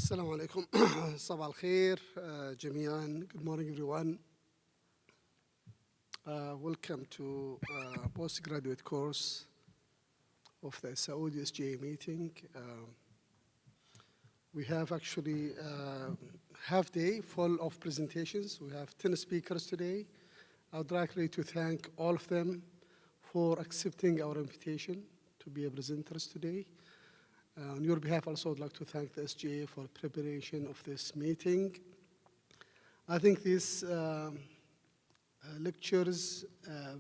السلام عليكم. صباح الخير جميعا. Good morning everyone. Welcome to postgraduate course of the Saudi SGA meeting. We have actually half day full of presentations. We have 10 speakers today. I would like really to thank all of them for accepting our invitation to be a presenters today. On your behalf, also, I'd like to thank the SGA for preparation of this meeting. I think these lectures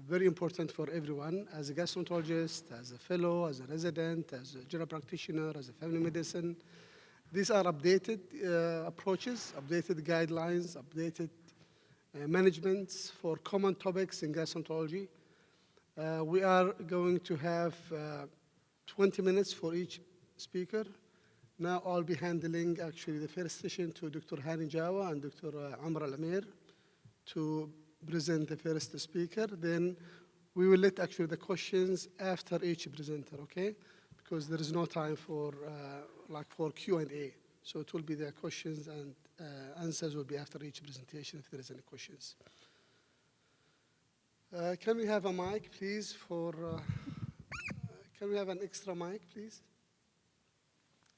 very important for everyone, as a gastroenterologist, as a fellow, as a resident, as a general practitioner, as a family medicine. These are updated approaches, updated guidelines, updated managements for common topics in gastroenterology. We are going to have 20 minutes for each speaker. Now I'll be handling actually the first session to Dr. Hani Jawa and Dr. Amr Al-Amir to present the first speaker. Then we will let actually the questions after each presenter, okay? Because there is no time for for Q&A. So it will be the questions and answers will be after each presentation if there is any questions. Can we have a mic, please, can we have an extra mic, please?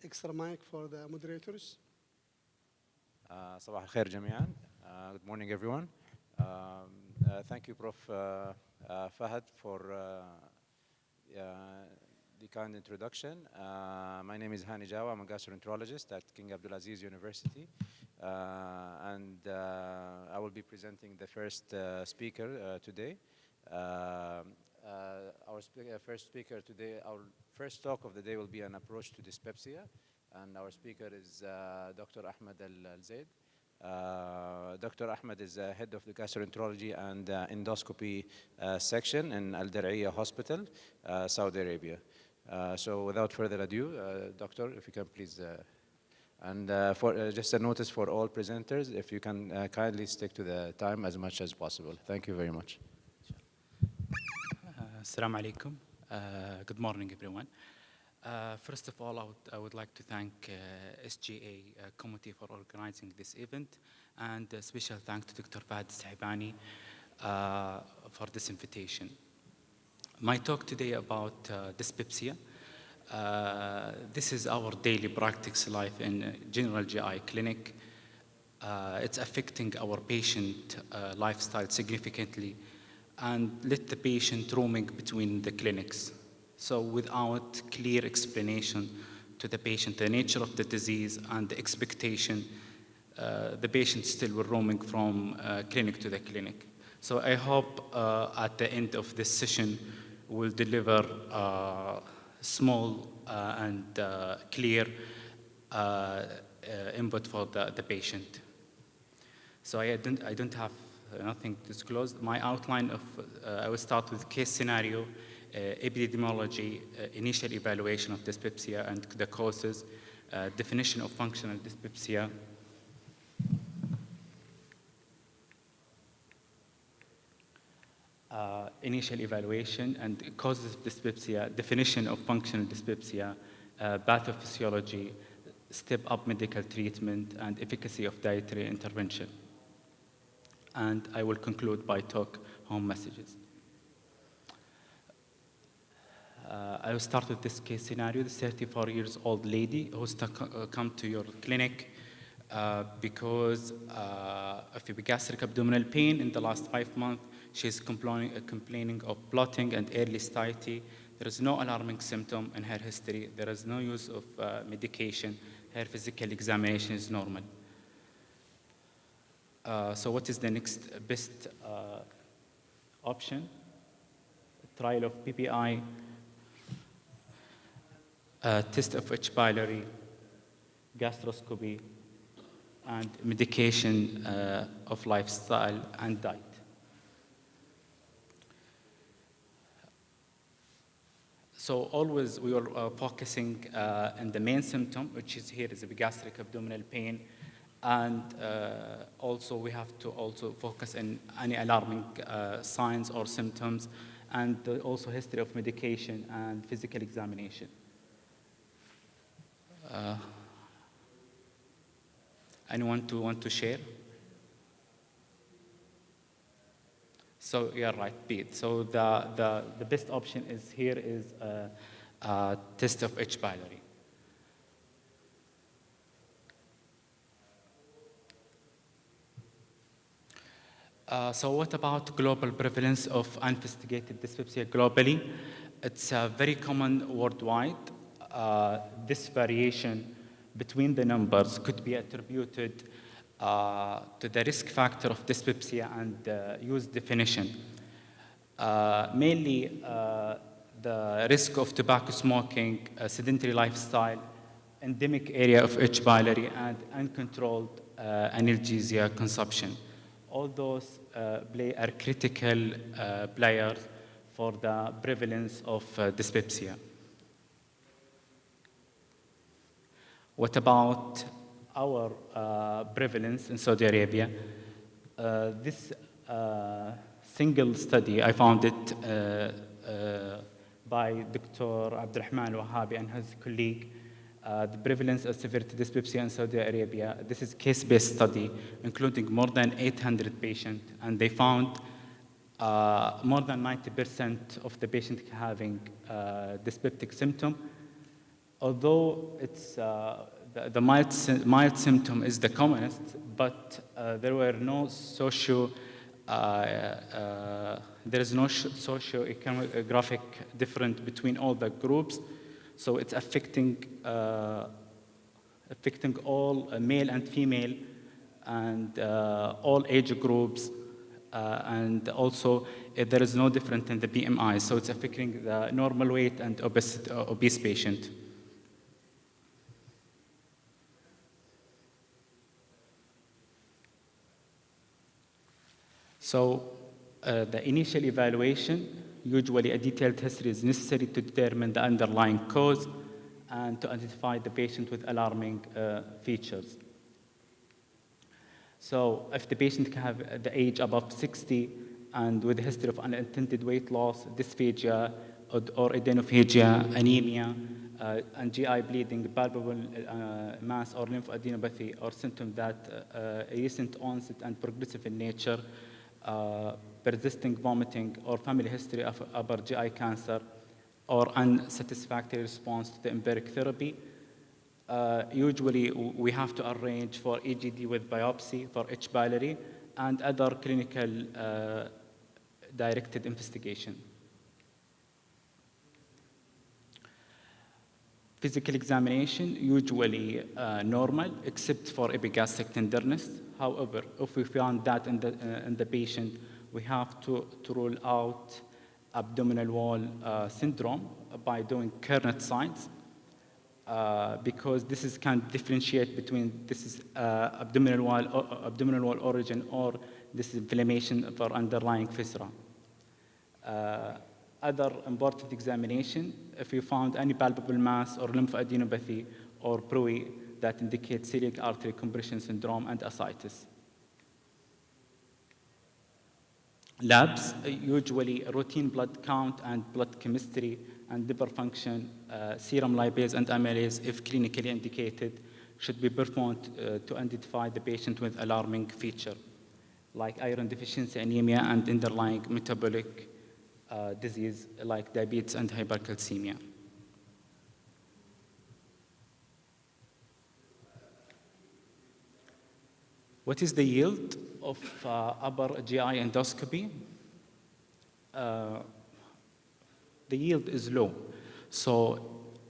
Extra mic for the moderators. صباح الخير جميعا. Good morning everyone. Thank you Prof. Fahad for the kind introduction. My name is Hani Jawa. I'm a gastroenterologist at King Abdulaziz University. And I will be presenting the first speaker today. Our first speaker today, our first talk of the day will be an approach to dyspepsia. And our speaker is Dr. Ahmed Al-Zaid. Dr. Ahmed is head of the gastroenterology and endoscopy section in Al Dar'iyah Hospital, Saudi Arabia. So without further ado, Doctor, if you can please, and for just a notice for all presenters, if you can kindly stick to the time as much as possible. Thank you very much. Assalamu alaikum. Good morning, everyone. First of all, I would like to thank SGA committee for organizing this event, and a special thanks to Dr. Fahad Saibani for this invitation. My talk today about dyspepsia. This is our daily practice life in general GI clinic. It's affecting our patient lifestyle significantly, and let the patient roaming between the clinics. So without clear explanation to the patient, the nature of the disease and the expectation, the patient still will roaming from clinic to the clinic. So I hope at the end of this session, we'll deliver small and clear input for the patient. So I don't have nothing disclosed. My outline of, I will start with case scenario, epidemiology, initial evaluation of dyspepsia and the causes, definition of functional dyspepsia, initial evaluation and causes of dyspepsia, definition of functional dyspepsia, pathophysiology, step-up medical treatment, and efficacy of dietary intervention. And I will conclude by talk home messages. I will start with this case scenario. This 34-year-old lady who's come to your clinic because of epigastric abdominal pain in the last 5 months. She's complaining of bloating and early satiety. There is no alarming symptom in her history. There is no use of medication. Her physical examination is normal. So what is the next best option? Trial of PPI, test of H. pylori, gastroscopy, and medication of lifestyle and diet. So always we are focusing on the main symptom, which is here is epigastric abdominal pain, and also we have to also focus on any alarming signs or symptoms, and also history of medication and physical examination. Anyone want to share? So you're right, Pete. So the best option is here is a test of H. pylori. So what about global prevalence of uninvestigated dyspepsia globally? It's very common worldwide. This variation between the numbers could be attributed to the risk factor of dyspepsia and use definition. Mainly the risk of tobacco smoking, sedentary lifestyle, endemic area of H. pylori, and uncontrolled analgesia consumption. All those are critical players for the prevalence of dyspepsia. What about our prevalence in Saudi Arabia? This single study, I found it by Dr. Abdulrahman Wahabi and his colleague, the prevalence of severity dyspepsia in Saudi Arabia. This is a case-based study, including more than 800 patients, and they found more than 90% of the patients having dyspeptic symptom. Although it's the mild symptom is the commonest, but there were no there is no socio-economic difference between all the groups, so it's affecting all male and female and all age groups, and also there is no difference in the BMI, so it's affecting the normal weight and obese patient. So the initial evaluation, usually a detailed history is necessary to determine the underlying cause and to identify the patient with alarming features. So if the patient can have the age above 60 and with a history of unintended weight loss, dysphagia or adenophagia, anemia, and GI bleeding, palpable mass or lymphadenopathy, or symptoms that recent onset and progressive in nature, persisting vomiting, or family history of upper GI cancer, or unsatisfactory response to the empiric therapy. Usually, we have to arrange for EGD with biopsy for H. pylori and other clinical directed investigation. Physical examination, usually normal, except for epigastric tenderness. However, if we found that in the patient, we have to rule out abdominal wall syndrome by doing Kernet signs, because this can differentiate between this is abdominal wall origin or this is inflammation for underlying fissura. Other important examination, if you found any palpable mass or lymphadenopathy or PROE that indicates celiac artery compression syndrome and ascites. Labs, usually routine blood count and blood chemistry and liver function, serum lipase and amylase, if clinically indicated, should be performed to identify the patient with alarming feature, like iron deficiency anemia and underlying metabolic disease like diabetes and hypercalcemia. What is the yield of upper GI endoscopy? The yield is low. So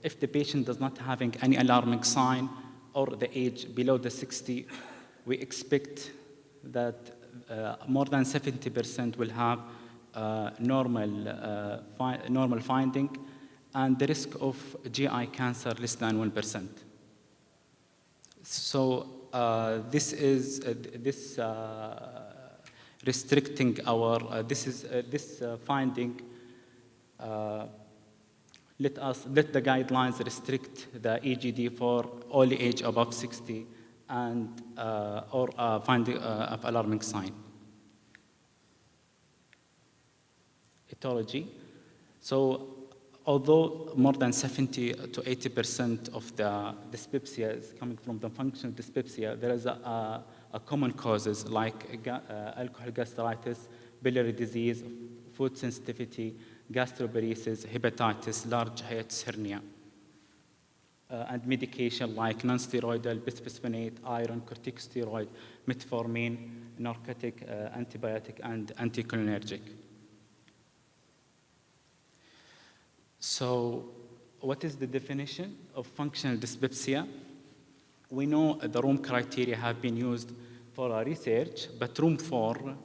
if the patient does not having any alarming sign or the age below the 60, we expect that more than 70% will have normal finding, and the risk of GI cancer less than 1%. So this is restricting our this finding. Let the guidelines restrict the EGD for all age above 60 and or finding of alarming sign. Etiology. So although more than 70 to 80% of the dyspepsia is coming from the functional dyspepsia, there is a common causes like alcohol gastritis, biliary disease, food sensitivity, gastroparesis, hepatitis, large Hiatus hernia, and medication like non-steroidal, bisphosphonate, iron, corticosteroid, metformin, narcotic, antibiotic, and anticholinergic. So what is the definition of functional dyspepsia? We know the room criteria have been used for our research, but room 4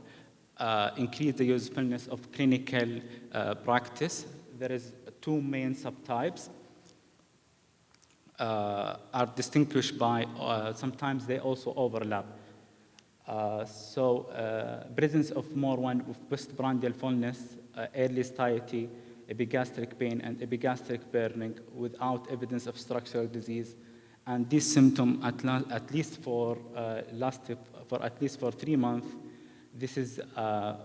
increase the usefulness of clinical practice. There is 2 main subtypes are distinguished by, sometimes they also overlap. Presence of more one with postprandial fullness, early satiety, epigastric pain, and epigastric burning without evidence of structural disease. And this symptom, at least for 3 months, this is a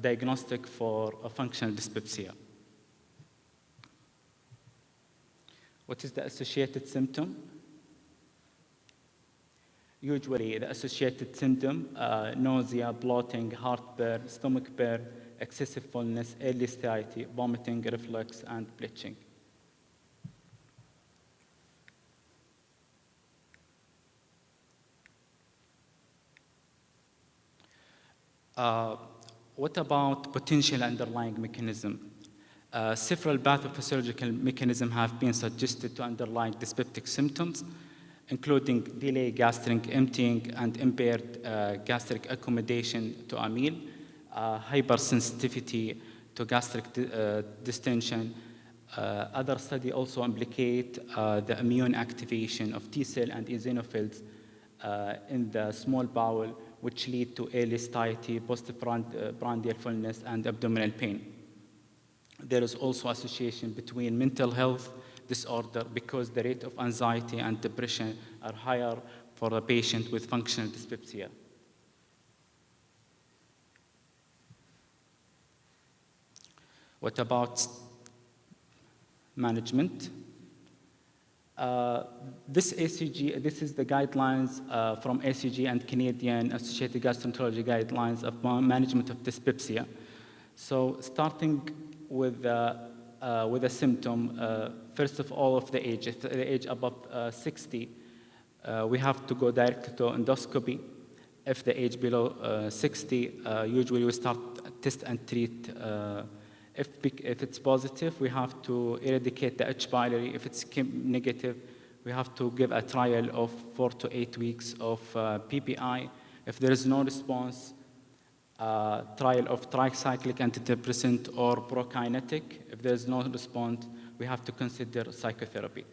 diagnostic for a functional dyspepsia. What is the associated symptom? Usually, the associated symptom, nausea, bloating, heartburn, stomach burn, excessive fullness, early satiety, vomiting, reflux, and bleaching. What about potential underlying mechanism? Several pathophysiological mechanisms have been suggested to underlie dyspeptic symptoms, including delayed gastric emptying and impaired gastric accommodation to a meal, hypersensitivity to gastric distension. Other studies also implicate the immune activation of T cell and eosinophils in the small bowel, which lead to early satiety, postprandial fullness, and abdominal pain. There is also association between mental health disorder because the rate of anxiety and depression are higher for a patient with functional dyspepsia. What about management? This ACG, this is the guidelines from ACG and Canadian Associated Gastroenterology guidelines of management of dyspepsia. So starting with a symptom, first of all, of the age. If the age above 60, we have to go directly to endoscopy. If the age below 60, usually we start test and treat. If it's positive, we have to eradicate the H. pylori. If it's negative, we have to give a trial of 4 to 8 weeks of PPI. If there is no response, trial of tricyclic antidepressant or prokinetic. If there is no response, we have to consider psychotherapy.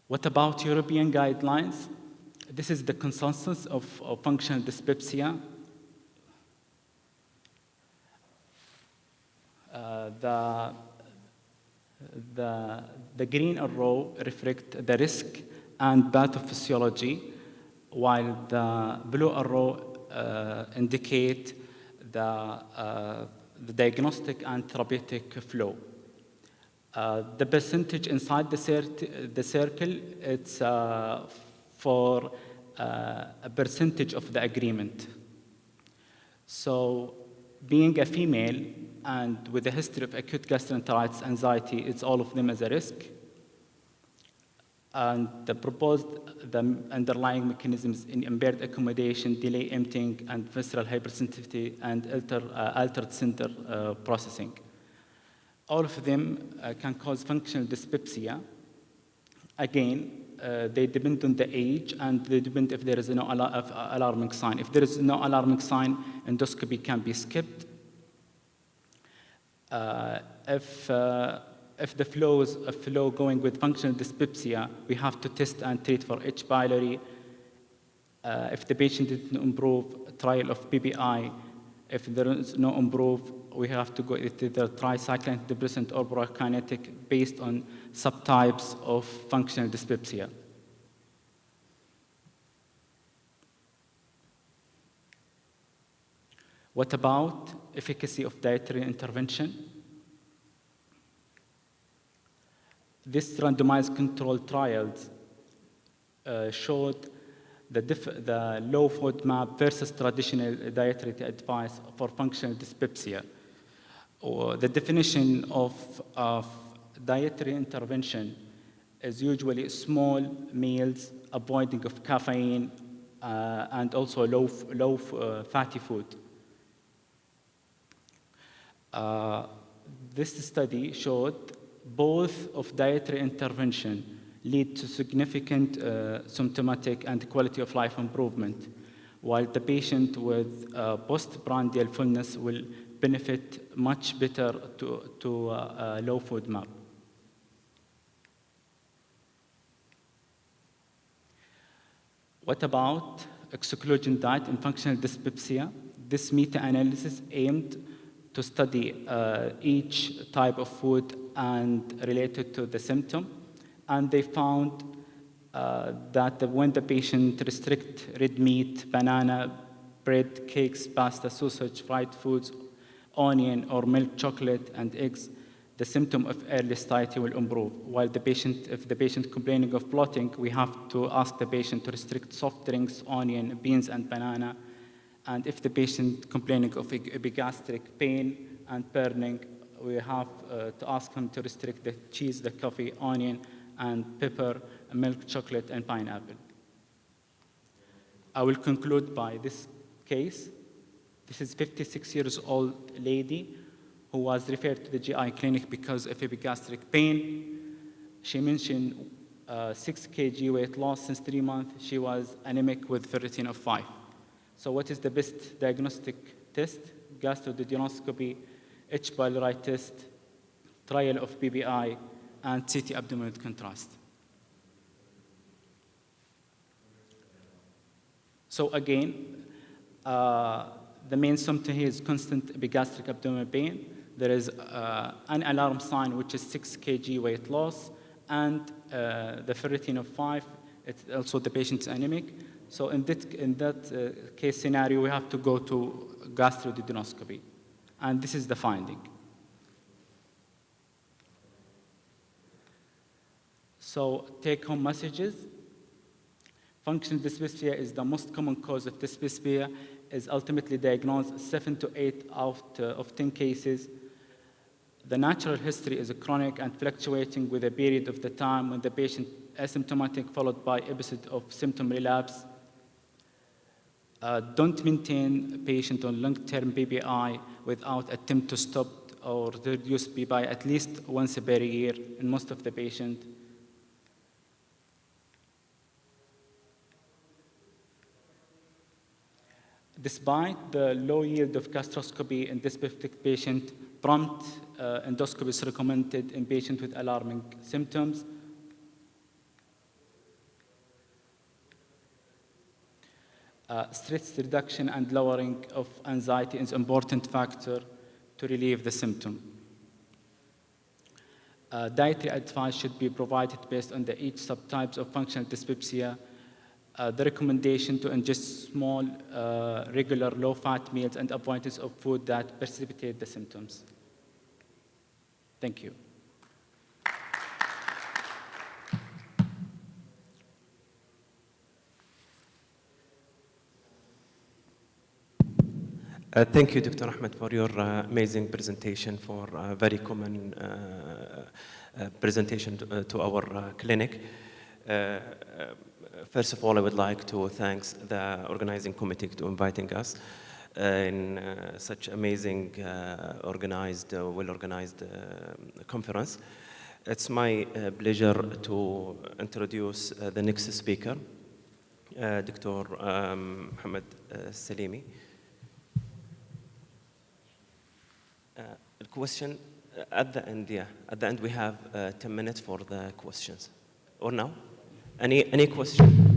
What about European guidelines? This is the consensus of functional dyspepsia. The green arrow reflect the risk and pathophysiology, while the blue arrow indicate the diagnostic and therapeutic flow. The percentage inside the circle, it's for a percentage of the agreement. So being a female and with a history of acute gastroenteritis, anxiety, it's all of them as a risk. And the underlying mechanisms in impaired accommodation, delay emptying, and visceral hypersensitivity, and altered center processing. All of them can cause functional dyspepsia. Again, they depend on the age, and they depend if there is no alarming sign. If there is no alarming sign, endoscopy can be skipped. If the flow going with functional dyspepsia, we have to test and treat for H. pylori. If the patient didn't improve, trial of PPI. If there is no improve, we have to go either tricyclic antidepressant or prokinetic based on subtypes of functional dyspepsia. What about efficacy of dietary intervention? This randomized controlled trials showed the low FODMAP versus traditional dietary advice for functional dyspepsia. Or the definition of dietary intervention is usually small meals, avoiding of caffeine, and also low fatty food. This study showed both of dietary intervention lead to significant symptomatic and quality of life improvement, while the patient with postprandial fullness will benefit much better to low FODMAP. What about exclusion diet in functional dyspepsia? This meta-analysis aimed to study each type of food and related to the symptom. And they found that when the patient restrict red meat, banana, bread, cakes, pasta, sausage, fried foods, onion or milk chocolate, and eggs, the symptom of early satiety will improve. While if the patient complaining of bloating, we have to ask the patient to restrict soft drinks, onion, beans, and banana. And if the patient complaining of epigastric pain and burning, we have to ask him to restrict the cheese, the coffee, onion, and pepper, milk, chocolate, and pineapple. I will conclude by this case. This is a 56 years old lady who was referred to the GI clinic because of epigastric pain. She mentioned 6 kg weight loss since 3 months. She was anemic with ferritin of 5. So what is the best diagnostic test? Gastroduodenoscopy, H. pylori test, trial of PPI, and CT abdominal contrast. So again, the main symptom here is constant epigastric abdominal pain. There is an alarm sign, which is 6 kg weight loss, and the ferritin of 5. It's also the patient's anemic. So in that case scenario, we have to go to gastroduodenoscopy. And this is the finding. So take-home messages. Functional dyspepsia is the most common cause of dyspepsia, is ultimately diagnosed 7 to 8 out of 10 cases. The natural history is chronic and fluctuating with a period of the time when the patient asymptomatic followed by episode of symptom relapse. Don't maintain patient on long-term PPI without attempt to stop or reduce PPI at least once per year in most of the patient. Despite the low yield of gastroscopy in dyspeptic patient, prompt endoscopy is recommended in patients with alarming symptoms. Stress reduction and lowering of anxiety is an important factor to relieve the symptom. Dietary advice should be provided based on each subtypes of functional dyspepsia. The recommendation to ingest small, regular, low-fat meals and avoidance of food that precipitate the symptoms. Thank you. Thank you, Dr. Ahmed, for your amazing presentation, for a very common presentation to our clinic. First of all, I would like to thank the organizing committee for inviting us in such amazing, well-organized conference. It's my pleasure to introduce the next speaker, Dr. Mohammed Salimi. The question at the end, at the end we have 10 minutes for the questions. Or now? Any question?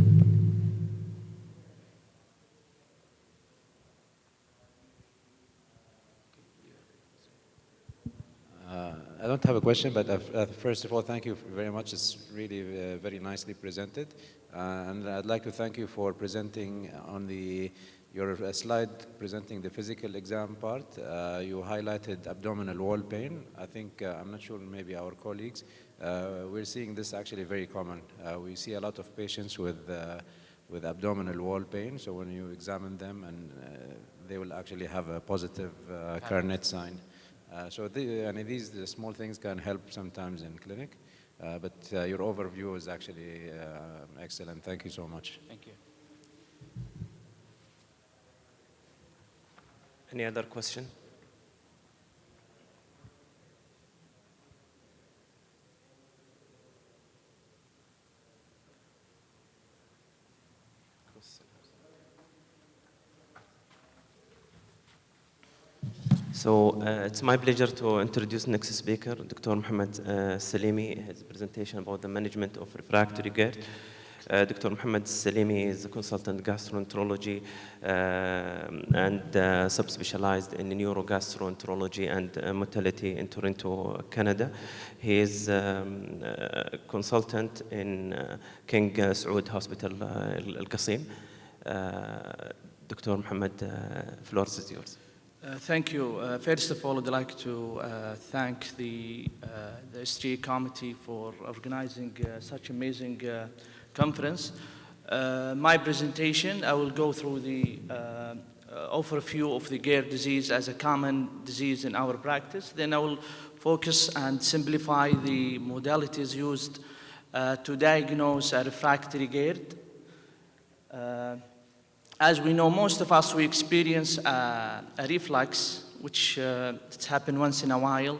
I don't have a question, but first of all, thank you very much. It's really very nicely presented. And I'd like to thank you for presenting on the Your slide presenting the physical exam part, you highlighted abdominal wall pain. I think, I'm not sure, maybe our colleagues, we're seeing this actually very common. We see a lot of patients with abdominal wall pain, so when you examine them, and they will actually have a positive Carnet sign. So these small things can help sometimes in clinic, but your overview is actually excellent. Thank you so much. Thank you. Any other question? So it's my pleasure to introduce next speaker, Dr. Mohammed Salimi, his presentation about the management of refractory GERD. Dr. Mohammed Salimi is a consultant gastroenterology and subspecialized in neurogastroenterology and mortality in Toronto, Canada. He is a consultant in King Saud Hospital, Al Qasim. Dr. Mohammed, floor is yours. Thank you. First of all, I'd like to thank the SGA committee for organizing such amazing conference. My presentation, I will go through the overview of the GERD disease as a common disease in our practice. Then I will focus and simplify the modalities used to diagnose a refractory GERD. As we know, most of us, we experience a reflux, which it's happened once in a while,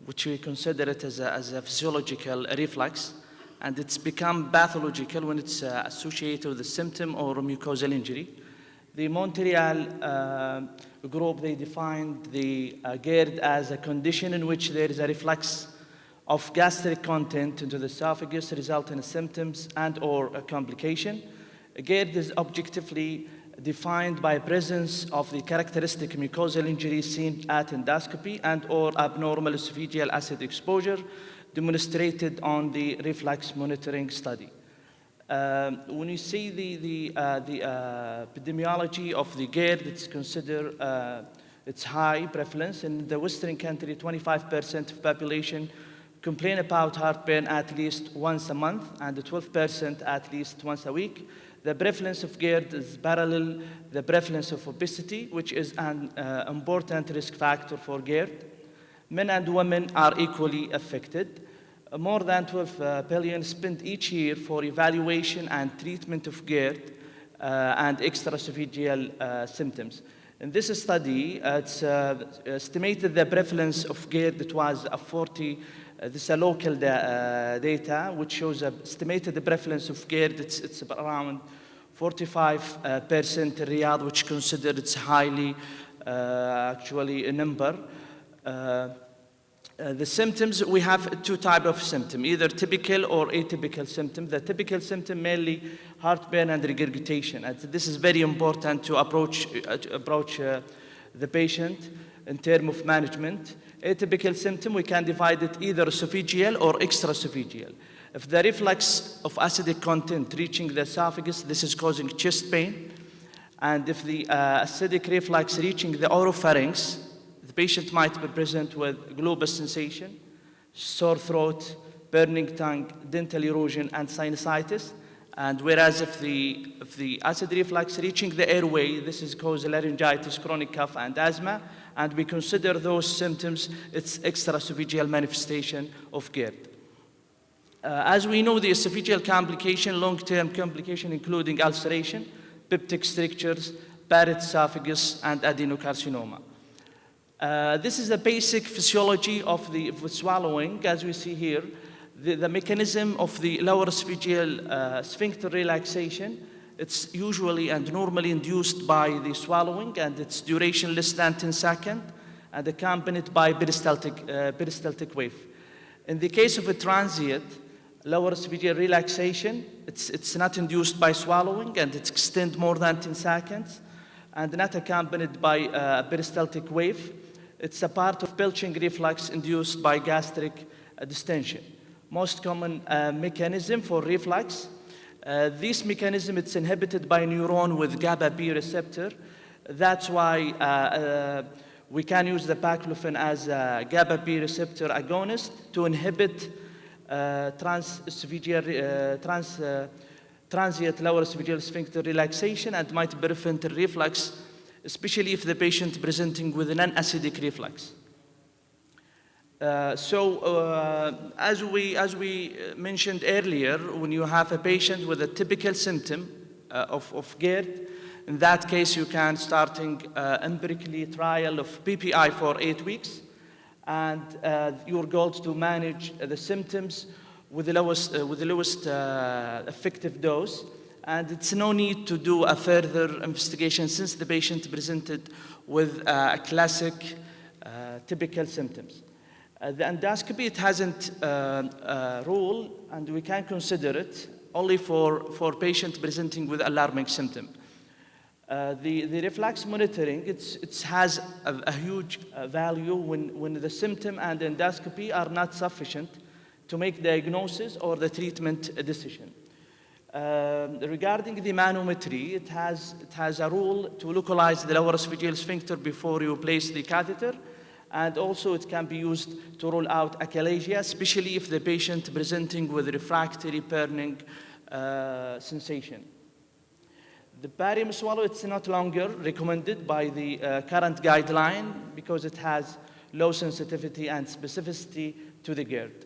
which we consider it as a physiological reflux, and it's become pathological when it's associated with a symptom or a mucosal injury. The Montreal group, they defined the GERD as a condition in which there is a reflux of gastric content into the esophagus, resulting in symptoms and or a complication. GERD is objectively defined by presence of the characteristic mucosal injury seen at endoscopy and or abnormal esophageal acid exposure demonstrated on the reflux monitoring study. When you see the epidemiology of the GERD, it's considered its high prevalence. In the Western country, 25% of population complain about heartburn at least once a month, and 12% at least once a week. The prevalence of GERD is parallel the prevalence of obesity, which is an important risk factor for GERD. Men and women are equally affected. More than 12 billion spent each year for evaluation and treatment of GERD and extraesophageal symptoms. In this study, it's estimated the prevalence of GERD, it was 40. This is a local data, which shows estimated the prevalence of GERD. It's around 45% in Riyadh, which considered it's highly, actually, a number. The symptoms, we have two types of symptoms, either typical or atypical symptoms. The typical symptom, mainly heartburn and regurgitation. And this is very important to approach the patient in terms of management. Atypical symptom, we can divide it either esophageal or extraesophageal. If the reflux of acidic content reaching the esophagus, this is causing chest pain. And if the acidic reflux reaching the oropharynx, the patient might be present with globus sensation, sore throat, burning tongue, dental erosion, and sinusitis. And whereas if the acid reflux reaching the airway, this is causing laryngitis, chronic cough, and asthma. And we consider those symptoms, it's extraesophageal manifestation of GERD. As we know, the esophageal complication, long-term complication, including ulceration, peptic strictures, Barrett's esophagus, and adenocarcinoma. This is the basic physiology of the swallowing, as we see here. The mechanism of the lower esophageal sphincter relaxation, it's usually and normally induced by the swallowing, and its duration less than 10 seconds, and accompanied by peristaltic wave. In the case of a transient lower esophageal relaxation, it's not induced by swallowing, and it extends more than 10 seconds, and not accompanied by a peristaltic wave. It's a part of belching reflux induced by gastric distension. Most common mechanism for reflux, This mechanism, it's inhibited by neuron with GABA B receptor. That's why we can use the baclofen as a GABA B receptor agonist to inhibit transient lower esophageal sphincter relaxation and might prevent reflux, especially if the patient presenting with an acidic reflux. As we mentioned earlier, when you have a patient with a typical symptom of GERD, in that case you can starting empirically trial of PPI for 8 weeks, and your goal is to manage the symptoms with the lowest effective dose, and it's no need to do a further investigation since the patient presented with classic typical symptoms. The endoscopy, it hasn't rule, and we can consider it only for patients presenting with alarming symptom. The reflex monitoring, it has a huge value when the symptom and endoscopy are not sufficient to make diagnosis or the treatment decision. Regarding the manometry, it has a rule to localize the lower esophageal sphincter before you place the catheter, and also it can be used to rule out achalasia, especially if the patient presenting with refractory burning sensation. The barium swallow, it's not longer recommended by the current guideline because it has low sensitivity and specificity to the GERD.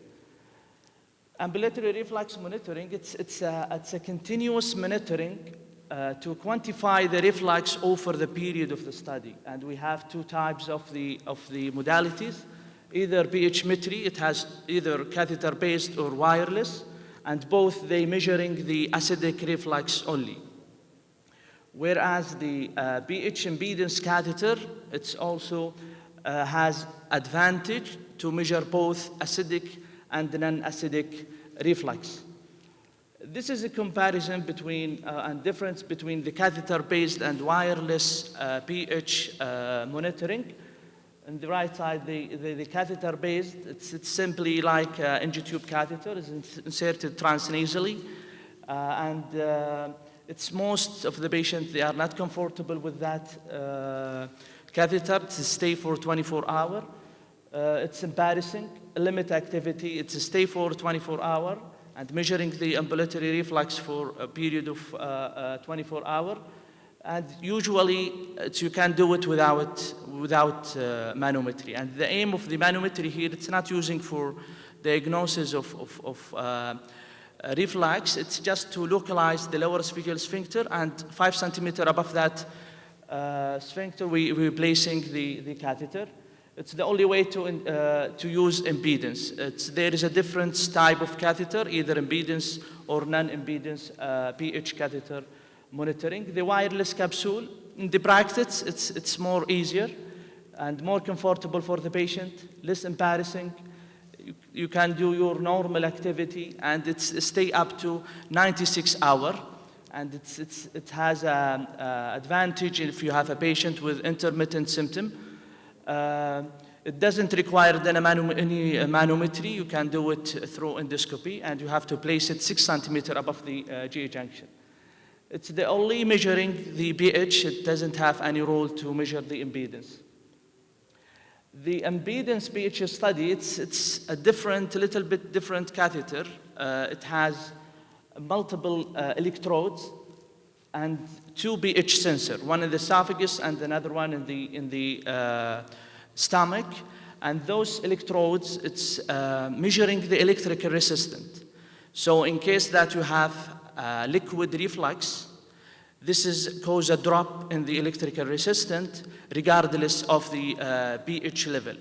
Ambulatory reflux monitoring, it's a continuous monitoring to quantify the reflux over the period of the study. And we have 2 types of the modalities, either pH-metry, it has either catheter-based or wireless, and both they measuring the acidic reflux only. Whereas the pH impedance catheter, it's also has advantage to measure both acidic and non-acidic reflux. This is a comparison between and difference between the catheter-based and wireless pH monitoring. On the right side, the catheter-based, it's simply like NG-tube catheter, is inserted transnasally, and it's most of the patients, they are not comfortable with that catheter to stay for 24 hours. It's embarrassing, limit activity, it's a stay for 24 hours, and measuring the ambulatory reflux for a period of 24 hours. And usually, you can do it without manometry. And the aim of the manometry here, it's not using for diagnosis of reflux, it's just to localize the lower esophageal sphincter, and 5 centimeters above that sphincter, we're placing the catheter. It's the only way to use impedance. There is a different type of catheter, either impedance or non-impedance pH catheter monitoring. The wireless capsule, in the practice, it's more easier and more comfortable for the patient, less embarrassing. You can do your normal activity, and it's stay up to 96 hours. And it has an advantage if you have a patient with intermittent symptom. It doesn't require then any manometry. You can do it through endoscopy, and you have to place it 6 centimeters above the GA junction. It's the only measuring the pH. It doesn't have any role to measure the impedance. The impedance pH study, it's a little bit different catheter. It has multiple electrodes and 2 pH sensors, one in the esophagus and another one in the stomach. And those electrodes, it's measuring the electrical resistance. So in case that you have liquid reflux, this is cause a drop in the electrical resistance regardless of the pH level.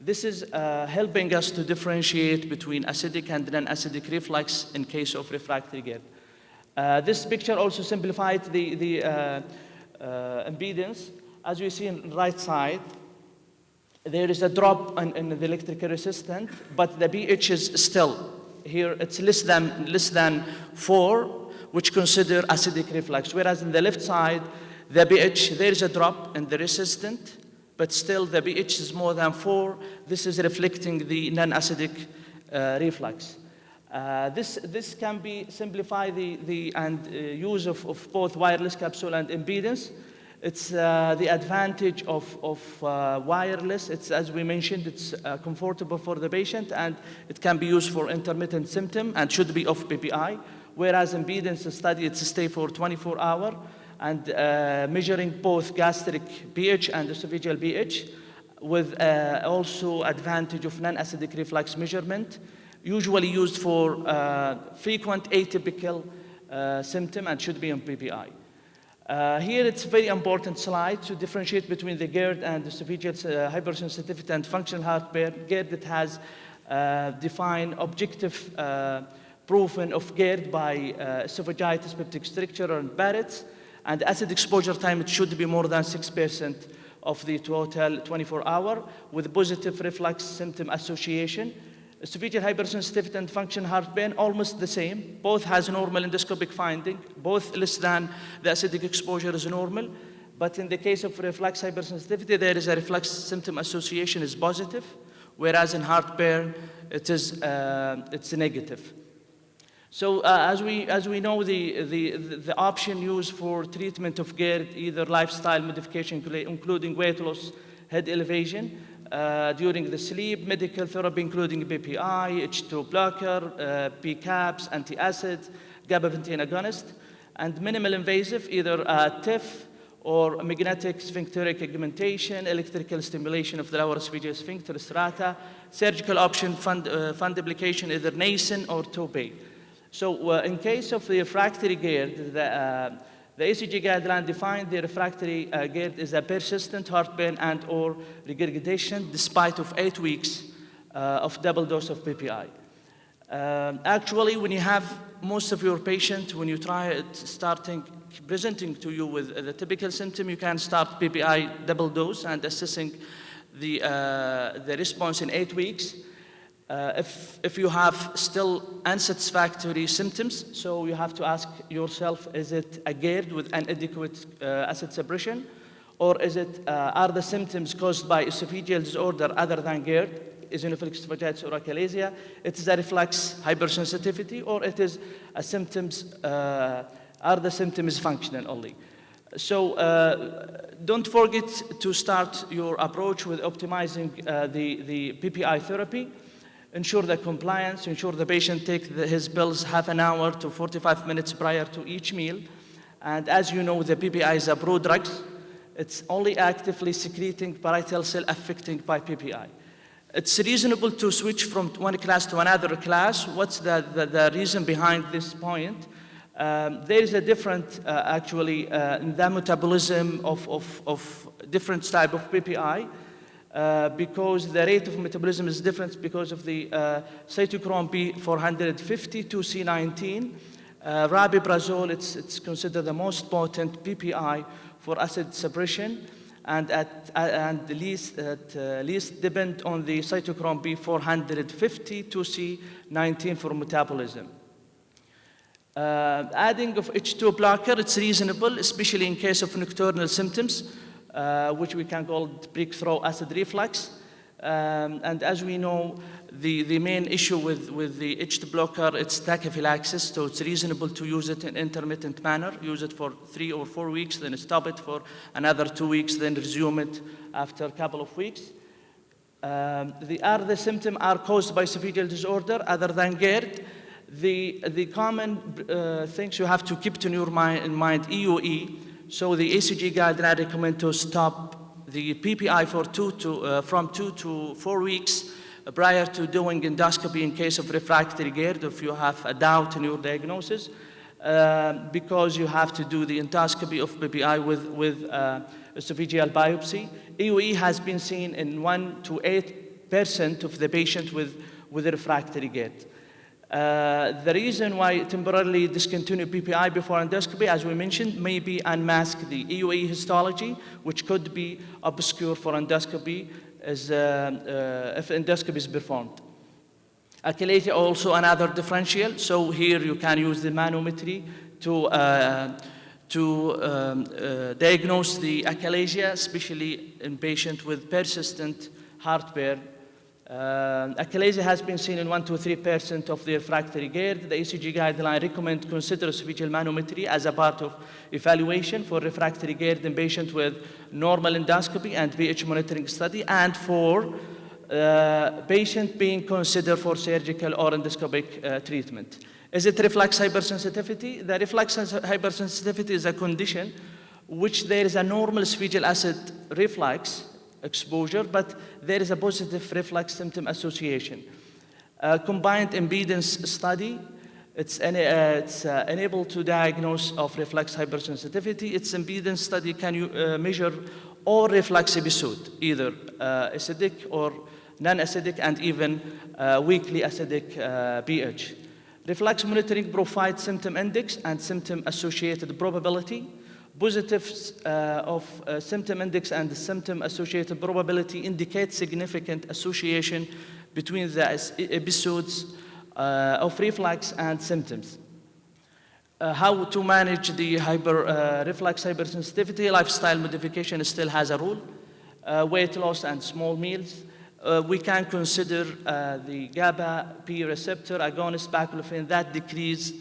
This is helping us to differentiate between acidic and non-acidic reflux in case of refractory GERD. This picture also simplified the impedance. As you see on the right side, there is a drop in the electrical resistance, but the pH is still here. It's less than 4, which consider acidic reflux. Whereas in the left side, the pH, there is a drop in the resistance, but still the pH is more than 4. This is reflecting the non-acidic reflux. This can be simplify use of both wireless capsule and impedance. It's the advantage of wireless. It's, as we mentioned, it's comfortable for the patient, and it can be used for intermittent symptom and should be off PPI. Whereas impedance study, it's stay for 24 hours and measuring both gastric pH and esophageal pH, with also advantage of non-acidic reflux measurement, usually used for frequent atypical symptom and should be on PPI. Here it's a very important slide to differentiate between the GERD and esophageal hypersensitivity and functional heartburn. GERD that has defined objective proven of GERD by esophagitis, peptic stricture, and Barrett's, and acid exposure time, it should be more than 6% of the total 24-hour, with positive reflux symptom association. Esophageal hypersensitivity and functional heartburn, almost the same. Both has normal endoscopic finding. Both less than the acidic exposure is normal. But in the case of reflux hypersensitivity, there is a reflux symptom association is positive, whereas in heartburn, it's negative. So as we know, the option used for treatment of GERD, either lifestyle modification, including weight loss, head elevation, during the sleep, medical therapy, including PPI, H2 blocker, PCABs, antacid, gabapentin agonist, and minimal invasive, either TIF or magnetic sphincteric augmentation, electrical stimulation of the lower esophageal sphincter strata, surgical option, fundoplication, either nascent or toupee. So in case of the refractory GERD, the ACG guideline defined the refractory GERD as a persistent heartburn and or regurgitation despite of 8 weeks of double dose of PPI. Actually, when you have most of your patients, when you try it presenting to you with the typical symptom, you can start PPI double dose and assessing the response in 8 weeks. If you have still unsatisfactory symptoms, so you have to ask yourself, is it a GERD with inadequate acid suppression, or is it, are the symptoms caused by esophageal disorder other than GERD, eosinophilic esophagitis or achalasia? It is a reflux hypersensitivity, or it is a symptoms, are the symptoms functional only? So don't forget to start your approach with optimizing the PPI therapy. Ensure the compliance, ensure the patient takes his pills half an hour to 45 minutes prior to each meal. And as you know, the PPI is a prodrug. It's only actively secreting parietal cell affecting by PPI. It's reasonable to switch from one class to another class. What's the reason behind this point? There is a different, actually, in the metabolism of different type of PPI. Because the rate of metabolism is different because of the cytochrome P450 to C19. Rabiprazole, it's considered the most potent PPI for acid suppression, and at least depend on the cytochrome P450 to C19 for metabolism. Adding of H2 blocker, it's reasonable, especially in case of nocturnal symptoms, which we can call breakthrough acid reflux. And as we know, the main issue with the H2 blocker, it's tachyphylaxis, so it's reasonable to use it in intermittent manner. Use it for 3 or 4 weeks, then stop it for another 2 weeks, then resume it after a couple of weeks. The other symptoms are caused by esophageal disorder other than GERD. The common things you have to keep in your mind, EOE. So the ACG guideline recommend to stop the PPI for from 2 to 4 weeks prior to doing endoscopy in case of refractory GERD, if you have a doubt in your diagnosis, because you have to do the endoscopy of PPI with esophageal biopsy. EOE has been seen in 1 to 8% of the patient with refractory GERD. The reason why temporarily discontinue PPI before endoscopy, as we mentioned, may be unmask the EOE histology, which could be obscure for endoscopy as, if endoscopy is performed. Achalasia also another differential, so here you can use the manometry to diagnose the achalasia, especially in patients with persistent heartburn Achalasia has been seen in 1 to 3% of the refractory GERD. The ECG guideline recommend consider esophageal manometry as a part of evaluation for refractory GERD in patients with normal endoscopy and pH monitoring study, and for patient being considered for surgical or endoscopic treatment. Is it reflex hypersensitivity? The reflex hypersensitivity is a condition which there is a normal esophageal acid reflux exposure, but there is a positive reflex symptom association. Combined impedance study, it's enabled to diagnose of reflex hypersensitivity. Its impedance study can measure all reflex episode, either acidic or non-acidic, and even weakly acidic pH. Reflex monitoring provides symptom index and symptom associated probability. Positives of symptom index and the symptom associated probability indicate significant association between the episodes of reflux and symptoms. How to manage the reflex hypersensitivity? Lifestyle modification still has a role. Weight loss and small meals. We can consider the GABA P receptor agonist baclofen that decrease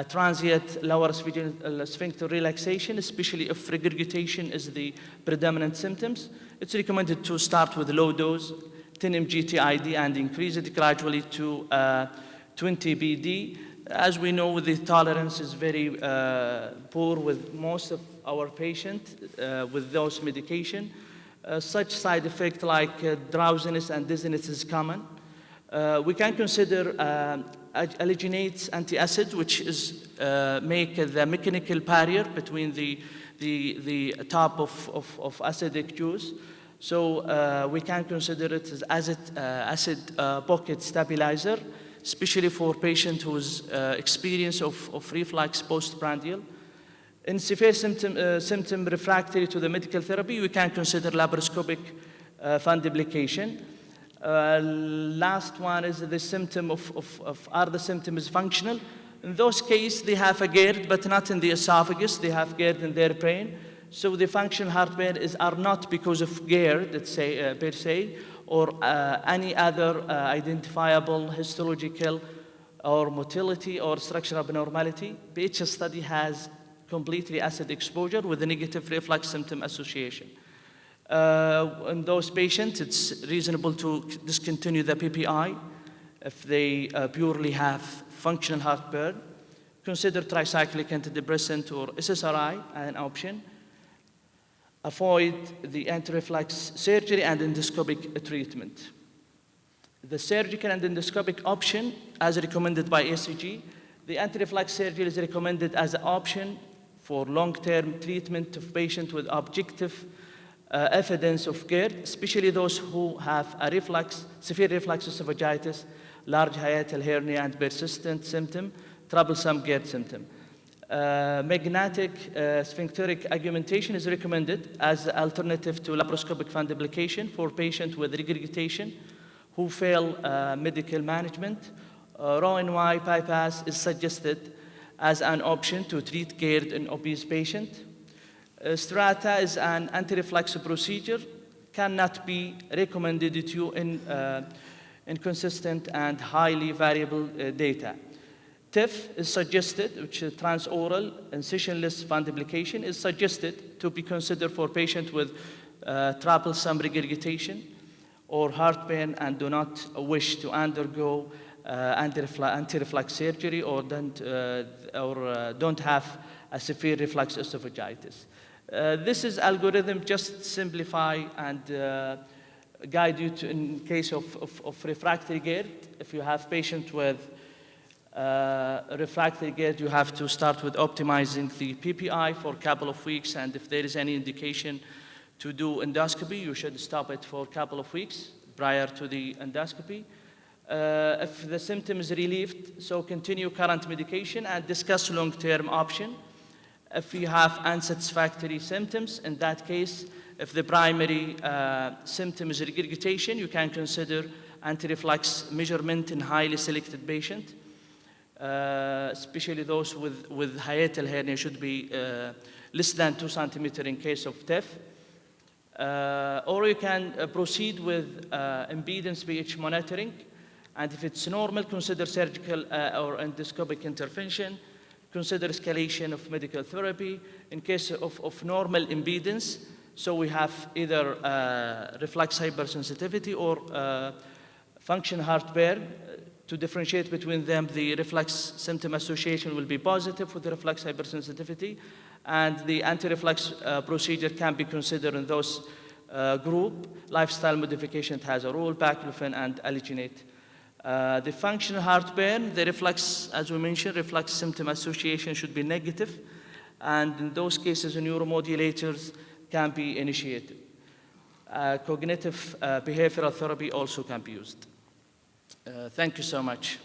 transient lower esophageal sphincter relaxation, especially if regurgitation is the predominant symptoms. It's recommended to start with low dose, 10 mg TID, and increase it gradually to 20 BD. As we know, the tolerance is very poor with most of our patients with those medication. Such side effects like drowsiness and dizziness is common. We can consider allogeneic antacid, which is make the mechanical barrier between the top of acidic juice. So we can consider it as acid pocket stabilizer, especially for patients whose experience of reflux postprandial. In severe symptom refractory to the medical therapy, we can consider laparoscopic fundoplication. Last one is the symptom are the symptoms functional? In those cases, they have a GERD, but not in the esophagus. They have GERD in their brain. So the functional heartburn are not because of GERD, let's say, per se, or any other identifiable histological or motility or structural abnormality. pH study has completely acid exposure with a negative reflux symptom association. In those patients, it's reasonable to discontinue the PPI if they purely have functional heartburn. Consider tricyclic antidepressant or SSRI an option. Avoid the anti-reflux surgery and endoscopic treatment. The surgical and endoscopic option, as recommended by ECG, the anti-reflux surgery is recommended as an option for long-term treatment of patients with objective evidence of GERD, especially those who have a severe reflux esophagitis, large hiatal hernia, and persistent symptom, troublesome GERD symptom. Magnetic sphincteric augmentation is recommended as an alternative to laparoscopic fundoplication for patients with regurgitation who fail medical management. Roux-en-Y bypass is suggested as an option to treat GERD in obese patients. Strata is an anti-reflux procedure, cannot be recommended due to inconsistent and highly variable data. TIF is suggested, which is transoral incisionless fundoplication, is suggested to be considered for patients with troublesome regurgitation or heartburn and do not wish to undergo anti-reflux surgery or don't have a severe reflux esophagitis. This is algorithm just simplify and guide you to in case of refractory GERD. If you have patients with refractory GERD, you have to start with optimizing the PPI for a couple of weeks, and if there is any indication to do endoscopy, you should stop it for a couple of weeks prior to the endoscopy. If the symptom is relieved, so continue current medication and discuss long-term option. If you have unsatisfactory symptoms, in that case, if the primary symptom is regurgitation, you can consider anti-reflux measurement in highly selected patients. Especially those with hiatal hernia should be less than 2 centimeters in case of TIF. Or you can proceed with impedance pH monitoring. And if it's normal, consider surgical or endoscopic intervention. Consider escalation of medical therapy. In case of normal impedance, so we have either reflex hypersensitivity or function heartburn. To differentiate between them, the reflex symptom association will be positive with the reflex hypersensitivity, and the anti-reflex procedure can be considered in those group. Lifestyle modification has a role, baclofen and alginate. The functional heartburn, the reflex, as we mentioned, reflex symptom association should be negative, and in those cases, neuromodulators can be initiated. Cognitive behavioral therapy also can be used. Thank you so much.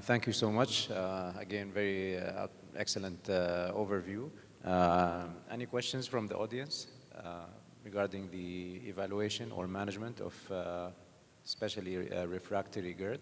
Thank you so much. Again, very excellent overview. Any questions from the audience regarding the evaluation or management of especially refractory GERD?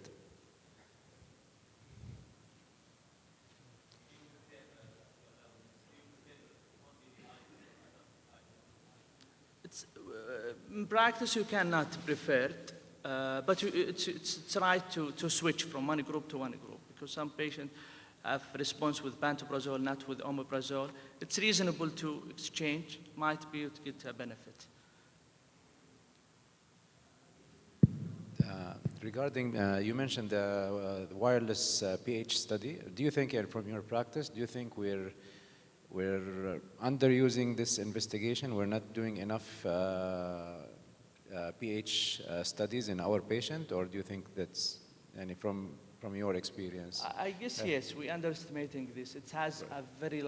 In practice, you cannot prefer it. But it's right to switch from one group to one group, because some patients have response with pantoprazole, not with omeprazole. It's reasonable to exchange, might be to get a benefit. Regarding, you mentioned the wireless pH study. Do you think, from your practice, do you think we're underusing this investigation? We're not doing enough pH studies in our patient, or do you think that's from your experience? I guess yes, we're underestimating this. It has a very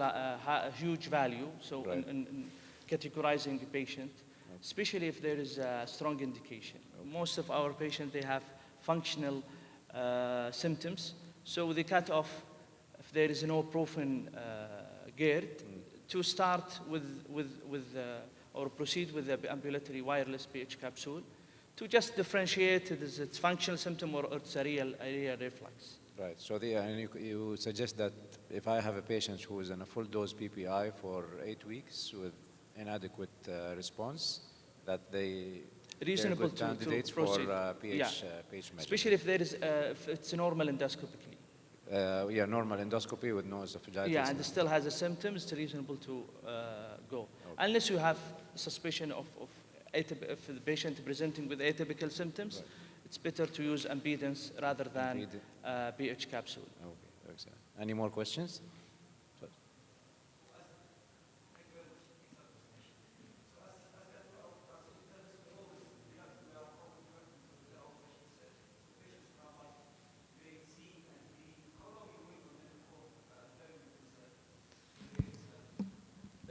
huge value. So Right. in categorizing a patient, especially if there is a strong indication. Most of our patients, they have functional symptoms. So they cut off if there is no proven GERD to start with or proceed with the ambulatory wireless pH capsule to just differentiate it as its functional symptom or it's a real reflux. Right. So and you suggest that if I have a patient who is on a full dose PPI for 8 weeks with inadequate response, that they're Reasonable good to candidates proceed. for pH, Yeah. pH measurement. Especially if there is if it's normal endoscopically. Yeah, normal endoscopy with no esophagitis. Yeah, and it still has a symptom, it's reasonable to go. Unless you have suspicion of if the patient presenting with atypical symptoms, Right. it's better to use impedance rather than pH capsule. Okay, excellent. Any more questions?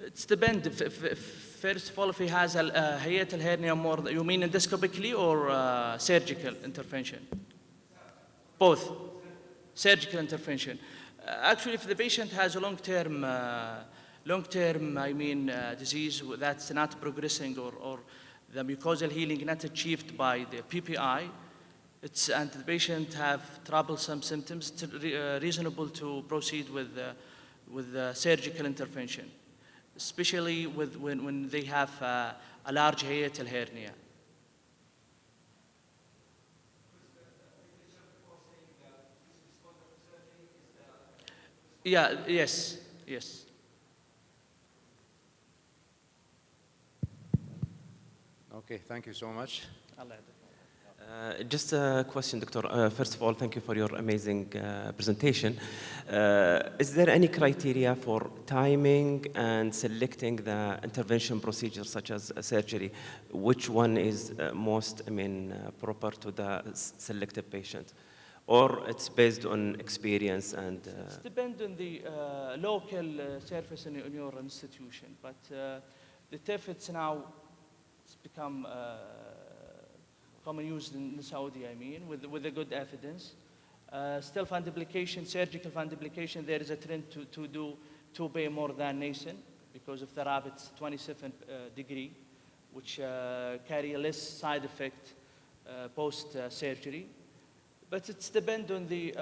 It's depend. First of all, if he has a hiatal hernia more, you mean endoscopically or surgical intervention? Both. Surgical intervention. Actually, if the patient has a long-term, disease that's not progressing or the mucosal healing not achieved by the PPI, and the patient have troublesome symptoms, it's reasonable to proceed with surgical intervention, especially when they have a large hiatal hernia. Yeah, yes. Okay, thank you so much. Just a question, Doctor. First of all, thank you for your amazing presentation. Is there any criteria for timing and selecting the intervention procedures such as surgery? Which one is most, proper to the selected patient? Or it's based on experience and... It depends on the local service in your institution, but the TIF, it's become common used in Saudi, with a good evidence. Still fundoplication, surgical fundoplication, there is a trend to do 2 bay more than nascent because of the rabbit's 27 degree, which carry less side effect post-surgery. But it's depend on the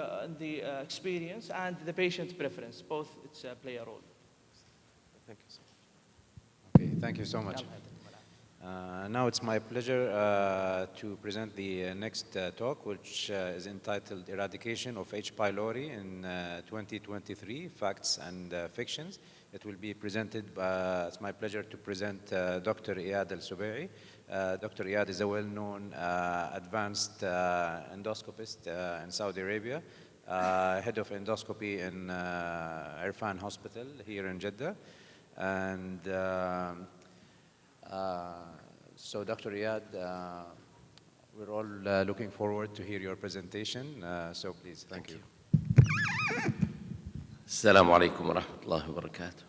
experience and the patient preference. Both it's play a role. Thank you so much. Okay, thank you so much. Now it's my pleasure to present the next talk, which is entitled Eradication of H. pylori in 2023, Facts and Fictions. It will be presented it's my pleasure to present Dr. Iyad Al-Subai'i. Dr. Iyad is a well-known advanced endoscopist in Saudi Arabia, head of endoscopy in Irfan Hospital here in Jeddah. And so Dr. Iyad, we're all looking forward to hear your presentation. So please, thank you. Assalamu alaikum wa rahmatullahi wa barakatuh.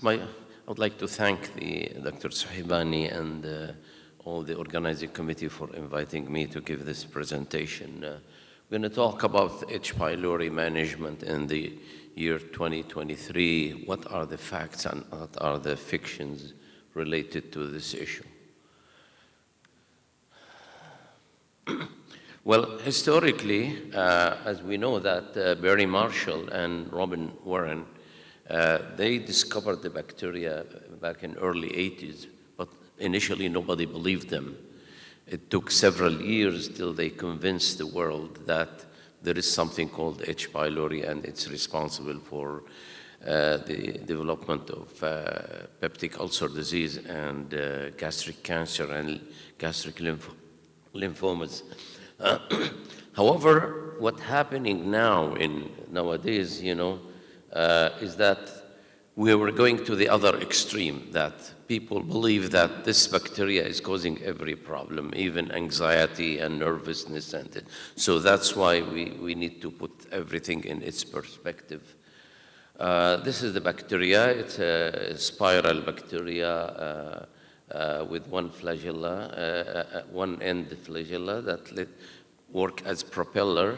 I would like to thank Dr. Suhaibani and all the organizing committee for inviting me to give this presentation. We're going to talk about H. pylori management in the year 2023. What are the facts and what are the fictions related to this issue? Well, historically, as we know that Barry Marshall and Robin Warren, they discovered the bacteria back in early 80s, but initially nobody believed them. It took several years till they convinced the world that there is something called H. pylori and it's responsible for the development of peptic ulcer disease and gastric cancer and gastric lymphomas. However, what's happening nowadays, is that we were going to the other extreme, that people believe that this bacteria is causing every problem, even anxiety and nervousness. And so that's why we need to put everything in its perspective. This is the bacteria. It's a spiral bacteria with one flagella, one end flagella that work as propeller.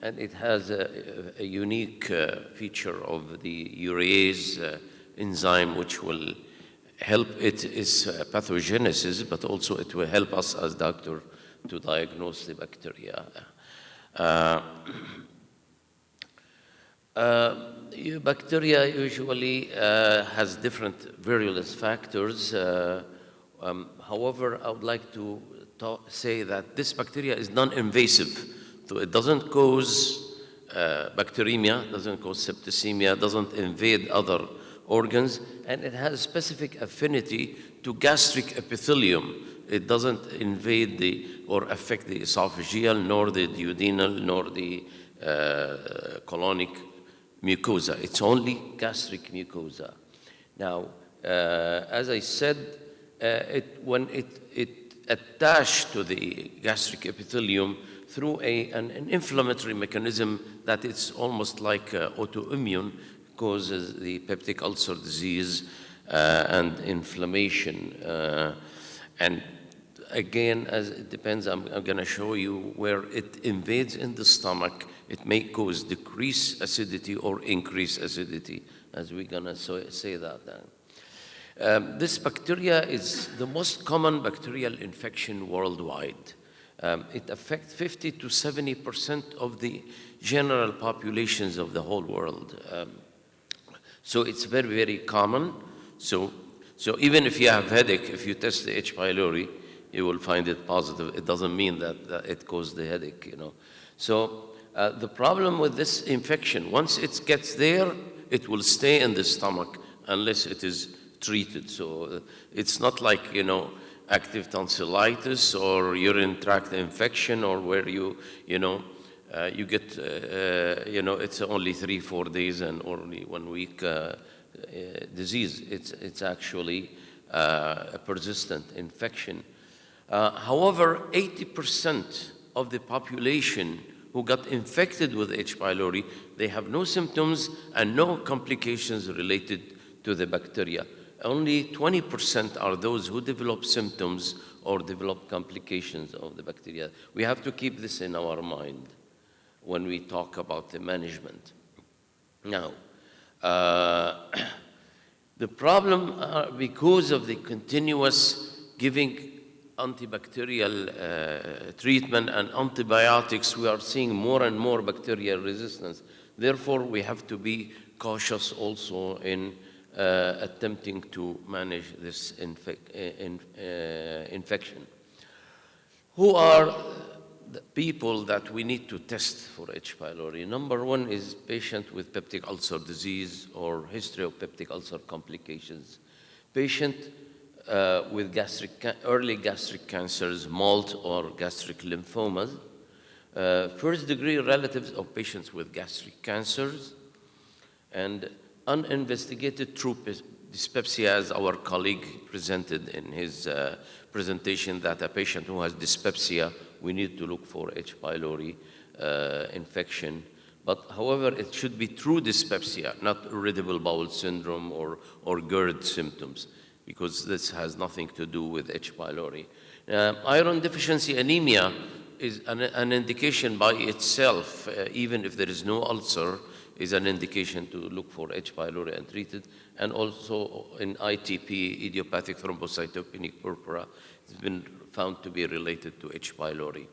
And it has a unique feature of the urease enzyme, which will help its pathogenesis, but also it will help us as doctor to diagnose the bacteria. Bacteria usually has different virulence factors. However, I would like to say that this bacteria is non-invasive. So it doesn't cause bacteremia, doesn't cause septicemia, doesn't invade other organs, and it has specific affinity to gastric epithelium. It doesn't invade or affect the esophageal, nor the duodenal, nor the colonic mucosa. It's only gastric mucosa. Now, as I said, when it attached to the gastric epithelium through an inflammatory mechanism that it's almost like autoimmune, causes the peptic ulcer disease and inflammation. And again, as it depends, I'm going to show you where it invades in the stomach. It may cause decreased acidity or increased acidity, as we're going to say that then. This bacteria is the most common bacterial infection worldwide. It affects 50 to 70% of the general populations of the whole world. So it's very, very common. So even if you have headache, if you test the H. pylori, you will find it positive. It doesn't mean that it caused the headache, So the problem with this infection, once it gets there, it will stay in the stomach unless it is treated. So it's not like, active tonsillitis or urine tract infection, or where you get, it's only 3-4 days and only 1 week disease. It's actually a persistent infection. However, 80% of the population who got infected with H. pylori, they have no symptoms and no complications related to the bacteria. Only 20% are those who develop symptoms or develop complications of the bacteria. We have to keep this in our mind when we talk about the management. Now, the problem because of the continuous giving antibacterial treatment and antibiotics, we are seeing more and more bacterial resistance. Therefore, we have to be cautious also in attempting to manage this infection. Who are the people that we need to test for H. pylori? Number one is patient with peptic ulcer disease or history of peptic ulcer complications. Patient with early gastric cancers, mold or gastric lymphomas. First-degree relatives of patients with gastric cancers, and uninvestigated true dyspepsia, as our colleague presented in his presentation, that a patient who has dyspepsia, we need to look for H. pylori infection. But however, it should be true dyspepsia, not irritable bowel syndrome or GERD symptoms, because this has nothing to do with H. pylori. Iron deficiency anemia is an indication by itself, even if there is no ulcer, is an indication to look for H. pylori and treat it. And also in ITP, idiopathic thrombocytopenic purpura, it's been found to be related to H. pylori.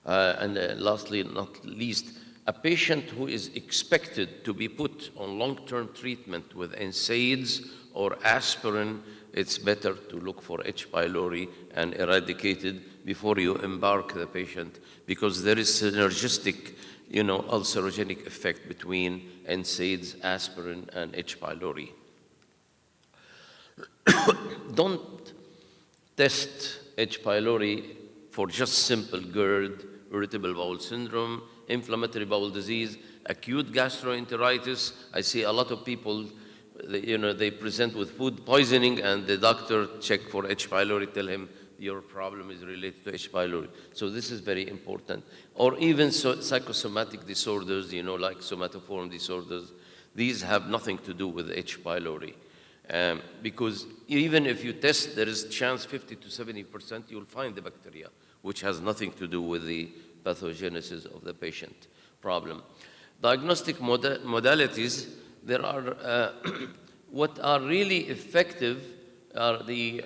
And lastly, not least, a patient who is expected to be put on long-term treatment with NSAIDs or aspirin, it's better to look for H. pylori and eradicate it before you embark the patient, because there is synergistic, ulcerogenic effect between NSAIDs, aspirin, and H. pylori. Don't test H. pylori for just simple GERD, irritable bowel syndrome, inflammatory bowel disease, acute gastroenteritis. I see a lot of people, they present with food poisoning and the doctor check for H. pylori, tell him your problem is related to H. pylori. So this is very important. Or even psychosomatic disorders, like somatoform disorders. These have nothing to do with H. pylori. Because even if you test, there is chance 50 to 70% you'll find the bacteria, which has nothing to do with the pathogenesis of the patient problem. Diagnostic modalities, there are, what are really effective are the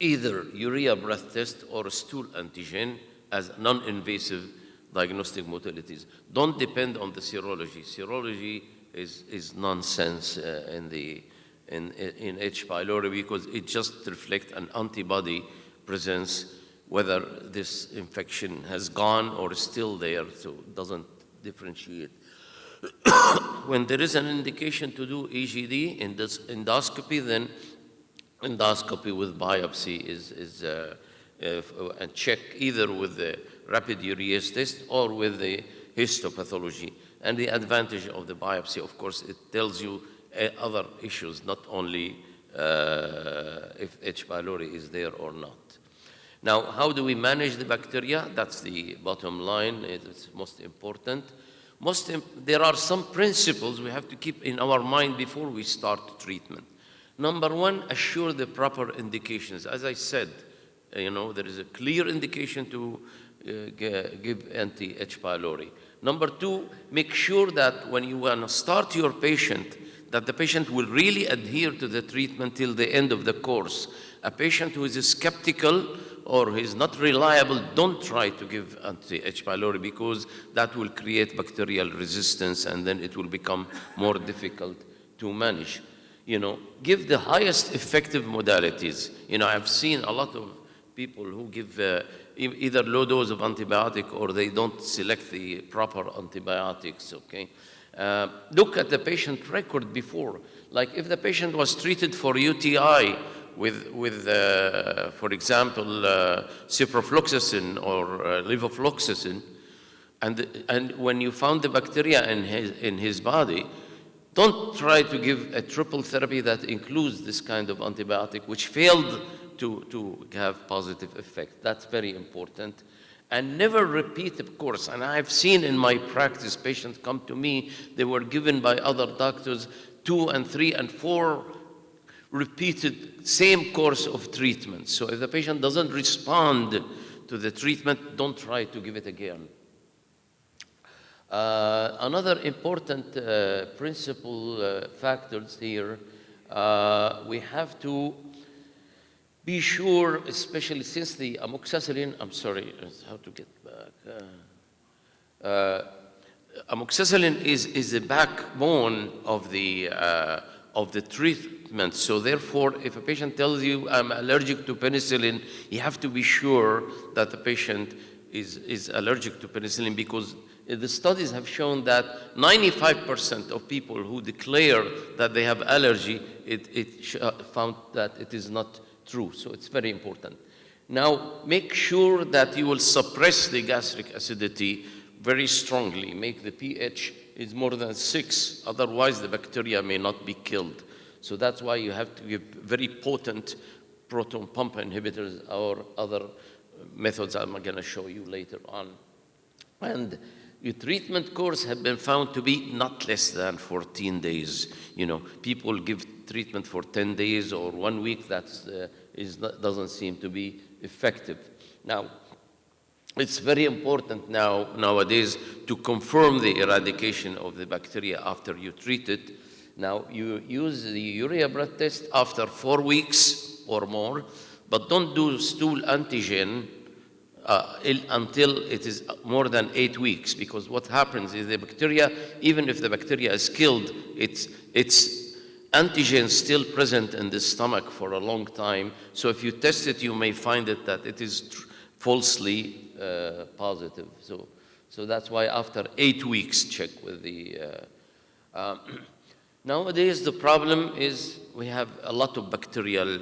either urea breath test or stool antigen as non-invasive diagnostic modalities. Don't depend on the serology. Serology is nonsense in H. pylori, because it just reflects an antibody presence, whether this infection has gone or is still there, so it doesn't differentiate. When there is an indication to do EGD, endoscopy, then endoscopy with biopsy is a check either with the rapid urease test or with the histopathology. And the advantage of the biopsy, of course, it tells you other issues, not only if H. pylori is there or not. Now, how do we manage the bacteria? That's the bottom line. It's most important. There are some principles we have to keep in our mind before we start treatment. Number one, assure the proper indications. As I said, there is a clear indication to give anti-H. pylori. Number two, make sure that when you want to start your patient, that the patient will really adhere to the treatment till the end of the course. A patient who is skeptical or who is not reliable, don't try to give anti-H. pylori, because that will create bacterial resistance and then it will become more difficult to manage. Give the highest effective modalities. I've seen a lot of people who give either low dose of antibiotic or they don't select the proper antibiotics, okay? Look at the patient record before. Like if the patient was treated for UTI with for example, ciprofloxacin or levofloxacin, and when you found the bacteria in his body, don't try to give a triple therapy that includes this kind of antibiotic, which failed to have positive effect. That's very important. And never repeat the course. And I've seen in my practice, patients come to me, they were given by other doctors 2 and 3 and 4 repeated same course of treatment. So if the patient doesn't respond to the treatment, don't try to give it again. Another important principal factors here, we have to be sure, especially since the amoxicillin, I'm sorry, how to get back. Amoxicillin is the backbone of the treatment. So therefore, if a patient tells you, I'm allergic to penicillin, you have to be sure that the patient is allergic to penicillin, because the studies have shown that 95% of people who declare that they have allergy, found that it is not true. So it's very important. Now, make sure that you will suppress the gastric acidity very strongly. Make the pH is more than 6, otherwise the bacteria may not be killed. So that's why you have to give very potent proton pump inhibitors or other methods I'm going to show you later on. And your treatment course have been found to be not less than 14 days. You know, people give treatment for 10 days or 1 week. That doesn't seem to be effective. Now, it's very important nowadays to confirm the eradication of the bacteria after you treat it. Now, you use the urea blood test after 4 weeks or more, but don't do stool antigen until it is more than 8 weeks, because what happens is the bacteria, even if the bacteria is killed, its antigen still present in the stomach for a long time. So if you test it, you may find it that it is falsely positive. So that's why after 8 weeks, check with the. Nowadays, the problem is we have a lot of bacterial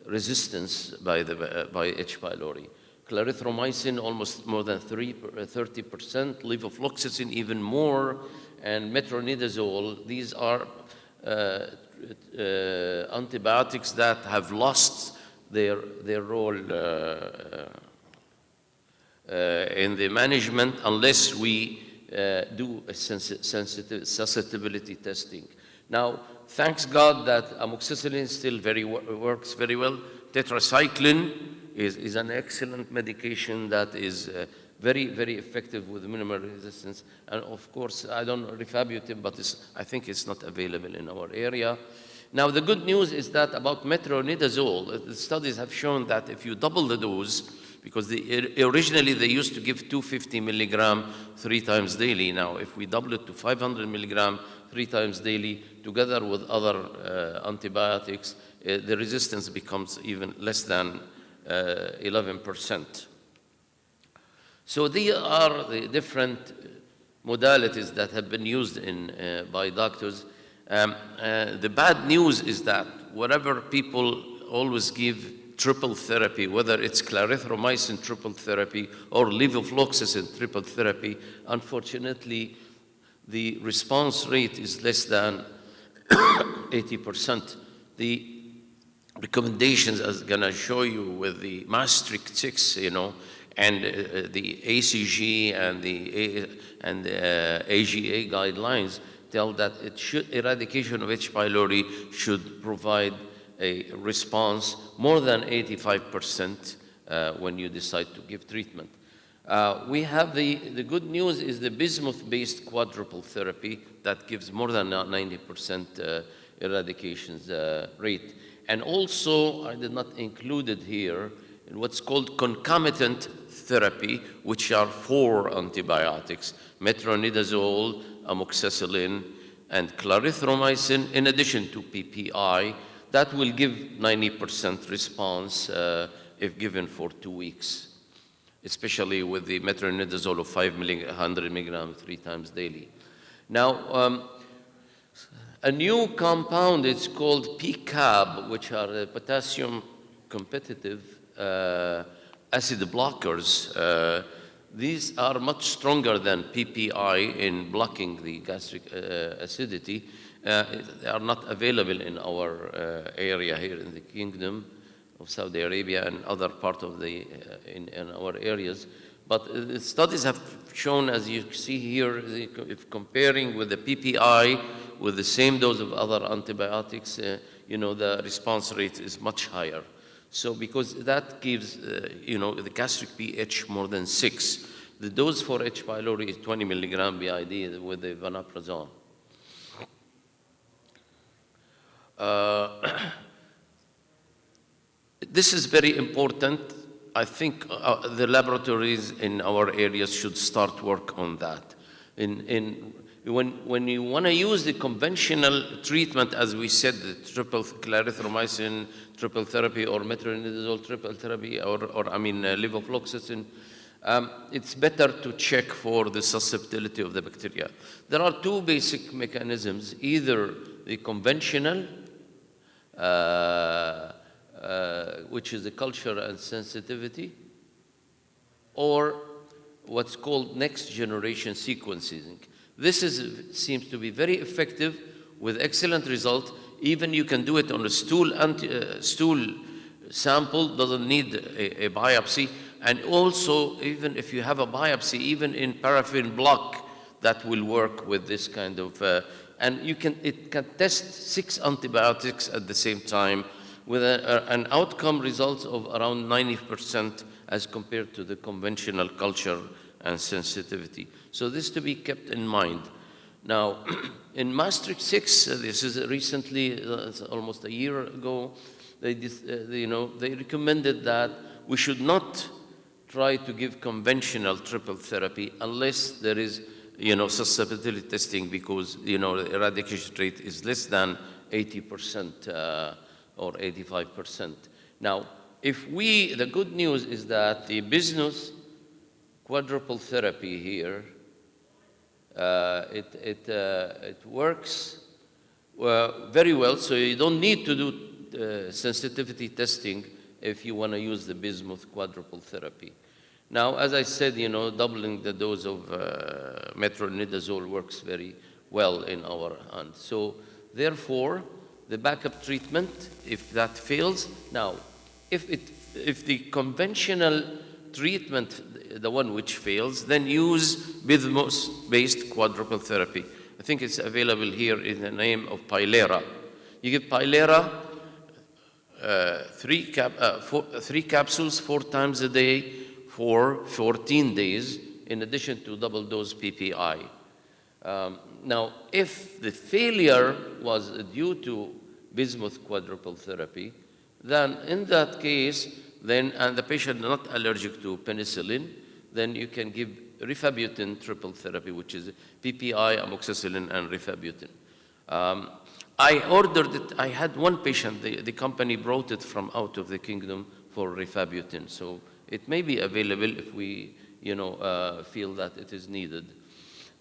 resistance by H. pylori. Clarithromycin almost more than 30%, levofloxacin even more, and metronidazole. These are antibiotics that have lost their role in the management unless we do a susceptibility testing. Now, thanks God that amoxicillin still works very well. Tetracycline is an excellent medication that is very, very effective with minimal resistance. And of course, I don't know rifabutin, but I think it's not available in our area. Now, the good news is that about metronidazole, the studies have shown that if you double the dose, because originally they used to give 250 milligram 3 times daily. Now, if we double it to 500 milligram 3 times daily, together with other antibiotics, the resistance becomes even less than 11%. So these are the different modalities that have been used by doctors. The bad news is that whatever people always give triple therapy, whether it's clarithromycin triple therapy or levofloxacin triple therapy, unfortunately, the response rate is less than 80%. The recommendations, as I'm gonna show you with the Maastricht 6, and the ACG and the AGA guidelines tell that eradication of H. pylori should provide a response more than 85% when you decide to give treatment. We have the good news is the bismuth-based quadruple therapy that gives more than 90% eradication rate. And also, I did not include it here, in what's called concomitant therapy, which are 4 antibiotics, metronidazole, amoxicillin, and clarithromycin, in addition to PPI, that will give 90% response if given for 2 weeks, especially with the metronidazole of 500 milligrams 3 times daily. Now, a new compound, it's called PCAB, which are potassium competitive acid blockers. These are much stronger than PPI in blocking the gastric acidity. They are not available in our area here in the Kingdom of Saudi Arabia and other parts of in our areas. But the studies have shown, as you see here, if comparing with the PPI with the same dose of other antibiotics, the response rate is much higher. So because that gives, the gastric pH more than 6. The dose for H. pylori is 20 milligram BID with the vonoprazole. This is very important. I think the laboratories in our areas should start work on that. When you want to use the conventional treatment, as we said, the triple clarithromycin triple therapy or metronidazole triple therapy or levofloxacin, it's better to check for the susceptibility of the bacteria. There are two basic mechanisms, either the conventional, which is the culture and sensitivity, or what's called next generation sequencing. This seems to be very effective with excellent result. Even you can do it on a stool sample, doesn't need a biopsy. And also, even if you have a biopsy, even in paraffin block, that will work with this kind of, and it can test 6 antibiotics at the same time with an outcome results of around 90% as compared to the conventional culture and sensitivity. So this to be kept in mind. Now, in Maastricht 6, this is recently, it's almost a year ago, they recommended that we should not try to give conventional triple therapy unless there is, susceptibility testing, because, the eradication rate is less than 80% or 85%. Now, the good news is that the business quadruple therapy here, it works very well, so you don't need to do sensitivity testing if you want to use the bismuth quadruple therapy. Now, as I said, doubling the dose of metronidazole works very well in our hands. So therefore, the backup treatment, if that fails, now, if the conventional treatment, the one which fails, then use bismuth-based quadruple therapy. I think it's available here in the name of Pylera. You give Pylera 3 capsules 4 times a day for 14 days, in addition to double dose PPI. Now, if the failure was due to bismuth quadruple therapy, then in that case, and the patient not allergic to penicillin, then you can give rifabutin triple therapy, which is PPI, amoxicillin, and rifabutin. I ordered it. I had one patient. The company brought it from out of the kingdom for rifabutin. So it may be available if we, feel that it is needed.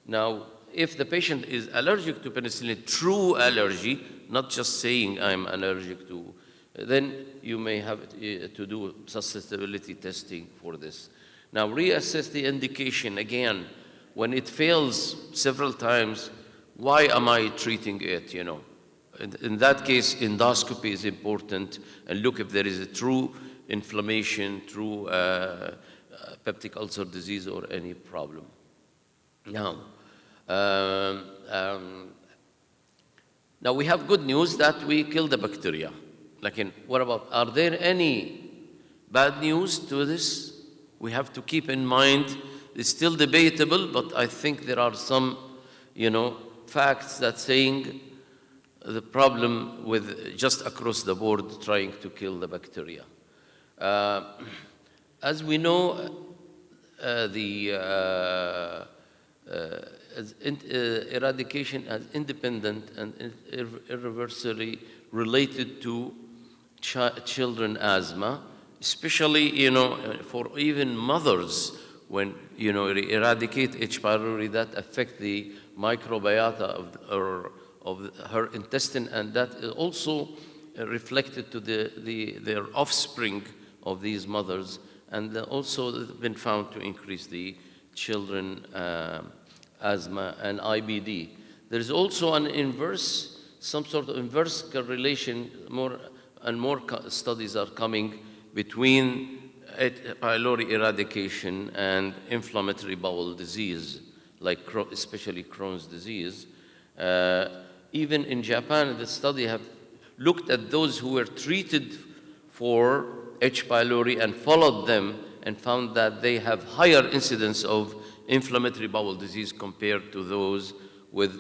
Now, if the patient is allergic to penicillin, true allergy, not just saying I'm allergic to, then you may have to do susceptibility testing for this. Now, reassess the indication again. When it fails several times, why am I treating it, In that case, endoscopy is important, and look if there is a true inflammation, true peptic ulcer disease, or any problem. Now, now we have good news that we kill the bacteria. What about, are there any bad news to this? We have to keep in mind, it's still debatable, but I think there are some, facts that saying the problem with just across the board trying to kill the bacteria. As we know, eradication is independent and irreversibly related to children asthma, especially, for even mothers, when, eradicate H. pylori, that affect the microbiota of her intestine, and that is also reflected to their offspring of these mothers, and also been found to increase the children asthma and IBD. There is also some sort of inverse correlation, more and more studies are coming between H. pylori eradication and inflammatory bowel disease, especially Crohn's disease. Even in Japan, the study have looked at those who were treated for H. pylori and followed them, and found that they have higher incidence of inflammatory bowel disease compared to those with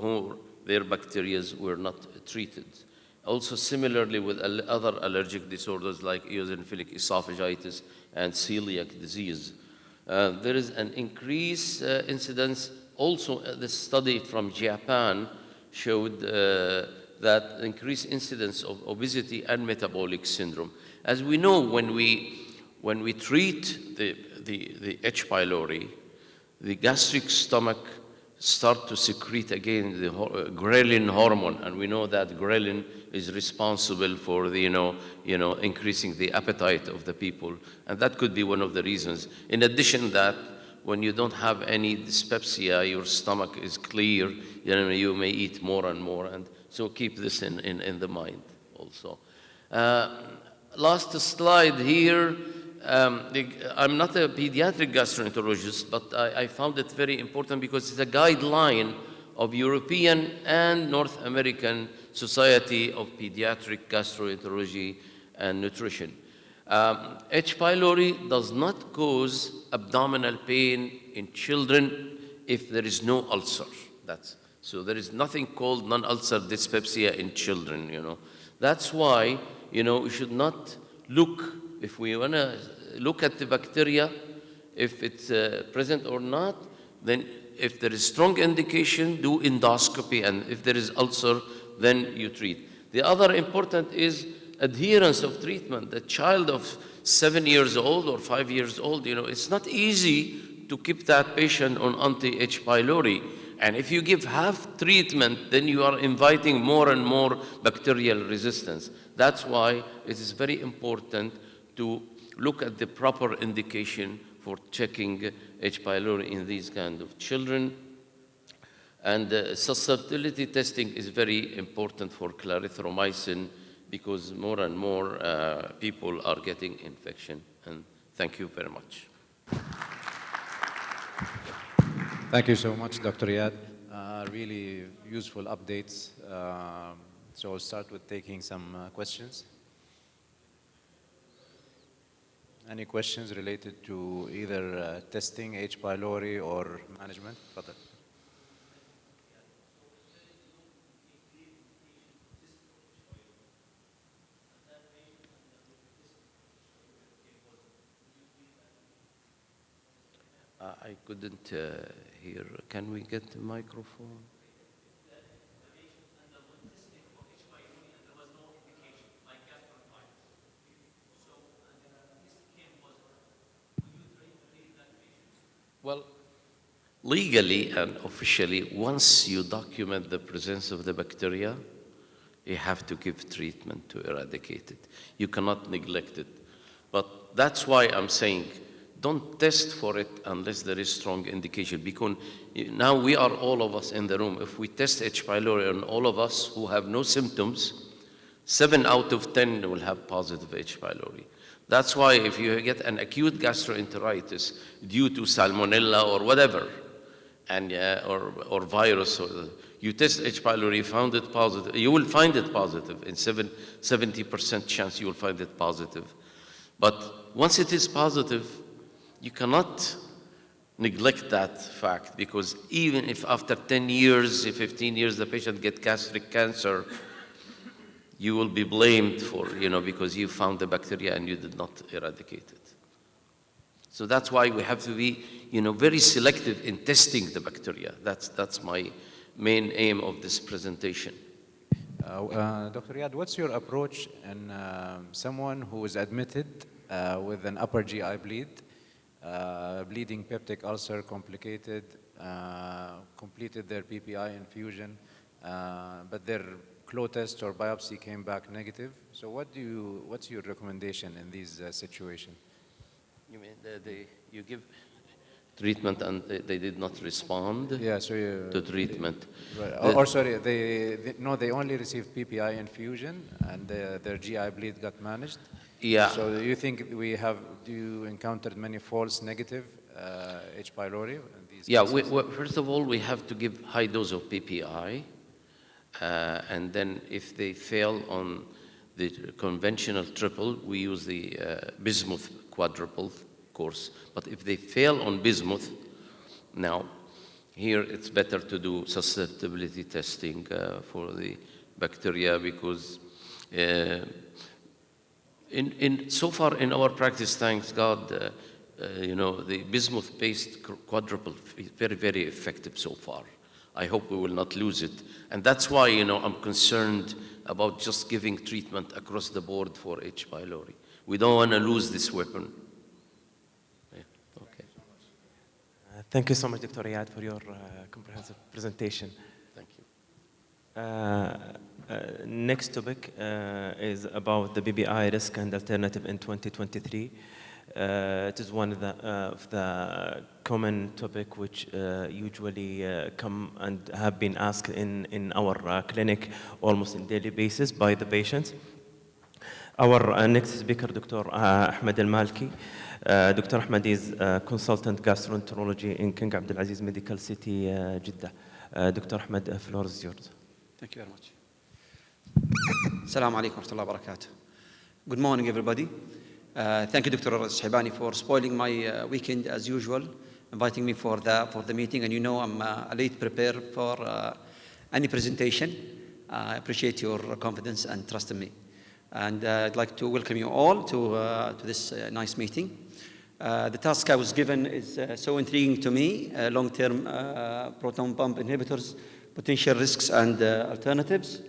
who their bacteria were not treated. Also similarly with other allergic disorders like eosinophilic esophagitis and celiac disease. There is an increased incidence. Also, the study from Japan showed that increased incidence of obesity and metabolic syndrome. As we know, when we treat the H. pylori, the gastric stomach start to secrete again the ghrelin hormone, and we know that ghrelin is responsible for the, increasing the appetite of the people, and that could be one of the reasons. In addition that, when you don't have any dyspepsia, your stomach is clear, you may eat more and more, and so keep this in the mind also. Last slide here. I'm not a pediatric gastroenterologist, but I found it very important because it's a guideline of European and North American Society of Pediatric Gastroenterology and Nutrition. H. pylori does not cause abdominal pain in children if there is no ulcer. So there is nothing called non-ulcer dyspepsia in children, That's why, we should not look, if we want to look at the bacteria, if it's present or not, then if there is strong indication, do endoscopy, and if there is ulcer, then you treat. The other important is adherence of treatment. The child of 7 years old or 5 years old, it's not easy to keep that patient on anti-H. pylori. And if you give half treatment, then you are inviting more and more bacterial resistance. That's why it is very important to look at the proper indication for checking H. pylori in these kind of children. And susceptibility testing is very important for clarithromycin because more and more people are getting infection. And thank you very much. Thank you so much, Dr. Riyad. Really useful updates. So I'll start with taking some questions. Any questions related to either testing H. pylori or management? Fadal. I couldn't hear. Can we get the microphone? Well, legally and officially, once you document the presence of the bacteria, you have to give treatment to eradicate it. You cannot neglect it. But that's why I'm saying, don't test for it unless there is strong indication. Because now we are all of us in the room. If we test H. pylori on all of us who have no symptoms, 7 out of 10 will have positive H. pylori. That's why if you get an acute gastroenteritis due to salmonella or whatever, and or virus, or you test H. pylori, found it positive, you will find it positive. In 70% chance you will find it positive. But once it is positive, you cannot neglect that fact, because even if after 10 years, 15 years, the patient gets gastric cancer, you will be blamed for, because you found the bacteria and you did not eradicate it. So that's why we have to be, very selective in testing the bacteria. That's my main aim of this presentation. Dr. Riyad, what's your approach in someone who is admitted with an upper GI bleed, bleeding peptic ulcer, complicated, completed their PPI infusion, but their flow test or biopsy came back negative? So what's your recommendation in these situations? You mean you give treatment and they did not respond to treatment? Sorry, they only received PPI infusion and their GI bleed got managed? Yeah. So do you encounter many false negative H. pylori in these cases? First of all, we have to give high dose of PPI. And then if they fail on the conventional triple, we use the bismuth quadruple course. But if they fail on bismuth, now here it's better to do susceptibility testing for the bacteria, because so far in our practice, thanks God, you know, the bismuth-based quadruple is very, very effective so far. I hope we will not lose it. And that's why, you know, I'm concerned about just giving treatment across the board for H. pylori. We don't want to lose this weapon. Yeah, okay. Thank you so much, Dr. Riyad, for your comprehensive presentation. Thank you. Next topic is about the BPI risk and alternative in 2023. It is one of the common topic which usually come and have been asked in our clinic almost on daily basis by the patients. Our next speaker, Dr. Ahmed Al-Malki. Dr. Ahmed is consultant gastroenterology in King Abdulaziz Medical City, Jeddah. Dr. Ahmed, the floor is yours. Thank you very much. Assalamu alaikum wa rahmatullahi wa barakatuh. Good morning, everybody. Thank you, Dr. Shibani, for spoiling my weekend as usual, inviting me for the meeting. And you know I'm late prepared for any presentation. I appreciate your confidence and trust in me. And I'd like to welcome you all to this nice meeting. The task I was given is so intriguing to me, long-term proton pump inhibitors, potential risks and alternatives.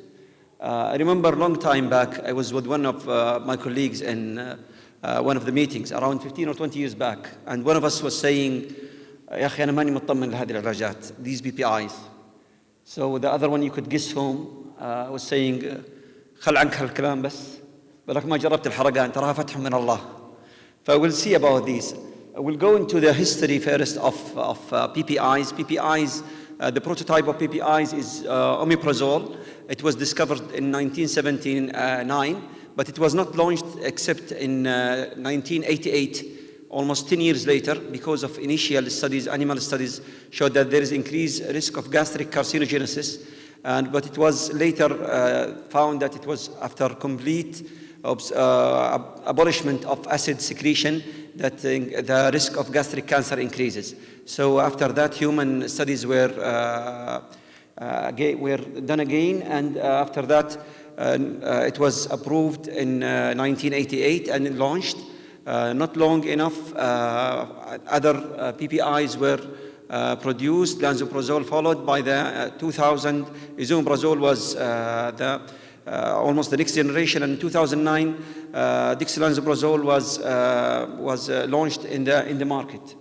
I remember a long time back, I was with one of my colleagues in one of the meetings around 15 or 20 years back, and one of us was saying, يا أخي أنا ماني مطمن لهذه العلاجات, these BPIs. So the other one, you could guess whom, was saying, خل عنك هالكلام بس, ولك ما جربت الحرقان, تراها فتح من الله. We'll see about these. We'll go into the history first of PPIs. PPIs, the prototype of PPIs is omeprazole. It was discovered in 1979, but it was not launched except in 1988, almost 10 years later, because of initial studies, animal studies showed that there is increased risk of gastric carcinogenesis. But it was later found that it was after complete abolishment of acid secretion that the risk of gastric cancer increases. So after that, human studies were done again, and after that, it was approved in 1988 and launched. Not long enough, other PPIs were produced. Lansoprazole followed by the 2000. Esomeprazole was almost the next generation. And in 2009, dexlansoprazole was launched in the market.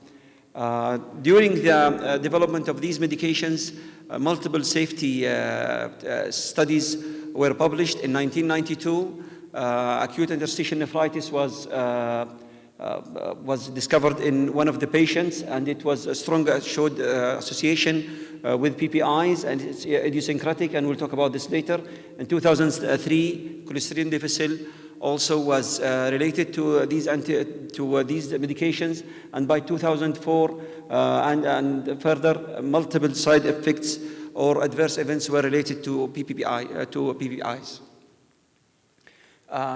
During the development of these medications, multiple safety studies were published. In 1992, acute interstitial nephritis was discovered in one of the patients, and it was showed association with PPIs, and it's idiosyncratic, and we'll talk about this later. In 2003, cholesterol difficile also was related to these medications, and by 2004 and further, multiple side effects or adverse events were related to PPIs.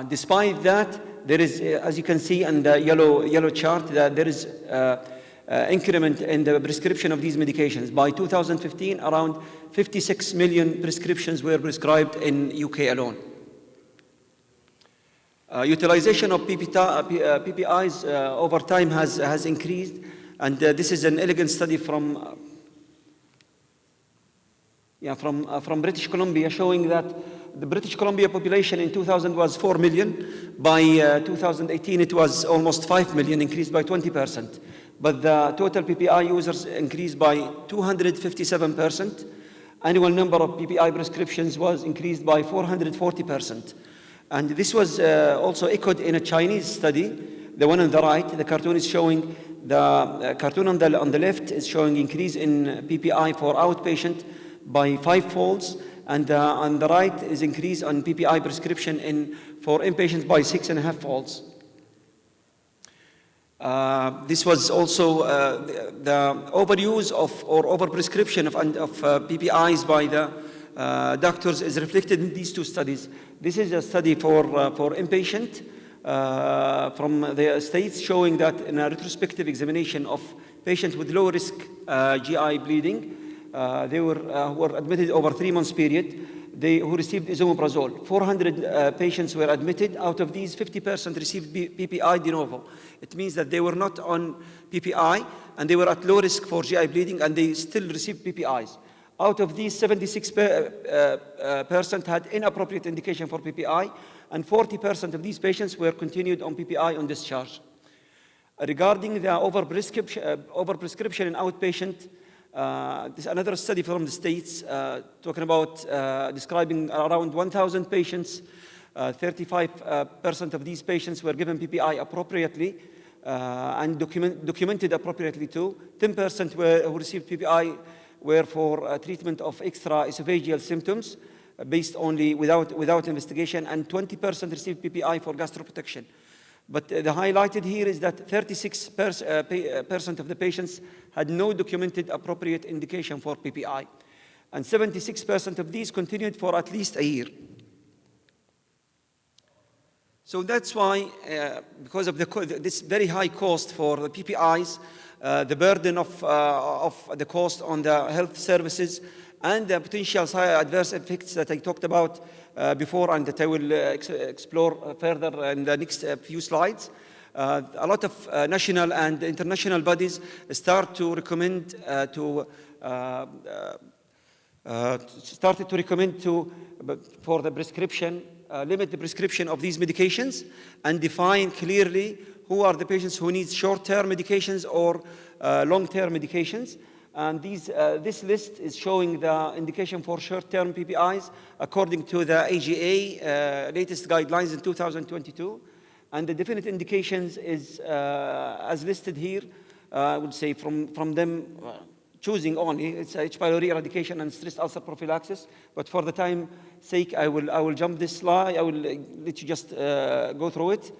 Despite that, there is, as you can see in the yellow chart, that there is increment in the prescription of these medications. By 2015, around 56 million prescriptions were prescribed in UK alone. Utilization of PPIs over time has increased, and this is an elegant study from British Columbia, showing that the British Columbia population in 2000 was 4 million. By 2018, it was almost 5 million, increased by 20%. But the total PPI users increased by 257%. Annual number of PPI prescriptions was increased by 440%. And this was also echoed in a Chinese study. The one on the right, the cartoon is showing, the cartoon on the left is showing increase in PPI for outpatient by 5-folds, and on the right is increase on PPI prescription for inpatients by 6.5-folds. This was also the overuse or overprescription of PPIs by the doctors is reflected in these two studies. This is a study for inpatient from the States, showing that in a retrospective examination of patients with low-risk GI bleeding, they were admitted over 3 months period, who received esomeprazole. 400 patients were admitted. Out of these, 50% received PPI de novo. It means that they were not on PPI, and they were at low risk for GI bleeding, and they still received PPIs. Out of these, 76% had inappropriate indication for PPI, and 40% of these patients were continued on PPI on discharge. Regarding the overprescription in outpatient, this is another study from the States talking about describing around 1,000 patients. 35% of these patients were given PPI appropriately and documented appropriately too. 10% who received PPI were for treatment of extraesophageal symptoms based only without investigation, and 20% received PPI for gastroprotection. But the highlighted here is that 36% of the patients had no documented appropriate indication for PPI, and 76% of these continued for at least a year. So that's why, because of this very high cost for the PPIs, the burden of the cost on the health services, and the potential adverse effects that I talked about before, and that I will explore further in the next few slides. A lot of national and international bodies start to recommend for the prescription, limit the prescription of these medications, and define clearly who are the patients who need short-term medications or long-term medications. And this list is showing the indication for short-term PPIs according to the AGA latest guidelines in 2022. And the definite indications is as listed here. I would say from them choosing only, it's H. pylori eradication and stress ulcer prophylaxis. But for the time sake, I will jump this slide. I will let you just go through it.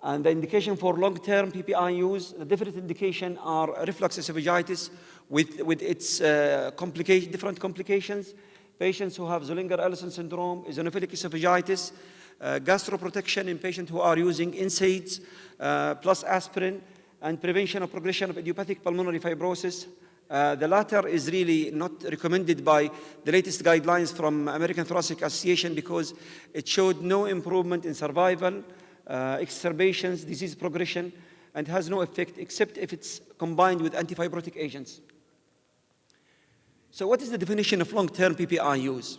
And the indication for long-term PPI use, the different indication are reflux esophagitis with its different complications, patients who have Zollinger-Ellison syndrome, eosinophilic esophagitis, gastroprotection in patients who are using NSAIDs plus aspirin, and prevention of progression of idiopathic pulmonary fibrosis. The latter is really not recommended by the latest guidelines from American Thoracic Association because it showed no improvement in survival, exacerbations, disease progression, and has no effect except if it's combined with antifibrotic agents. So what is the definition of long-term PPI use?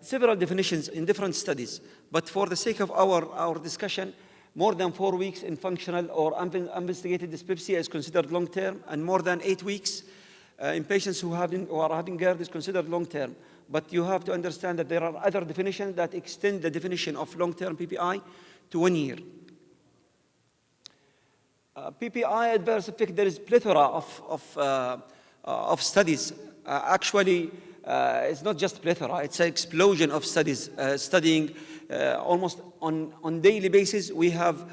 Several definitions in different studies, but for the sake of our discussion, more than 4 weeks in functional or investigated dyspepsia is considered long-term, and more than 8 weeks in patients who are having GERD is considered long-term. But you have to understand that there are other definitions that extend the definition of long-term PPI to 1 year. PPI adverse effect, there is plethora of studies. Actually, it's not just plethora, it's an explosion of studies studying almost on daily basis. We have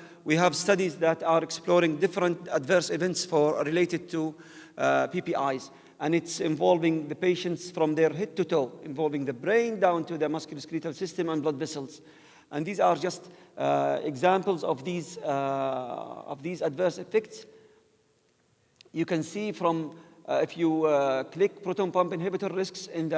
studies that are exploring different adverse events related to PPIs, and it's involving the patients from their head to toe, involving the brain down to the musculoskeletal system and blood vessels. And these are just examples of these adverse effects. You can see from if you click proton pump inhibitor risks in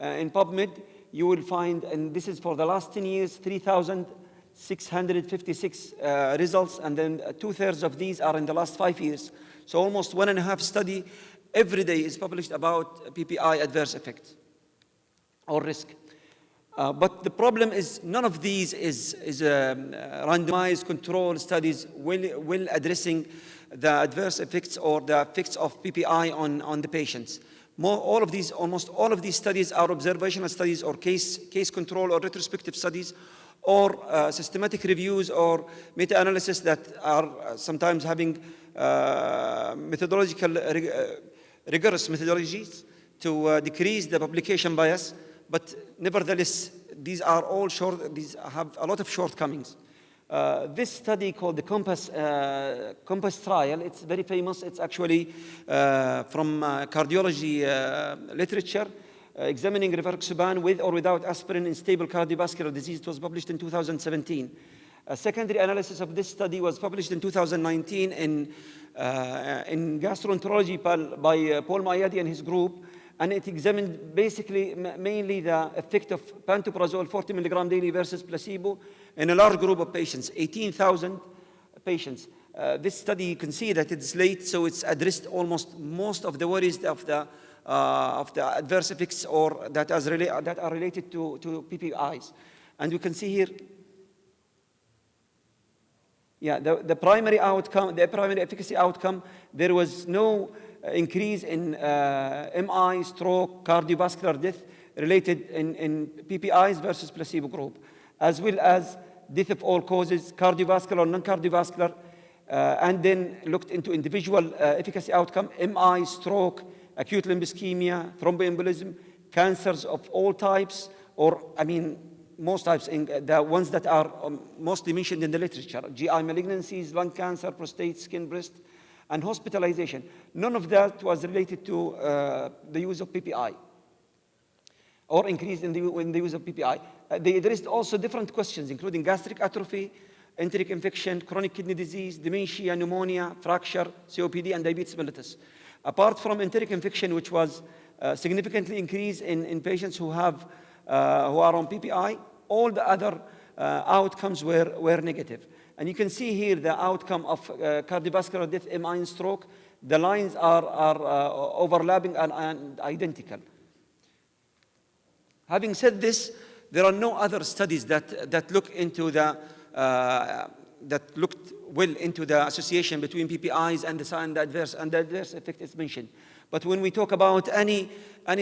PubMed, you will find, and this is for the last 10 years, 3,656 results, and then 2/3 of these are in the last 5 years. So almost 1.5 study every day is published about PPI adverse effects or risk. But the problem is none of these is randomized control studies will addressing the adverse effects or the effects of PPI on the patients. Almost all of these studies are observational studies or case control or retrospective studies or systematic reviews or meta-analysis that are sometimes having rigorous methodologies to decrease the publication bias. But nevertheless, these are all short. These have a lot of shortcomings. This study called the Compass trial, it's very famous. It's actually from cardiology literature. examining rivaroxaban with or without aspirin in stable cardiovascular disease. It was published in 2017. A secondary analysis of this study was published in 2019 in gastroenterology by Paul Mayadi and his group, and it examined basically mainly the effect of pantoprazole 40 milligram daily versus placebo in a large group of patients, 18,000 patients. This study, you can see that it's late, so it's addressed almost most of the worries of the adverse effects or that are related to PPIs. And you can see here, yeah, the primary outcome, the primary efficacy outcome, there was no increase in MI, stroke, cardiovascular death related in PPIs versus placebo group, as well as death of all causes, cardiovascular, non-cardiovascular, and then looked into individual efficacy outcome, MI, stroke, acute limb ischemia, thromboembolism, cancers of all types, or I mean, most types, in the ones that are mostly mentioned in the literature, GI malignancies, lung cancer, prostate, skin, breast, and hospitalization. None of that was related to the use of PPI or increase in the use of PPI. They addressed also different questions, including gastric atrophy, enteric infection, chronic kidney disease, dementia, pneumonia, fracture, COPD, and diabetes mellitus. Apart from enteric infection, which was significantly increased in patients who are on PPI, all the other outcomes were negative. And you can see here the outcome of cardiovascular death, MI, and stroke. The lines are overlapping and identical. Having said this, there are no other studies that look into that looked well into the association between PPIs and the adverse effect is mentioned. But when we talk about any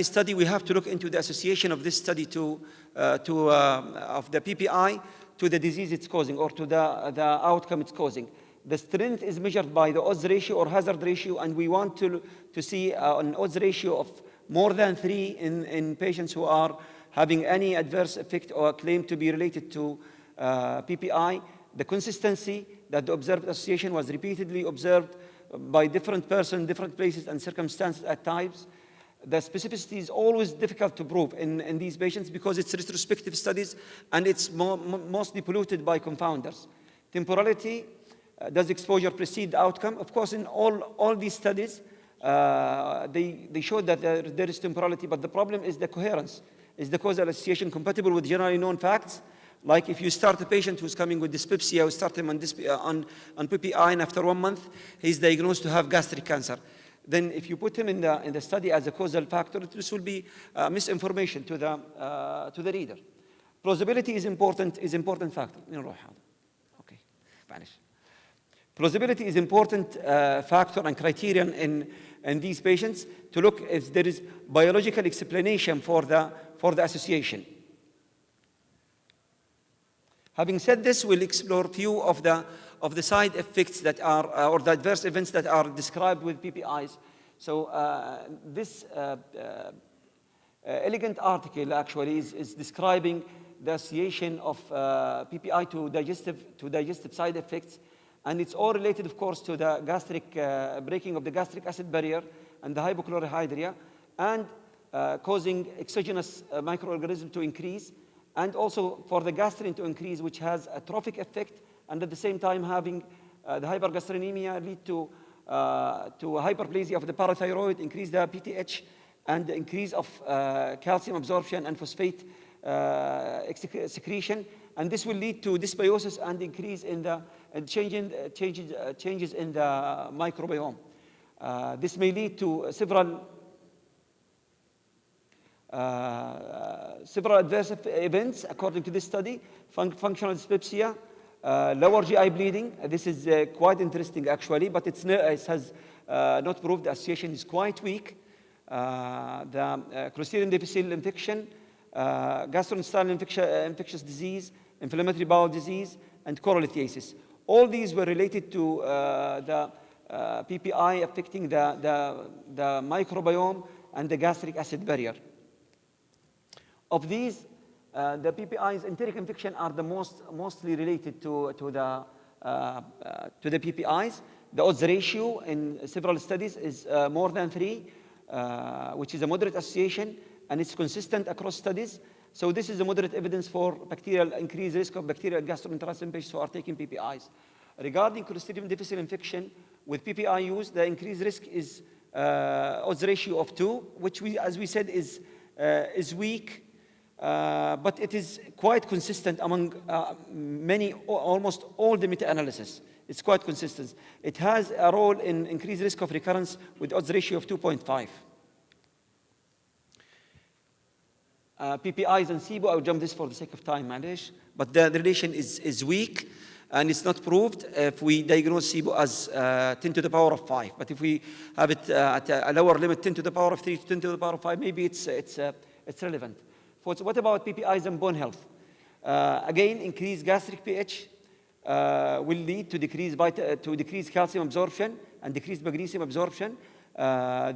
study, we have to look into the association of this study of the PPI to the disease it's causing or to the outcome it's causing. The strength is measured by the odds ratio or hazard ratio, and we want to see an odds ratio of more than 3 in patients who are having any adverse effect or claimed to be related to PPI. The consistency that the observed association was repeatedly observed by different persons, different places and circumstances at times. The specificity is always difficult to prove in these patients because it's retrospective studies and it's mostly polluted by confounders. Temporality, does exposure precede the outcome? Of course, in all these studies, they showed that there is temporality, but the problem is the coherence. Is the causal association compatible with generally known facts? Like if you start a patient who's coming with dyspepsia, you start him on PPI, and after 1 month, he's diagnosed to have gastric cancer. Then if you put him in the study as a causal factor, this will be misinformation to the reader. Plausibility is important factor. Okay, Spanish. Plausibility is important factor and criterion in these patients to look if there is biological explanation for the association. Having said this, we'll explore a few of the side effects that are, or the adverse events that are described with PPIs. So this elegant article actually is describing the association of PPI to digestive side effects, and it's all related, of course, to the gastric breaking of the gastric acid barrier and the hypochlorhydria, and causing exogenous microorganism to increase, and also for the gastrin to increase, which has a trophic effect, and at the same time having the hypergastrinemia lead to hyperplasia of the parathyroid, increase the PTH, and the increase of calcium absorption and phosphate secretion, and this will lead to dysbiosis and increase in the changes in the microbiome. This may lead to several adverse events according to this study: functional dyspepsia, lower GI bleeding. This is quite interesting actually, but it has not proved. The association is quite weak. The Clostridium difficile infection, gastrointestinal infectious disease, inflammatory bowel disease, and cholelithiasis. All these were related to the PPI affecting the microbiome and the gastric acid barrier. Of these, the PPIs, enteric infection are the mostly related to the PPIs. The odds ratio in several studies is more than 3, which is a moderate association, and it's consistent across studies. So this is a moderate evidence for increased risk of bacterial gastroenteritis in patients who are taking PPIs. Regarding Clostridium difficile infection, with PPI use, the increased risk is odds ratio of 2, which as we said, is weak, but it is quite consistent among almost all the meta-analysis. It's quite consistent. It has a role in increased risk of recurrence with odds ratio of 2.5. PPIs and SIBO, I'll jump this for the sake of time, Malish, but the relation is weak, and it's not proved if we diagnose SIBO as 10 to the power of 5. But if we have it at a lower limit, 10 to the power of 3 to 10 to the power of 5, maybe it's relevant. What about PPIs and bone health? Again, increased gastric pH will lead to decreased calcium absorption and decreased magnesium absorption.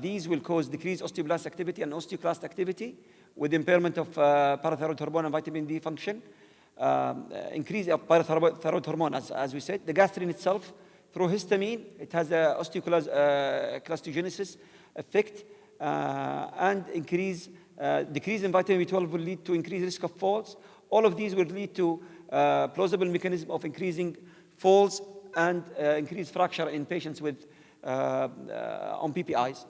These will cause decreased osteoblast activity and osteoclast activity with impairment of parathyroid hormone and vitamin D function. Increase of parathyroid hormone, as we said. The gastrin itself, through histamine, it has a osteoclastogenesis effect, and decrease in vitamin B12 will lead to increased risk of falls. All of these will lead to plausible mechanism of increasing falls and increased fracture in patients with on PPIs.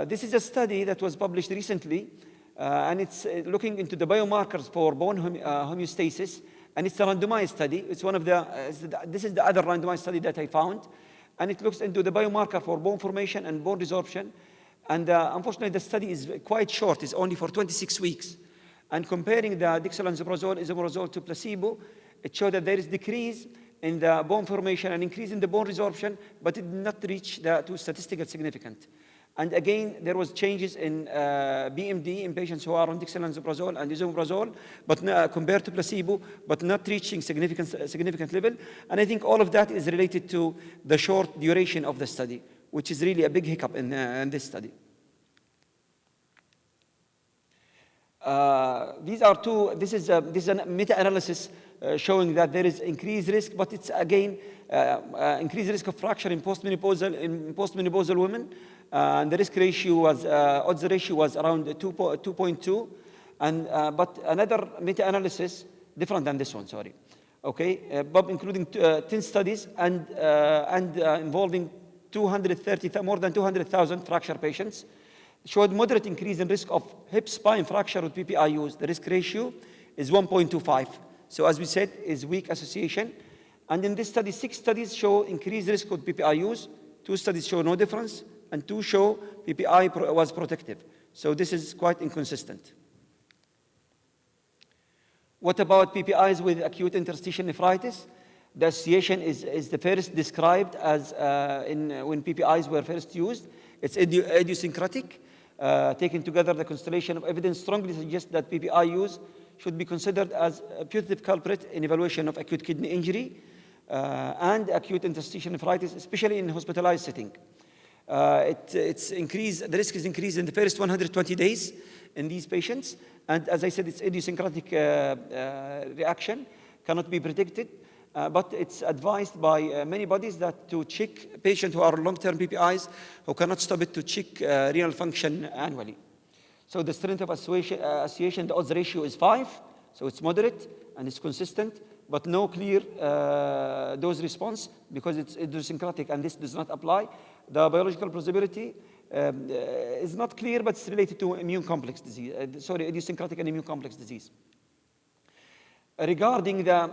This is a study that was published recently, and it's looking into the biomarkers for bone homeostasis, and it's a randomized study. It's one of this is the other randomized study that I found, and it looks into the biomarker for bone formation and bone resorption. And unfortunately, the study is quite short. It's only for 26 weeks. And comparing the dexlansoprazole, esomeprazole to placebo, it showed that there is decrease in the bone formation and increase in the bone resorption, but it did not reach to statistical significance. And again, there was changes in BMD in patients who are on dexlansoprazole and esomeprazole, but compared to placebo, but not reaching significant level. And I think all of that is related to the short duration of the study, which is really a big hiccup in this study. This is a meta-analysis showing that there is increased risk, but it's again increased risk of fracture in postmenopausal women. And the risk ratio was, odds ratio was around 2.2. And, but another meta-analysis, different than this one, sorry. Okay, but including 10 studies and involving more than 200,000 fracture patients, showed moderate increase in risk of hip spine fracture with PPI use. The risk ratio is 1.25. So as we said, is weak association. And in this study, 6 studies show increased risk with PPI use. 2 studies show no difference, and 2 show PPI was protective. So this is quite inconsistent. What about PPIs with acute interstitial nephritis? The association is the first described as when PPIs were first used. It's idiosyncratic. Taken together, the constellation of evidence strongly suggests that PPI use should be considered as a putative culprit in evaluation of acute kidney injury and acute interstitial nephritis, especially in hospitalized setting. The risk is increased in the first 120 days in these patients. And as I said, it's idiosyncratic reaction, cannot be predicted. But it's advised by many bodies that to check patients who are long-term PPIs who cannot stop it, to check renal function annually. So the strength of association, the odds ratio is 5, so it's moderate and it's consistent, but no clear dose response because it's idiosyncratic and this does not apply. The biological plausibility is not clear, but it's related to immune complex disease, idiosyncratic and immune complex disease. Regarding the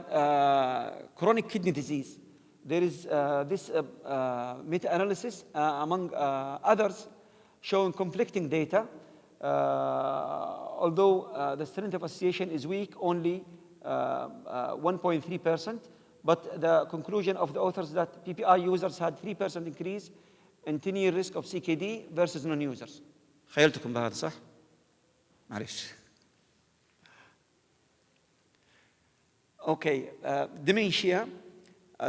chronic kidney disease, there is this meta-analysis among others showing conflicting data. Although the strength of association is weak, only 1.3%, but the conclusion of the authors that PPI users had 3% increase in 10-year risk of CKD versus non-users. خيلتكم بهذا صح؟ معلش. Okay, dementia.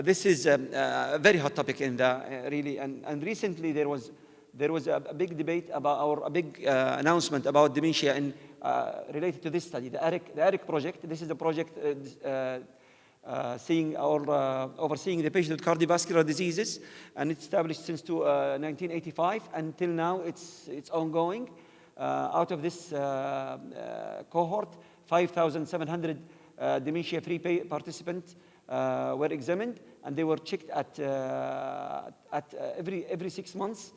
This is a very hot topic in the really, and recently there was a big debate about, a big announcement about dementia in related to this study, the ERIC project. This is a project overseeing the patient with cardiovascular diseases, and it's established since 1985 until now. It's ongoing. Out of this cohort, 5,700 dementia-free participants were examined, and they were checked at every 6 months.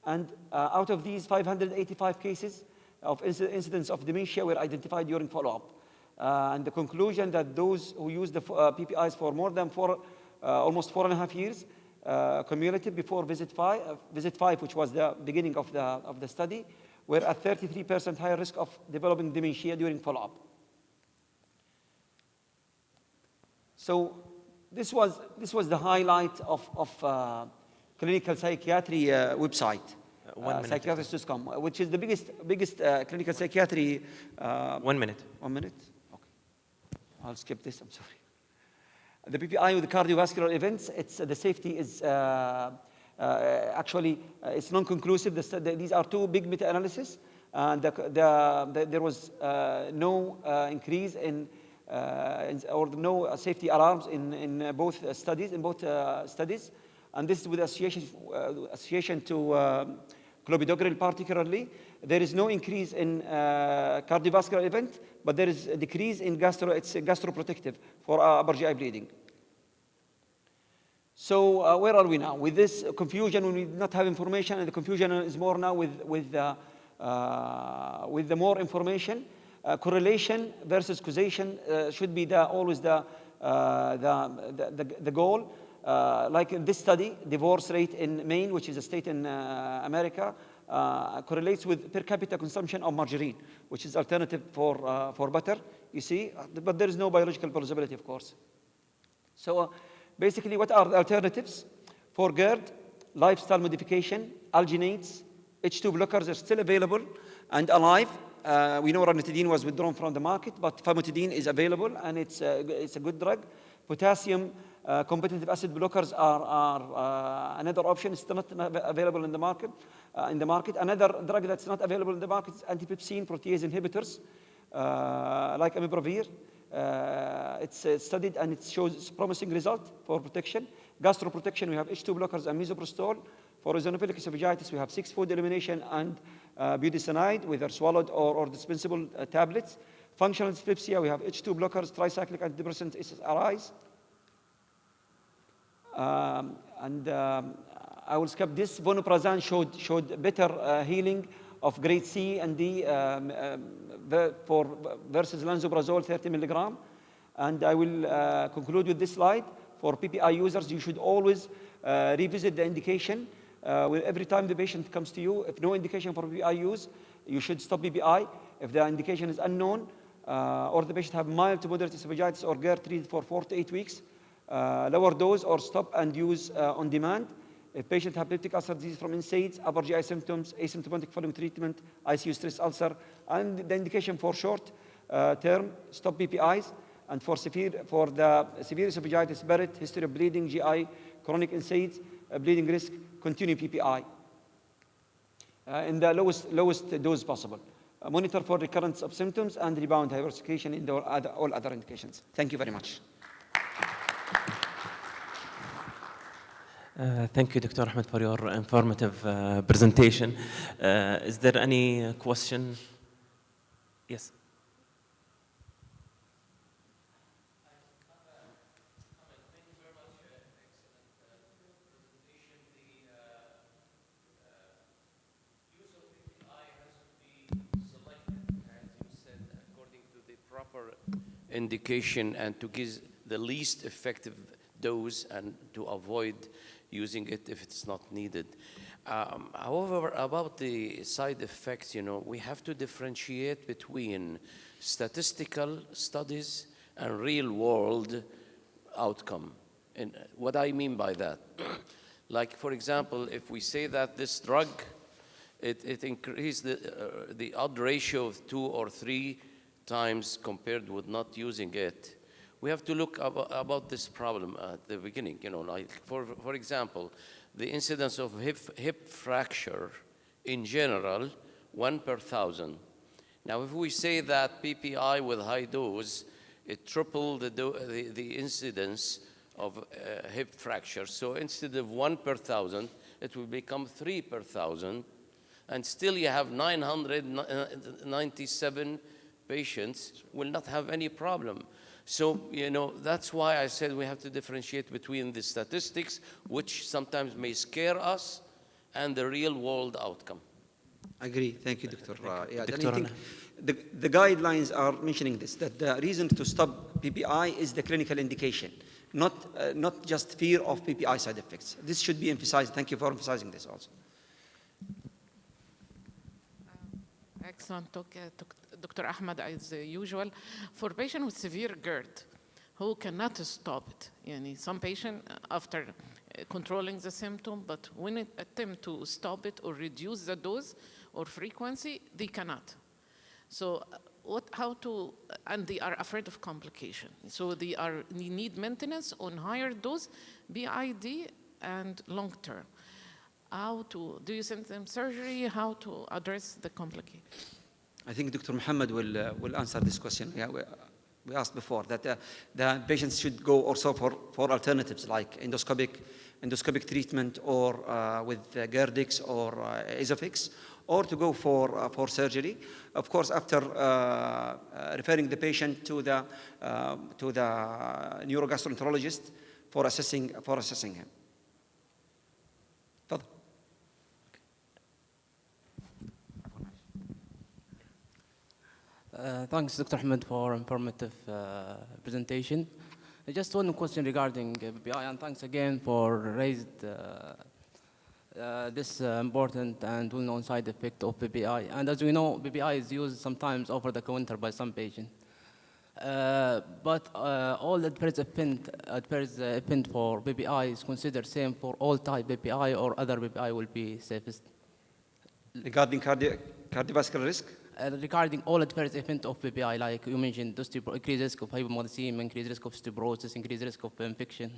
And out of these, 585 cases of incidents of dementia were identified during follow-up. And the conclusion that those who used the PPIs for more than almost 4.5 years, cumulative before visit five, which was the beginning of the study, were at 33% higher risk of developing dementia during follow-up. So this was the highlight of clinical psychiatry website. 1 minute. Psychiatrist.com, which is the biggest clinical psychiatry. 1 minute. 1 minute? Okay. I'll skip this, I'm sorry. The PPI with the cardiovascular events, the safety is actually, it's non-conclusive. These are two big meta-analyses. There was no increase or no safety alarms in both studies. And this is with association to clopidogrel particularly. There is no increase in cardiovascular event, but there is a decrease in it's gastroprotective for upper GI bleeding. So where are we now? With this confusion, when we did not have information, and the confusion is more now with the more information, correlation versus causation should be always the goal. Like in this study, divorce rate in Maine, which is a state in America, correlates with per capita consumption of margarine, which is alternative for butter, you see, but there is no biological plausibility, of course. So basically, what are the alternatives? For GERD, lifestyle modification, alginates, H2 blockers are still available and alive. We know ranitidine was withdrawn from the market, but famotidine is available, and it's a good drug. Potassium competitive acid blockers are another option, still not available in the market. Another drug that's not available in the market is antipepsine protease inhibitors, like amiprovir. It's studied and it shows promising result for protection. Gastroprotection, we have H2 blockers and misoprostol. For eosinophilic esophagitis, we have 6-fold elimination and budesonide, whether swallowed or dispensable tablets. Functional dyspepsia, we have H2 blockers, tricyclic antidepressant, SSRIs. I will skip this. Vonoprazan showed better healing of grade C and D versus lansoprazole 30 milligram. And I will conclude with this slide. For PPI users, you should always revisit the indication. Every time the patient comes to you, if no indication for PPI use, you should stop PPI. If the indication is unknown, or the patient have mild to moderate esophagitis or GERD treated for 4 to 8 weeks, lower dose or stop and use on demand. If patient have peptic ulcer disease from NSAIDs, upper GI symptoms, asymptomatic following treatment, ICU stress ulcer, and the indication for short term, stop PPIs. And for the severe esophagitis, Barrett, history of bleeding, GI, chronic NSAIDs, bleeding risk, continue PPI in the lowest dose possible. Monitor for recurrence of symptoms and rebound hyperexcitation in all other indications. Thank you very much. Thank you, Dr. Ahmed, for your informative presentation. Is there any question? Yes. Indication and to give the least effective dose and to avoid using it if it's not needed. However, about the side effects, we have to differentiate between statistical studies and real-world outcome. And what I mean by that, like for example, if we say that this drug, it increased the odd ratio of 2 or 3 times compared with not using it, we have to look about this problem at the beginning. Like for example, the incidence of hip fracture in general, 1 per 1,000. Now, if we say that PPI with high dose, it tripled the incidence of hip fracture. So instead of 1 per 1,000, it will become 3 per 1,000. and still you have 997 patients will not have any problem. So, you know, that's why I said we have to differentiate between the statistics, which sometimes may scare us, and the real world outcome. I agree. Thank you, Dr. Yeah, Dr. I think the guidelines are mentioning this, that the reason to stop PPI is the clinical indication, not just fear of PPI side effects. This should be emphasized. Thank you for emphasizing this also. Excellent talk, Dr. Ahmed, as usual. For patients with severe GERD, who cannot stop it, some patient after controlling the symptom, but when it attempt to stop it or reduce the dose or frequency, they cannot. So and they are afraid of complication. So they need maintenance on higher dose, BID, and long term. Do you send them surgery? How to address the complication? I think Dr. Muhammad will answer this question. Yeah, we asked before that the patients should go also for alternatives like endoscopic treatment or with Gerdix or Isofix, or to go for surgery. Of course, after referring the patient to the neurogastroenterologist for assessing him. Further. Thanks, Dr. Ahmed, for informative presentation. Just one question regarding PPI, and thanks again for raised this important and well-known side effect of PPI. And as we know, PPI is used sometimes over the counter by some patients. But all adverse event for PPI is considered same for all type PPI, or other PPI will be safest? Regarding cardiovascular risk? Regarding all adverse event of PPI, like you mentioned, increased risk of hypomagnesemia, increased risk of osteoporosis, increased risk of infection.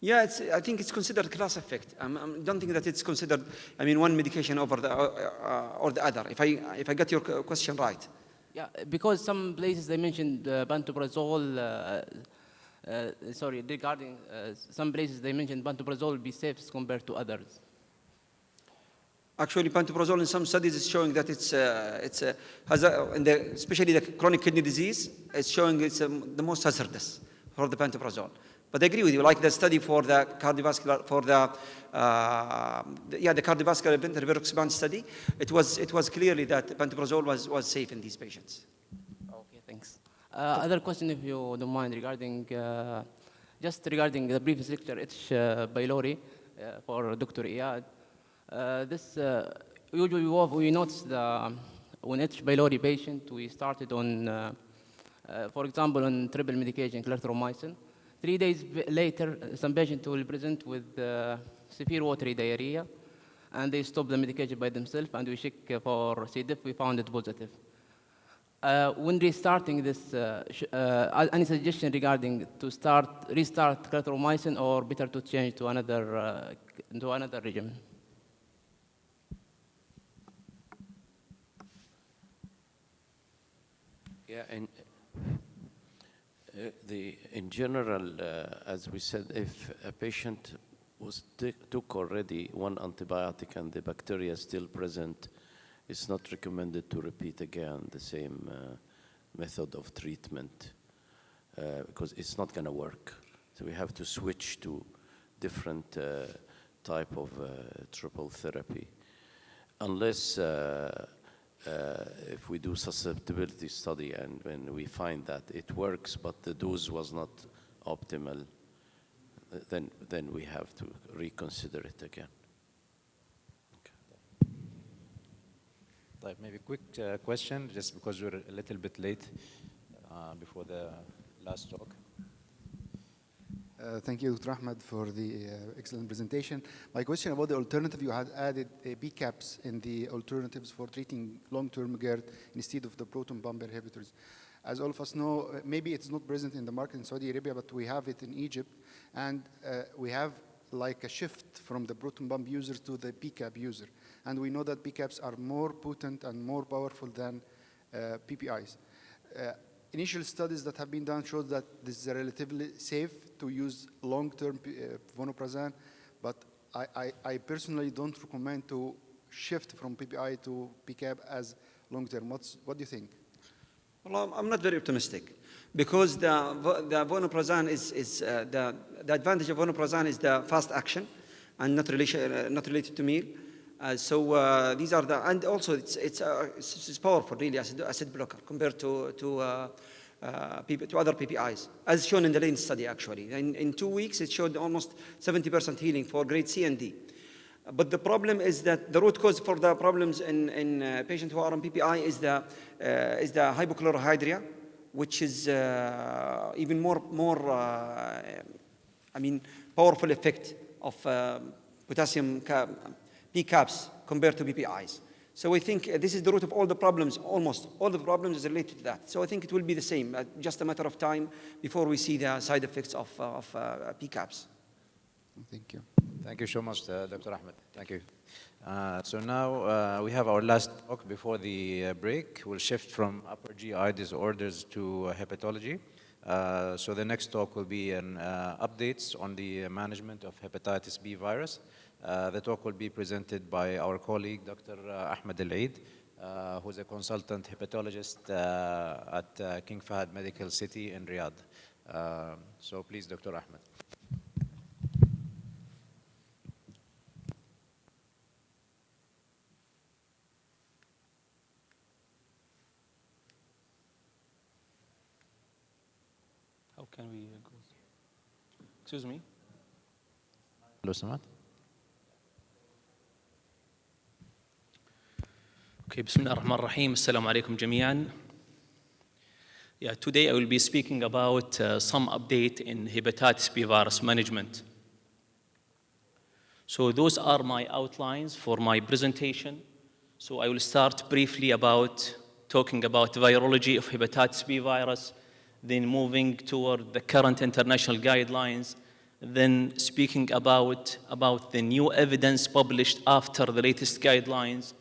Yeah, I think it's considered class effect. I don't think that it's considered, one medication over the or the other. If I got your question right. Yeah, because some places they mentioned pantoprazole. Regarding some places they mentioned pantoprazole will be safe compared to others. Actually, pantoprazole in some studies is showing that especially the chronic kidney disease, it's showing it's the most hazardous for the pantoprazole. But I agree with you, like the study for the cardiovascular, the cardiovascular event, the rivaroxaban study, it was clearly that pantoprazole was safe in these patients. Okay, thanks. Other question, if you don't mind, regarding regarding the previous lecture, H. pylori for Dr. Iyad. Usually we notice when H. pylori patient, we started on, for example, on triple medication, clarithromycin. 3 days later, some patient will present with severe watery diarrhea, and they stop the medication by themselves, and we check for C. diff, we found it positive. When restarting this, any suggestion regarding to restart clarithromycin, or better to change to another regimen? Yeah, and in general, as we said, if a patient took already one antibiotic and the bacteria is still present, it's not recommended to repeat again the same method of treatment because it's not going to work. So we have to switch to different type of triple therapy, unless if we do susceptibility study and when we find that it works but the dose was not optimal, then we have to reconsider it again. Okay. Maybe quick question, just because we're a little bit late before the last talk. Thank you, Dr. Ahmed, for the excellent presentation. My question about the alternative, you had added BCAPs in the alternatives for treating long-term GERD instead of the proton pump inhibitors. As all of us know, maybe it's not present in the market in Saudi Arabia, but we have it in Egypt, and we have like a shift from the proton pump users to the BCAP user. And we know that BCAPs are more potent and more powerful than PPIs. Initial studies that have been done show that this is relatively safe to use long-term vonoprazan, but I personally don't recommend to shift from PPI to PCAB as long-term? What do you think? Well, I'm not very optimistic because the vonoprazan the advantage of vonoprazan is the fast action and not related to meal. These are the, and also it's powerful really as acid blocker compared to other PPIs, as shown in the Lane study actually. In 2 weeks, it showed almost 70% healing for grade C and D. But the problem is that the root cause for the problems in patients who are on PPI is the hypochlorhydria, which is even more powerful effect of potassium PCABs compared to PPIs. So I think this is the root of all the problems, almost all the problems is related to that. So I think it will be the same, just a matter of time before we see the side effects of PCABs. Thank you. Thank you so much, Dr. Ahmed. Thank you. So now we have our last talk before the break. We'll shift from upper GI disorders to hepatology. So the next talk will be an updates on the management of hepatitis B virus. The talk will be presented by our colleague, Dr. Ahmed Al-Eid, who's a consultant hepatologist at King Fahd Medical City in Riyadh. So please, Dr. Ahmed. How can we go? Excuse me? Hello, Samad. Okay, Bismillah ar-Rahman ar-Rahim. Assalamu alaikum jami'an. Yeah, today I will be speaking about some update in hepatitis B virus management. So those are my outlines for my presentation. So I will start briefly talking about virology of hepatitis B virus, then moving toward the current international guidelines, then speaking about the new evidence published after the latest guidelines,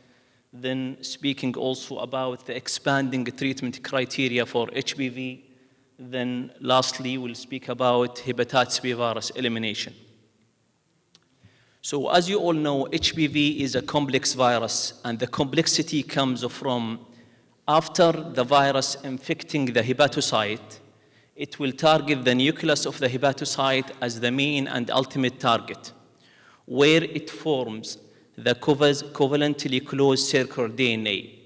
then speaking also about the expanding treatment criteria for HBV, then lastly we'll speak about hepatitis B virus elimination. So as you all know, HBV is a complex virus, and the complexity comes from after the virus infecting the hepatocyte, it will target the nucleus of the hepatocyte as the main and ultimate target, where it forms the covalently closed circular DNA,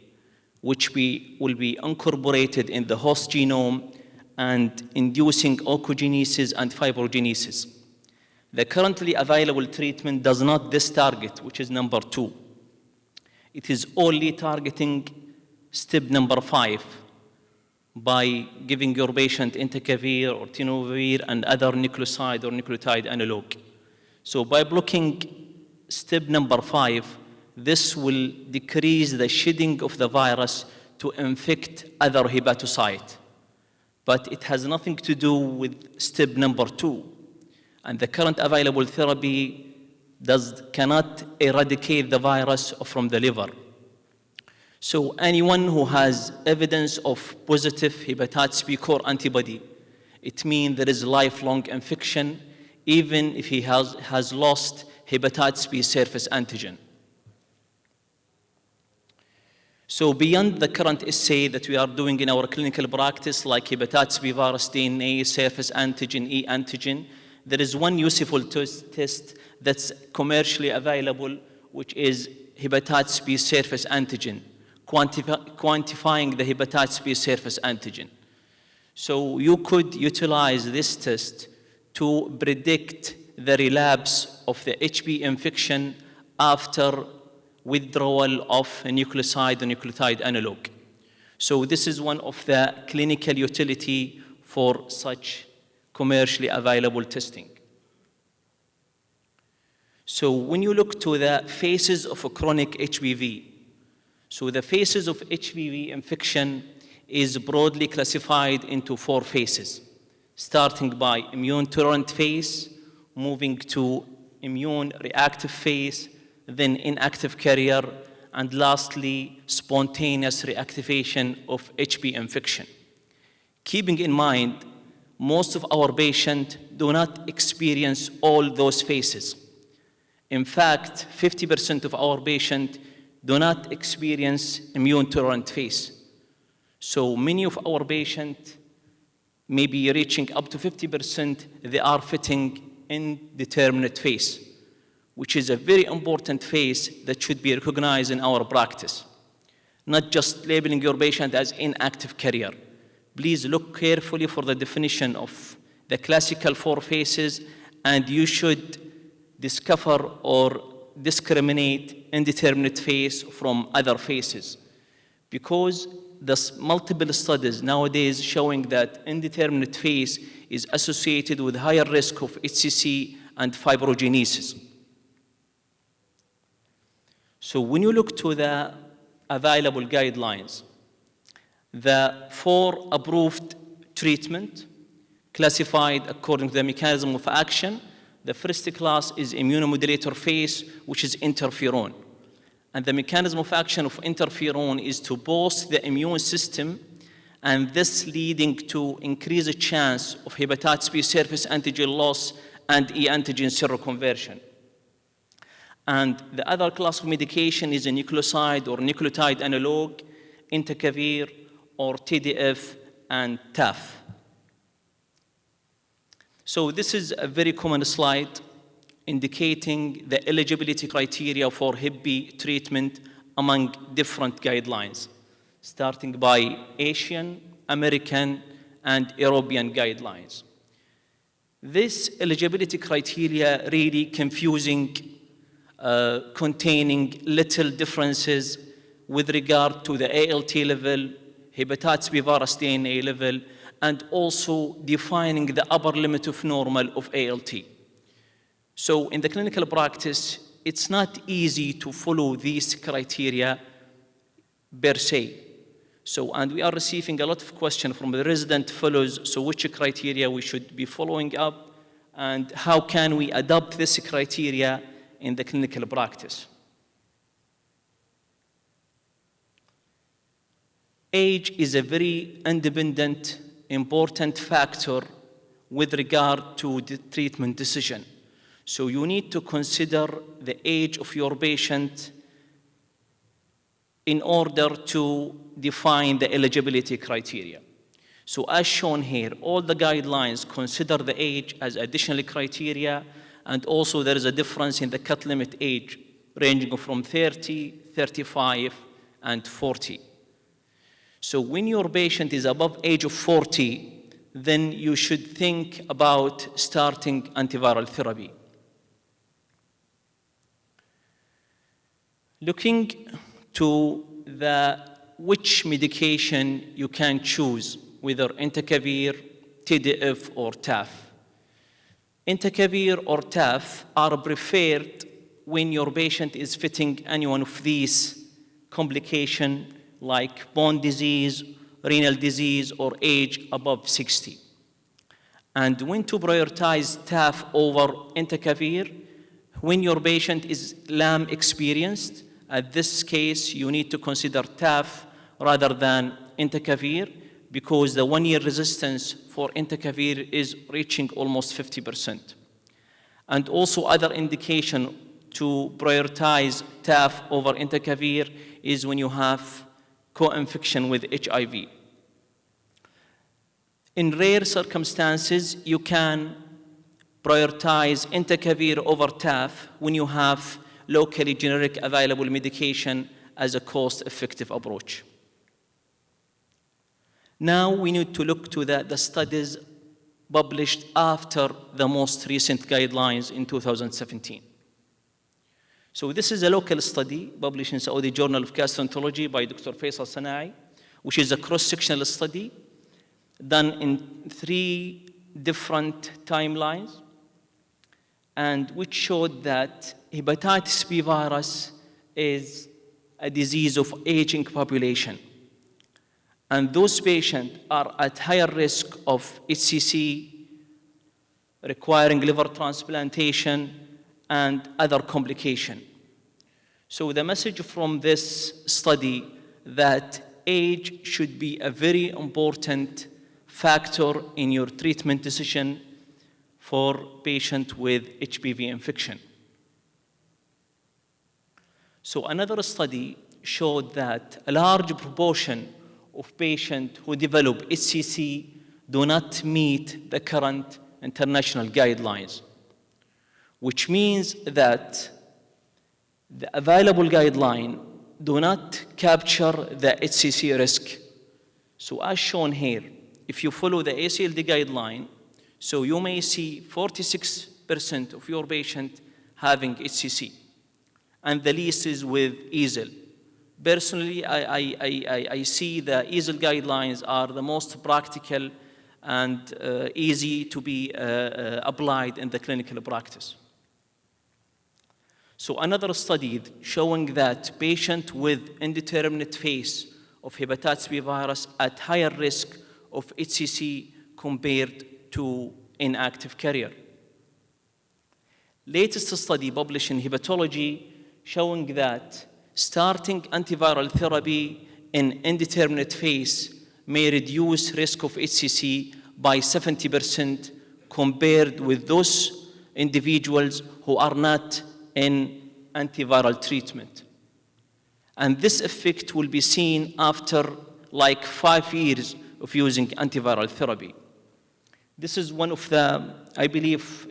which will be incorporated in the host genome and inducing oncogenesis and fibrogenesis. The currently available treatment does not this target, which is number 2. It is only targeting step number 5 by giving your patient entecavir or tenofovir and other nucleoside or nucleotide analog. So by blocking step number 5, this will decrease the shedding of the virus to infect other hepatocyte. But it has nothing to do with step number 2. And the current available therapy cannot eradicate the virus from the liver. So anyone who has evidence of positive hepatitis B core antibody, it means there is lifelong infection, even if he has lost hepatitis B surface antigen. So beyond the current assay that we are doing in our clinical practice, like hepatitis B virus DNA, surface antigen, E antigen, there is one useful test that's commercially available, which is hepatitis B surface antigen, quantifying the hepatitis B surface antigen. So you could utilize this test to predict the relapse of the HB infection after withdrawal of a nucleoside or nucleotide analog. So this is one of the clinical utility for such commercially available testing. So when you look to the phases of a chronic HBV, so the phases of HBV infection is broadly classified into 4 phases, starting by immune tolerant phase, moving to immune reactive phase, then inactive carrier, and lastly, spontaneous reactivation of HB infection. Keeping in mind, most of our patients do not experience all those phases. In fact, 50% of our patients do not experience immune tolerant phase. So many of our patients, maybe reaching up to 50%, they are fitting indeterminate phase, which is a very important phase that should be recognized in our practice. Not just labeling your patient as inactive carrier. Please look carefully for the definition of the classical 4 phases, and you should discover or discriminate indeterminate phase from other phases, because there's multiple studies nowadays showing that indeterminate phase is associated with higher risk of HCC and fibrogenesis. So when you look to the available guidelines, the 4 approved treatment classified according to the mechanism of action, the first class is immunomodulator phase, which is interferon. And the mechanism of action of interferon is to boost the immune system, and this leading to increased chance of hepatitis B surface antigen loss and E antigen seroconversion. And the other class of medication is a nucleoside or nucleotide analog, entecavir or TDF and TAF. So this is a very common slide indicating the eligibility criteria for Hep B treatment among different guidelines, starting by Asian, American, and European guidelines. This eligibility criteria really confusing, containing little differences with regard to the ALT level, hepatitis B virus DNA level, and also defining the upper limit of normal of ALT. So in the clinical practice, it's not easy to follow these criteria per se. So, and we are receiving a lot of questions from the resident fellows, so which criteria we should be following up, and how can we adopt this criteria in the clinical practice. Age is a very independent, important factor with regard to the treatment decision. So you need to consider the age of your patient in order to define the eligibility criteria. So as shown here, all the guidelines consider the age as additional criteria, and also there is a difference in the cut limit age ranging from 30, 35, and 40. So when your patient is above age of 40, then you should think about starting antiviral therapy. Looking to which medication you can choose, whether entecavir, TDF, or TAF. Entecavir or TAF are preferred when your patient is fitting any one of these complications like bone disease, renal disease, or age above 60. And when to prioritize TAF over entecavir, when your patient is LAM experienced, at this case, you need to consider TAF rather than entecavir, because the 1-year resistance for entecavir is reaching almost 50%. And also other indication to prioritize TAF over entecavir is when you have co-infection with HIV. In rare circumstances, you can prioritize entecavir over TAF when you have locally generic available medication as a cost-effective approach. Now we need to look to the studies published after the most recent guidelines in 2017. So this is a local study published in Saudi Journal of Gastroenterology by Dr. Faisal Sanai, which is a cross-sectional study done in 3 different timelines, and which showed that hepatitis B virus is a disease of aging population. And those patients are at higher risk of HCC, requiring liver transplantation, and other complications. So the message from this study that age should be a very important factor in your treatment decision for patients with HPV infection. So another study showed that a large proportion of patients who develop HCC do not meet the current international guidelines, which means that the available guideline do not capture the HCC risk. So as shown here, if you follow the ACLD guideline, so you may see 46% of your patients having HCC, and the least is with EASL. Personally, I see the EASL guidelines are the most practical and easy to be applied in the clinical practice. So another study showing that patients with indeterminate phase of hepatitis B virus at higher risk of HCC compared to inactive carrier. Latest study published in Hepatology showing that starting antiviral therapy in indeterminate phase may reduce risk of HCC by 70% compared with those individuals who are not in antiviral treatment. And this effect will be seen after like 5 years of using antiviral therapy. This is one of the, I believe,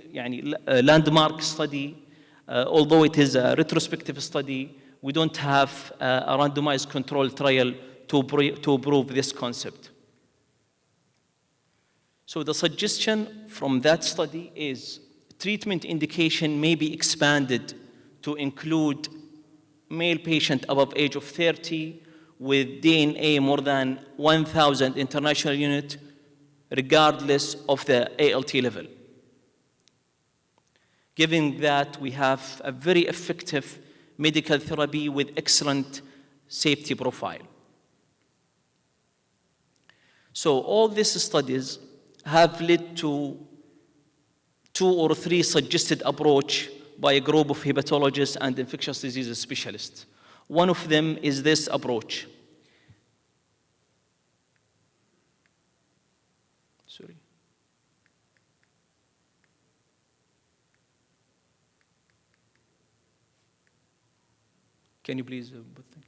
landmark study. Although it is a retrospective study, we don't have a randomized control trial to prove this concept. So the suggestion from that study is treatment indication may be expanded to include male patient above age of 30 with DNA more than 1,000 international unit, regardless of the ALT level. Given that we have a very effective medical therapy with excellent safety profile. So all these studies have led to 2 or 3 suggested approach by a group of hepatologists and infectious diseases specialists. One of them is this approach. Sorry. Can you please put the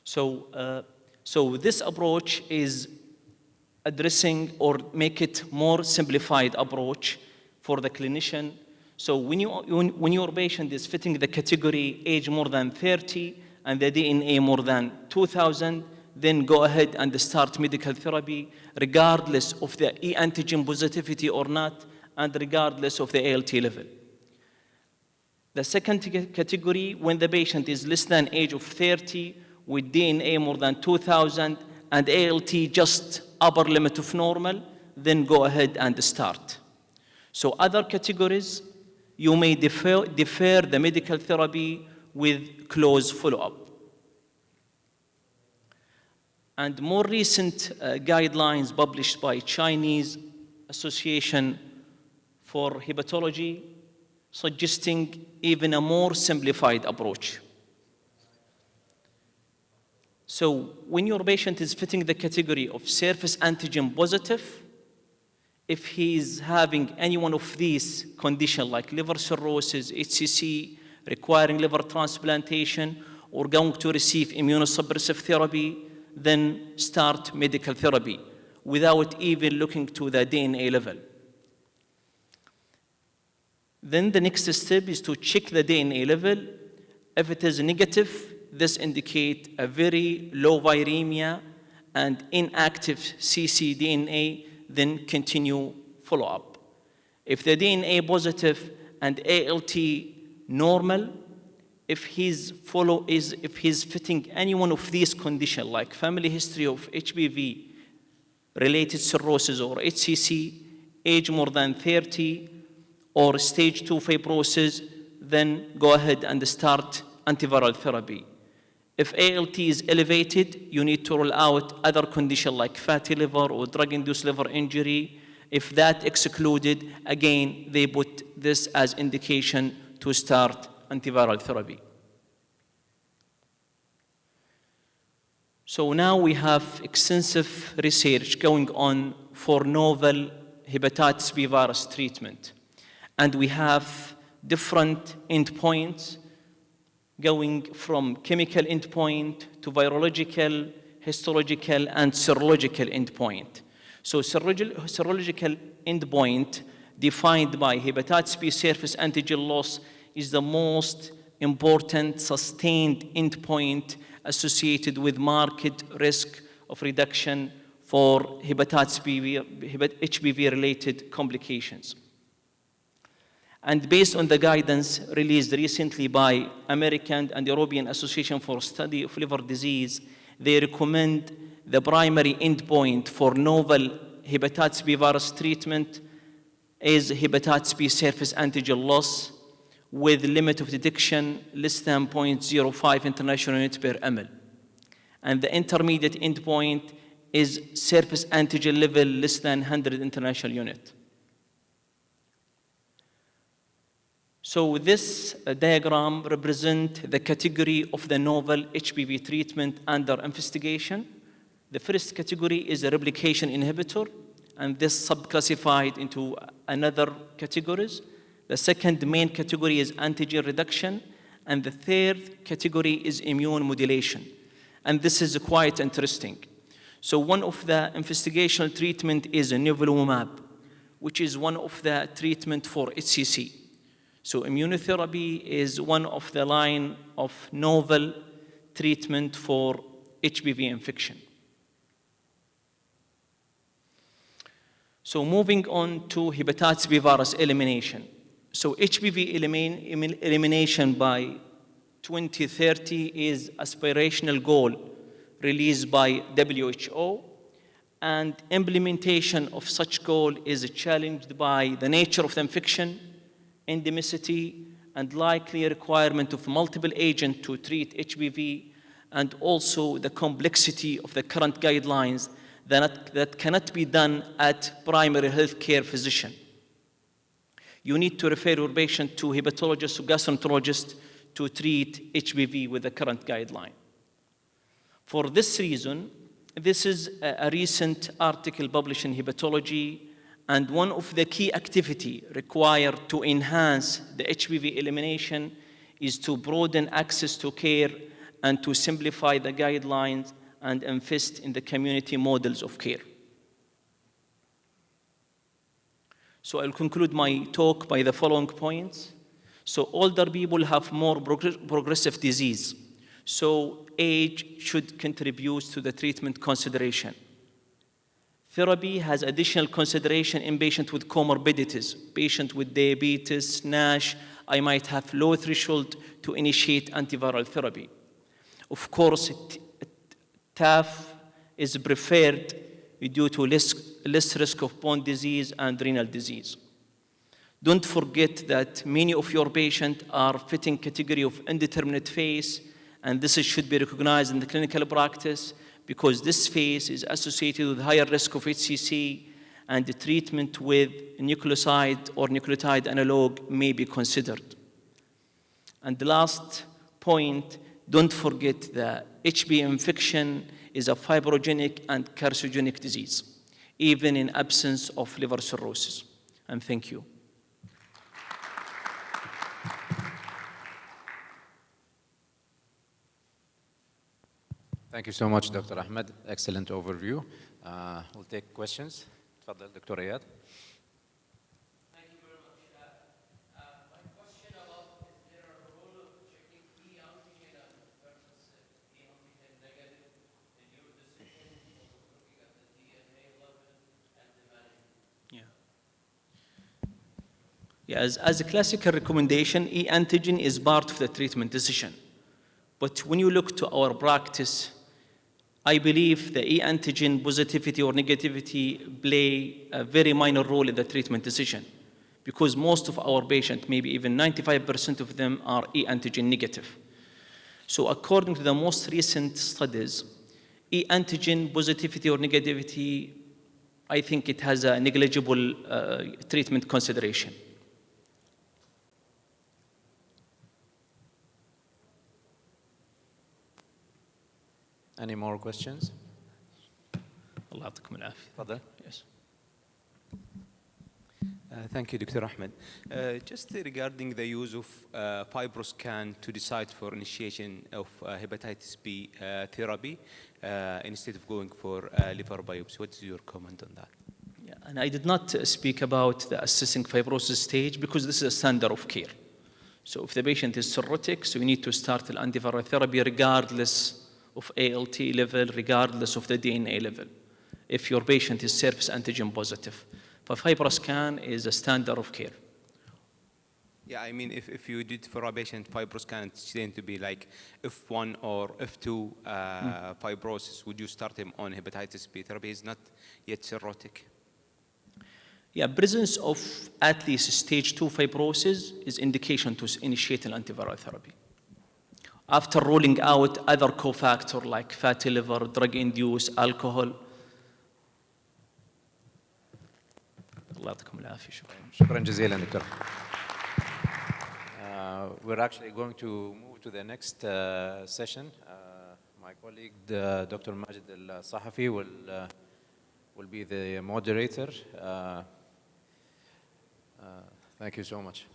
So this approach is addressing or make it more simplified approach for the clinician. So when your patient is fitting the category age more than 30 and the DNA more than 2,000, then go ahead and start medical therapy regardless of the E antigen positivity or not and regardless of the ALT level. The second category, when the patient is less than age of 30 with DNA more than 2,000 and ALT just upper limit of normal, then go ahead and start. So other categories, you may defer the medical therapy with close follow-up. And more recent guidelines published by Chinese Association for Hepatology suggesting even a more simplified approach. So when your patient is fitting the category of surface antigen positive, if he is having any one of these conditions like liver cirrhosis, HCC, requiring liver transplantation, or going to receive immunosuppressive therapy, then start medical therapy without even looking to the DNA level. Then the next step is to check the DNA level. If it is negative, this indicates a very low viremia and inactive cccDNA, then continue follow-up. If the DNA positive and ALT normal, if he's fitting any one of these conditions like family history of HBV, related cirrhosis or HCC, age more than 30, or stage 2 fibrosis, then go ahead and start antiviral therapy. If ALT is elevated, you need to rule out other conditions like fatty liver or drug-induced liver injury. If that excluded, again, they put this as indication to start antiviral therapy. So now we have extensive research going on for novel hepatitis B virus treatment. And we have different endpoints going from chemical endpoint to virological, histological, and serological endpoint. So serological endpoint defined by hepatitis B surface antigen loss is the most important sustained endpoint associated with marked risk of reduction for hepatitis B, HBV-related complications. And based on the guidance released recently by American and European Association for Study of Liver Disease, they recommend the primary endpoint for novel hepatitis B virus treatment is hepatitis B surface antigen loss with limit of detection less than 0.05 international unit per ml. And the intermediate endpoint is surface antigen level less than 100 international unit. So this diagram represents the category of the novel HBV treatment under investigation. The first category is a replication inhibitor, and this subclassified into another categories. The second main category is antigen reduction, and the third category is immune modulation. And this is quite interesting. So one of the investigational treatment is a nivolumab, which is one of the treatment for HCC. So immunotherapy is one of the line of novel treatment for HBV infection. So moving on to hepatitis B virus elimination. So HBV elimination by 2030 is aspirational goal released by WHO, and implementation of such goal is challenged by the nature of the infection, endemicity, and likely requirement of multiple agents to treat HBV, and also the complexity of the current guidelines that cannot be done at primary healthcare physician. You need to refer your patient to hepatologist or gastroenterologist to treat HBV with the current guideline. For this reason, this is a recent article published in Hepatology, and one of the key activity required to enhance the HBV elimination is to broaden access to care and to simplify the guidelines and invest in the community models of care. So I'll conclude my talk by the following points. So older people have more progressive disease. So age should contribute to the treatment consideration. Therapy has additional consideration in patients with comorbidities. Patient with diabetes, NASH, I might have low threshold to initiate antiviral therapy. Of course, TAF is preferred due to less risk of bone disease and renal disease. Don't forget that many of your patients are fitting category of indeterminate phase, and this should be recognized in the clinical practice because this phase is associated with higher risk of HCC, and the treatment with nucleoside or nucleotide analog may be considered. And the last point, don't forget that HB infection is a fibrogenic and carcinogenic disease, even in absence of liver cirrhosis. And thank you. Thank you so much, Dr. Ahmed. Excellent overview. We'll take questions. تفضل دكتور إياد. Thank you very much. My question about, is there a role of checking E antigen versus E antigen negative in your decision for looking at the DNA level and the value? As a classical recommendation, E antigen is part of the treatment decision. But when you look to our practice, I believe the E antigen positivity or negativity play a very minor role in the treatment decision, because most of our patients, maybe even 95% of them, are E antigen negative. So according to the most recent studies, E antigen positivity or negativity, I think it has a negligible treatment consideration. Any more questions? الله يعطيكم العافية. تفضل. Yes. Thank you, Dr. Ahmed. Just regarding the use of fibroscan to decide for initiation of hepatitis B therapy instead of going for liver biopsy, what is your comment on that? Yeah, and I did not speak about the assessing fibrosis stage because this is a standard of care. So if the patient is cirrhotic, so we need to start the antiviral therapy regardless of ALT level, regardless of the DNA level, if your patient is surface antigen positive. But fibroscan is a standard of care. Yeah, I mean, if you did for a patient fibroscan, it's going to be like F1 or F2 fibrosis, would you start him on hepatitis B therapy? He's not yet cirrhotic. Yeah, presence of at least stage 2 fibrosis is indication to initiate an antiviral therapy. After ruling out other cofactor like fatty liver, drug-induced alcohol. الله يعطيكم العافية. شكرا. شكرا جزيلا دكتور. We're actually going to move to the next session. My colleague, Dr. Majid Al-Sahafi, will be the moderator. Thank you so much.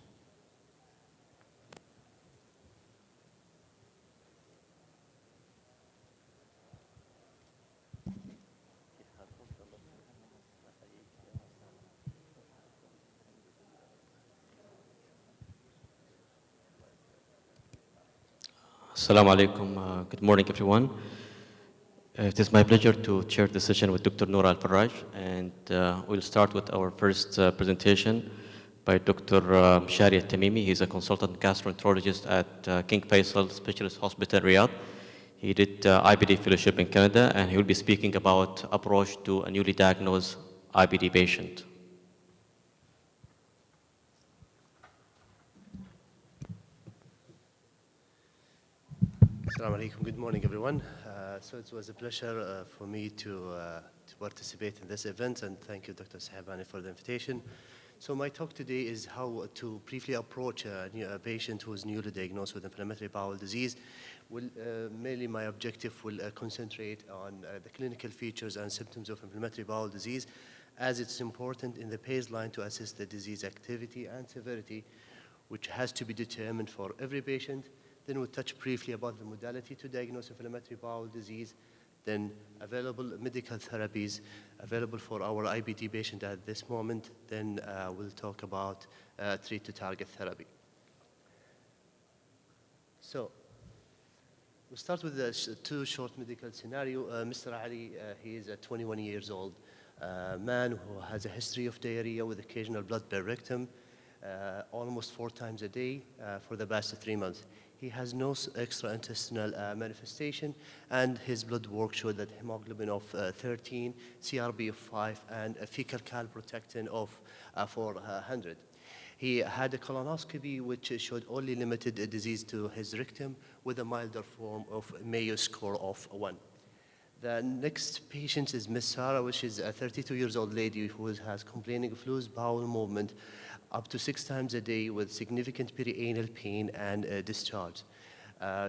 Assalamu alaikum. Good morning, everyone. It is my pleasure to chair the session with Dr. Noor Al-Farraj, and we'll start with our first presentation by Dr. Shari Al-Tamimi. He's a consultant gastroenterologist at King Faisal Specialist Hospital, Riyadh. He did IBD fellowship in Canada, and he will be speaking about approach to a newly diagnosed IBD patient. Assalamu alaikum. Good morning, everyone. So it was a pleasure for me to participate in this event, and thank you, Dr. Sahibani, for the invitation. So my talk today is how to briefly approach a patient who is newly diagnosed with inflammatory bowel disease. Mainly my objective will concentrate on the clinical features and symptoms of inflammatory bowel disease, as it's important in the baseline to assess the disease activity and severity, which has to be determined for every patient. Then we'll touch briefly about the modality to diagnose inflammatory bowel disease, then available medical therapies available for our IBD patient at this moment. Then we'll talk about treat to target therapy. So we'll start with the two short medical scenario. Mr. Ali, he is a 21 years old man who has a history of diarrhea with occasional blood per rectum, almost 4 times a day for the past 3 months. He has no extraintestinal manifestation, and his blood work showed that hemoglobin of 13, CRB of 5, and a fecal calprotectin of 400. He had a colonoscopy which showed only limited disease to his rectum with a milder form of Mayo score of 1. The next patient is Miss Sarah, which is a 32 years old lady who has complaining of loose bowel movement up to 6 times a day with significant perianal pain and discharge.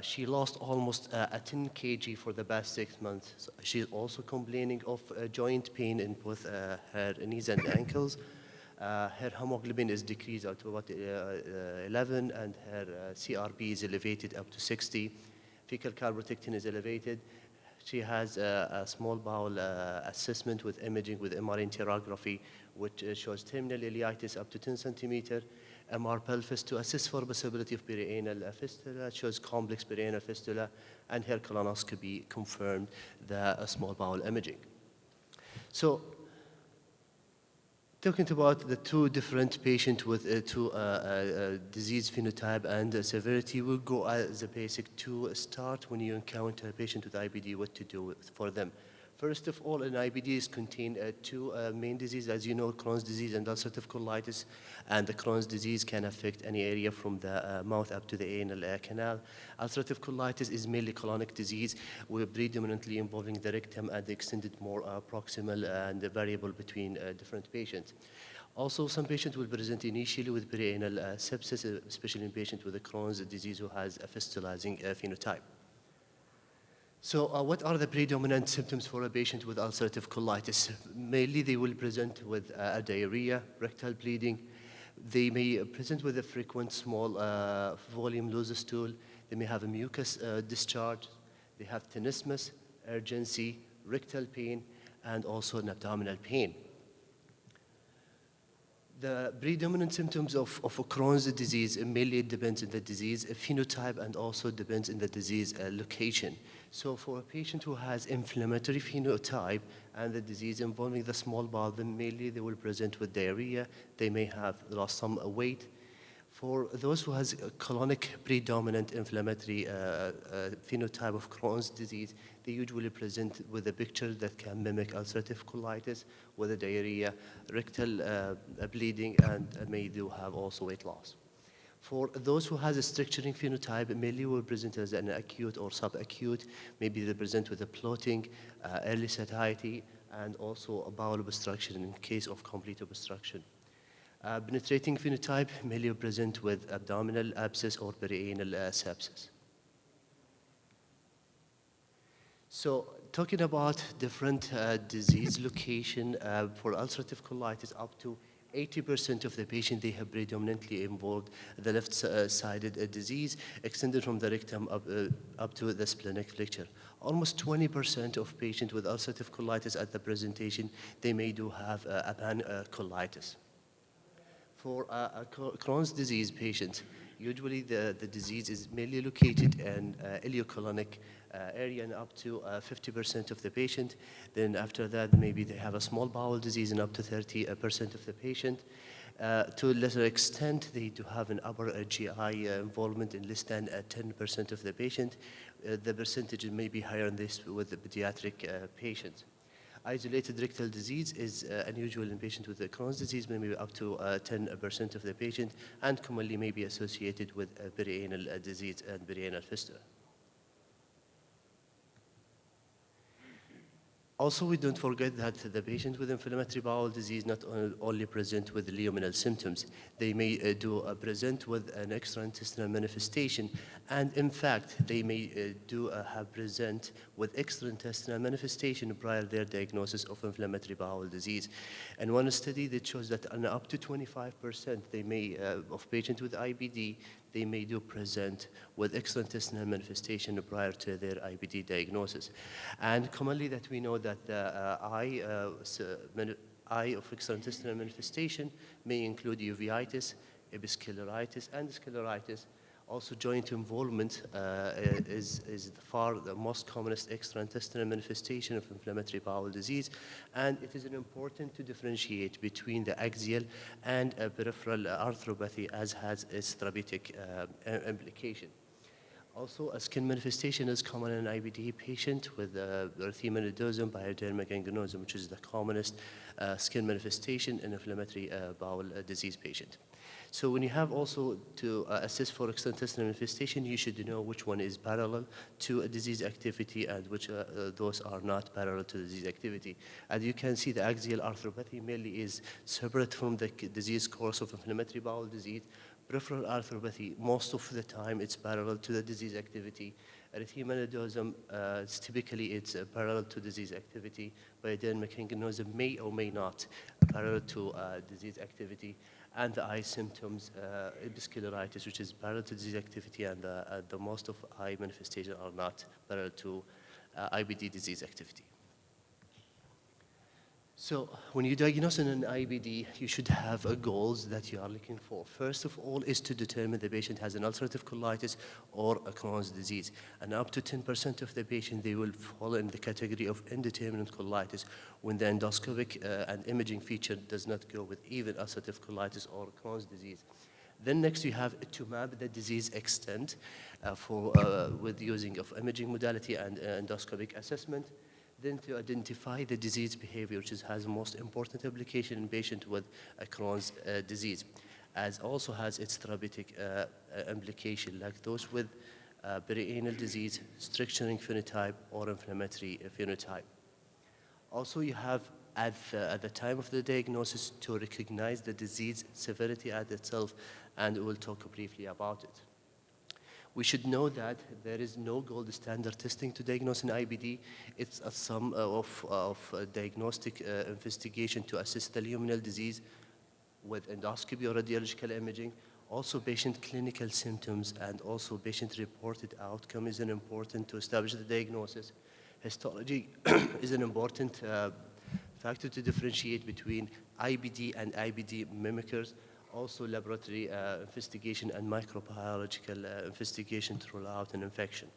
She lost almost 10 kg for the past 6 months. So she's also complaining of joint pain in both her knees and ankles. Her hemoglobin is decreased up to about 11, and her CRB is elevated up to 60. Fecal calprotectin is elevated. She has a small bowel assessment with imaging with MR enterography, which shows terminal ileitis up to 10 centimeter, MR pelvis to assess for possibility of perianal fistula, shows complex perianal fistula, and her colonoscopy confirmed the small bowel imaging. So, talking about the two different patients with two disease phenotype and severity, we'll go as a basic to start when you encounter a patient with IBD, what to do for them. First of all, in IBDs contain two main diseases, as you know, Crohn's disease and ulcerative colitis. And the Crohn's disease can affect any area from the mouth up to the anal canal. Ulcerative colitis is mainly colonic disease, predominantly involving the rectum and the extended more proximal and variable between different patients. Also, some patients will present initially with perianal sepsis, especially in patients with the Crohn's disease who has a fistulizing phenotype. So what are the predominant symptoms for a patient with ulcerative colitis? Mainly they will present with diarrhea, rectal bleeding. They may present with a frequent small volume loose stool. They may have a mucus discharge. They have tenesmus, urgency, rectal pain, and also an abdominal pain. The predominant symptoms of Crohn's disease mainly depends on the disease phenotype and also depends on the disease location. So for a patient who has inflammatory phenotype and the disease involving the small bowel, then mainly they will present with diarrhea. They may have lost some weight. For those who has a colonic predominant inflammatory phenotype of Crohn's disease, they usually present with a picture that can mimic ulcerative colitis with a diarrhea, rectal bleeding, and may do have also weight loss. For those who has a structuring phenotype, mainly will present as an acute or subacute. Maybe they present with a bloating, early satiety, and also a bowel obstruction in case of complete obstruction. Penetrating phenotype mainly present with abdominal abscess or perianal sepsis. So talking about different disease location for ulcerative colitis, up to 80% of the patient, they have predominantly involved the left-sided disease extended from the rectum up to the splenic flexure. Almost 20% of patients with ulcerative colitis at the presentation, they may do have a pancolitis. For a Crohn's disease patient, usually the disease is mainly located in ileocolonic area and up to 50% of the patient. Then after that, maybe they have a small bowel disease in up to 30% of the patient. To a lesser extent, they do have an upper GI involvement in less than 10% of the patient. The percentage may be higher in this with the pediatric patients. Isolated rectal disease is unusual in patients with Crohn's disease, maybe up to 10% of the patient, and commonly may be associated with perianal disease and perianal fistula. Also, we don't forget that the patient with inflammatory bowel disease not only present with luminal symptoms, they may present with an extraintestinal manifestation, and in fact, they may have present with extraintestinal manifestation prior to their diagnosis of inflammatory bowel disease. And one study that shows that up to 25% they may of patients with IBD, they may present with extraintestinal manifestation prior to their IBD diagnosis. And commonly that we know that the eye of extraintestinal manifestation may include uveitis, episcleritis, and scleritis. Also, joint involvement is the most commonest extraintestinal manifestation of inflammatory bowel disease, and it is important to differentiate between the axial and peripheral arthropathy, as has its therapeutic implication. Also, a skin manifestation is common in IBD patient with erythema nodosum, pyoderma gangrenosum, which is the commonest skin manifestation in inflammatory bowel disease patient. So when you have also to assess for extraintestinal manifestation, you should know which one is parallel to a disease activity and which those are not parallel to the disease activity. As you can see, the axial arthropathy mainly is separate from the disease course of inflammatory bowel disease. Peripheral arthropathy, most of the time, it's parallel to the disease activity. Erythema nodosum, typically it's parallel to disease activity. Pyoderma gangrenosum may or may not parallel to disease activity. And the eye symptoms, episcleritis, which is parallel to disease activity, and the most of eye manifestations are not parallel to IBD disease activity. So when you diagnose an IBD, you should have goals that you are looking for. First of all is to determine the patient has an ulcerative colitis or a Crohn's disease. And up to 10% of the patient, they will fall in the category of indeterminate colitis when the endoscopic and imaging feature does not go with even ulcerative colitis or Crohn's disease. Then next you have to map the disease extent with using of imaging modality and endoscopic assessment. Then to identify the disease behavior, which has most important application in patients with Crohn's disease, as also has its therapeutic implication, like those with perianal disease, structuring phenotype, or inflammatory phenotype. Also, you have at the time of the diagnosis to recognize the disease severity at itself, and we'll talk briefly about it. We should know that there is no gold standard testing to diagnose an IBD. It's a sum of diagnostic investigation to assess the luminal disease with endoscopy or radiological imaging. Also, patient clinical symptoms and also patient-reported outcome is an important to establish the diagnosis. Histology is an important factor to differentiate between IBD and IBD mimickers. Also, laboratory investigation and microbiological investigation to rule out an infection.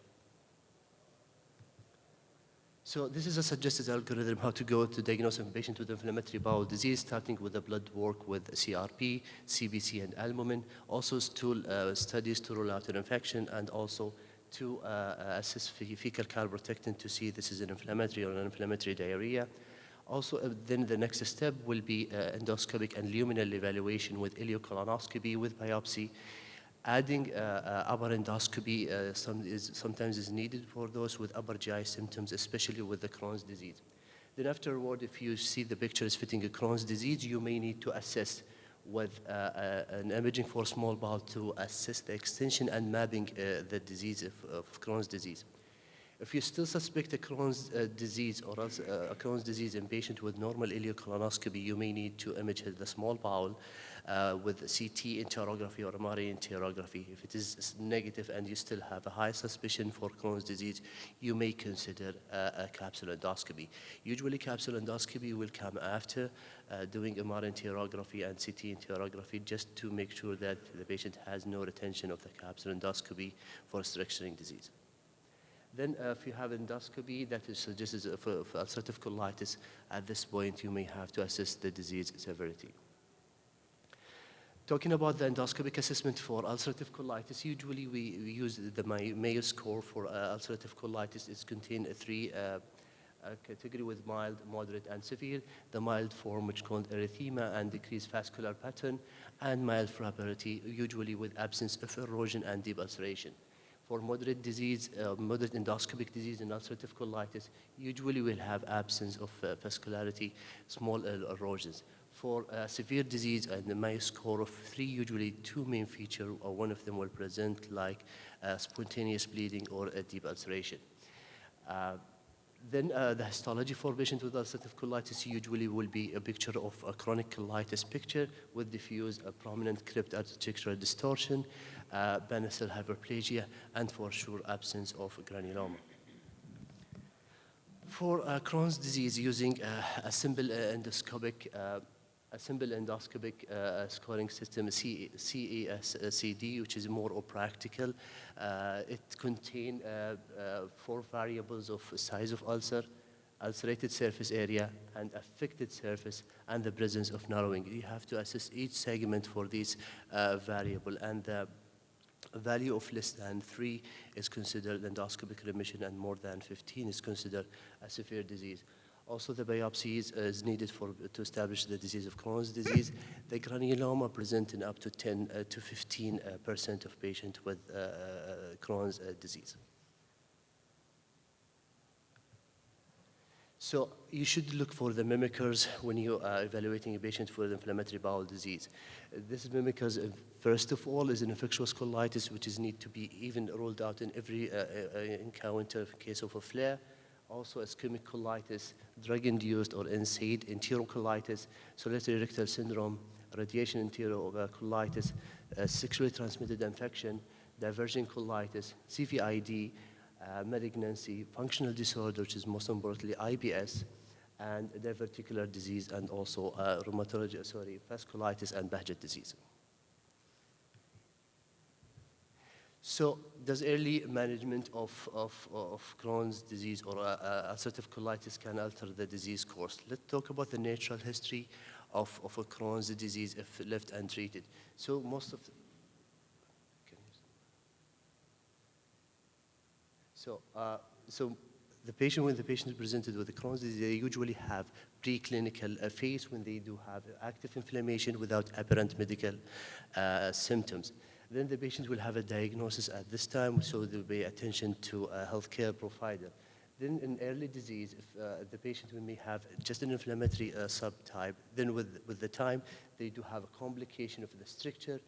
So this is a suggested algorithm how to go to diagnose a patient with inflammatory bowel disease, starting with the blood work with CRP, CBC, and albumin. Also stool studies to rule out an infection, and also to assess fecal calprotectin to see this is an inflammatory or non-inflammatory diarrhea. Also, then the next step will be endoscopic and luminal evaluation with ileocolonoscopy with biopsy. Adding upper endoscopy sometimes is needed for those with upper GI symptoms, especially with the Crohn's disease. Then afterward, if you see the picture is fitting a Crohn's disease, you may need to assess with an imaging for small bowel to assess the extension and mapping the disease of Crohn's disease. If you still suspect a Crohn's disease or else a Crohn's disease in patient with normal ileocolonoscopy, you may need to image the small bowel with CT enterography or MRI enterography. If it is negative and you still have a high suspicion for Crohn's disease, you may consider a capsule endoscopy. Usually capsule endoscopy will come after doing MRI enterography and CT enterography, just to make sure that the patient has no retention of the capsule endoscopy for structuring disease. Then if you have endoscopy that is suggested for ulcerative colitis, at this point you may have to assess the disease severity. Talking about the endoscopic assessment for ulcerative colitis, usually we use the Mayo score for ulcerative colitis. It's contained three category with mild, moderate, and severe. The mild form, which called erythema and decreased vascular pattern, and mild fragility, usually with absence of erosion and deep ulceration. For moderate disease, moderate endoscopic disease in ulcerative colitis, usually will have absence of vascularity, small erosions. For severe disease and the Mayo score of 3, usually 2 main features, or one of them will present like spontaneous bleeding or a deep ulceration. Then the histology for patients with ulcerative colitis usually will be a picture of a chronic colitis picture with diffuse, prominent crypt architectural distortion, banal hyperplasia, and for sure absence of granuloma. For Crohn's disease, using a simple endoscopic scoring system, CGA-SDDF, which is more practical. It contains 4 variables of size of ulcer, ulcerated surface area, and affected surface, and the presence of narrowing. You have to assess each segment for these variable, and the value of less than 3 is considered endoscopic remission, and more than 15 is considered a severe disease. Also, the biopsy is needed to establish the disease of Crohn's disease. The granuloma present in up to 10 to 15% of patients with Crohn's disease. So you should look for the mimickers when you are evaluating a patient with inflammatory bowel disease. This mimickers, first of all, is an infectious colitis, which is need to be even ruled out in every encounter in case of a flare. Also, ischemic colitis, drug-induced or NSAID, enterocolitis, solitary rectal syndrome, radiation enterocolitis, sexually transmitted infection, divergent colitis, CVID, malignancy, functional disorder, which is most importantly IBS, and diverticular disease, and also vasculitis and Behçet disease. So does early management of Crohn's disease or ulcerative colitis can alter the disease course? Let's talk about the natural history of a Crohn's disease if left untreated. So most of the, when the patient is presented with the Crohn's disease, they usually have preclinical phase when they do have active inflammation without apparent medical symptoms. Then the patient will have a diagnosis at this time, so there will be attention to a healthcare provider. Then in early disease, if the patient may have just an inflammatory subtype, then with the time, they do have a complication of the stricture,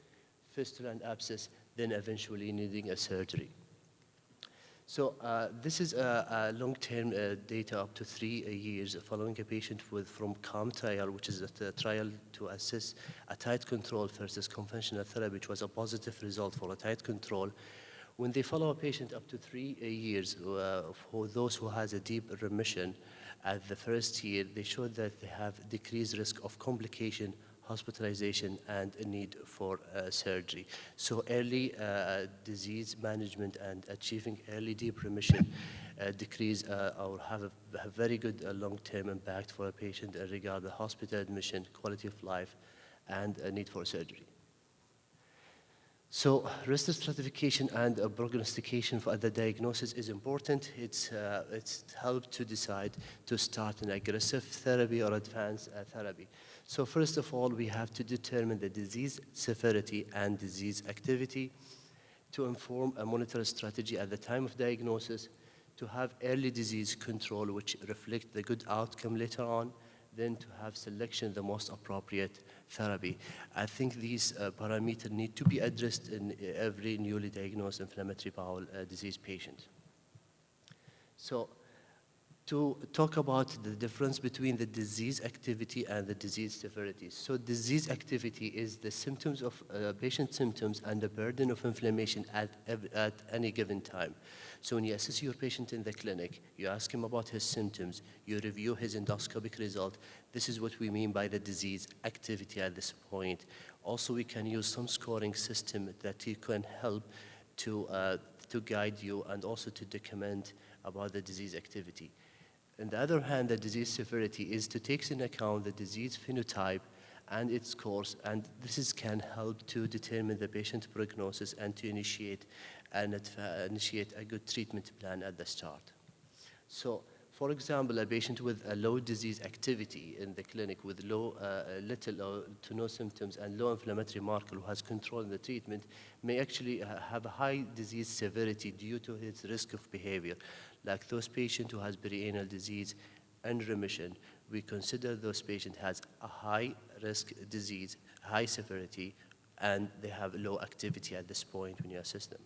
fistula and abscess, then eventually needing a surgery. So this is long-term data up to 3 years following a patient from CALM trial, which is a trial to assess a tight control versus conventional therapy, which was a positive result for a tight control. When they follow a patient up to 3 years, for those who has a deep remission at the first year, they showed that they have decreased risk of complication, hospitalization, and a need for surgery. So early disease management and achieving early deep remission decrease or have a very good long-term impact for a patient regarding hospital admission, quality of life, and a need for surgery. So risk stratification and prognostication for the diagnosis is important. It's helped to decide to start an aggressive therapy or advanced therapy. So first of all, we have to determine the disease severity and disease activity, to inform a monitoring strategy at the time of diagnosis, to have early disease control, which reflect the good outcome later on, then to have selection the most appropriate therapy. I think these parameters need to be addressed in every newly diagnosed inflammatory bowel disease patient. So to talk about the difference between the disease activity and the disease severity. So disease activity is the symptoms of patient symptoms and the burden of inflammation at any given time. So when you assess your patient in the clinic, you ask him about his symptoms, you review his endoscopic result. This is what we mean by the disease activity at this point. Also, we can use some scoring system that you can help to guide you and also to document about the disease activity. On the other hand, the disease severity is to take into account the disease phenotype and its course, and this can help to determine the patient prognosis and to initiate a good treatment plan at the start. So, for example, a patient with a low disease activity in the clinic with little to no symptoms and low inflammatory marker who has control in the treatment may actually have a high disease severity due to his risk of behavior. Like those patients who has perianal disease and remission, we consider those patients has a high risk disease, high severity, and they have low activity at this point when you assess them.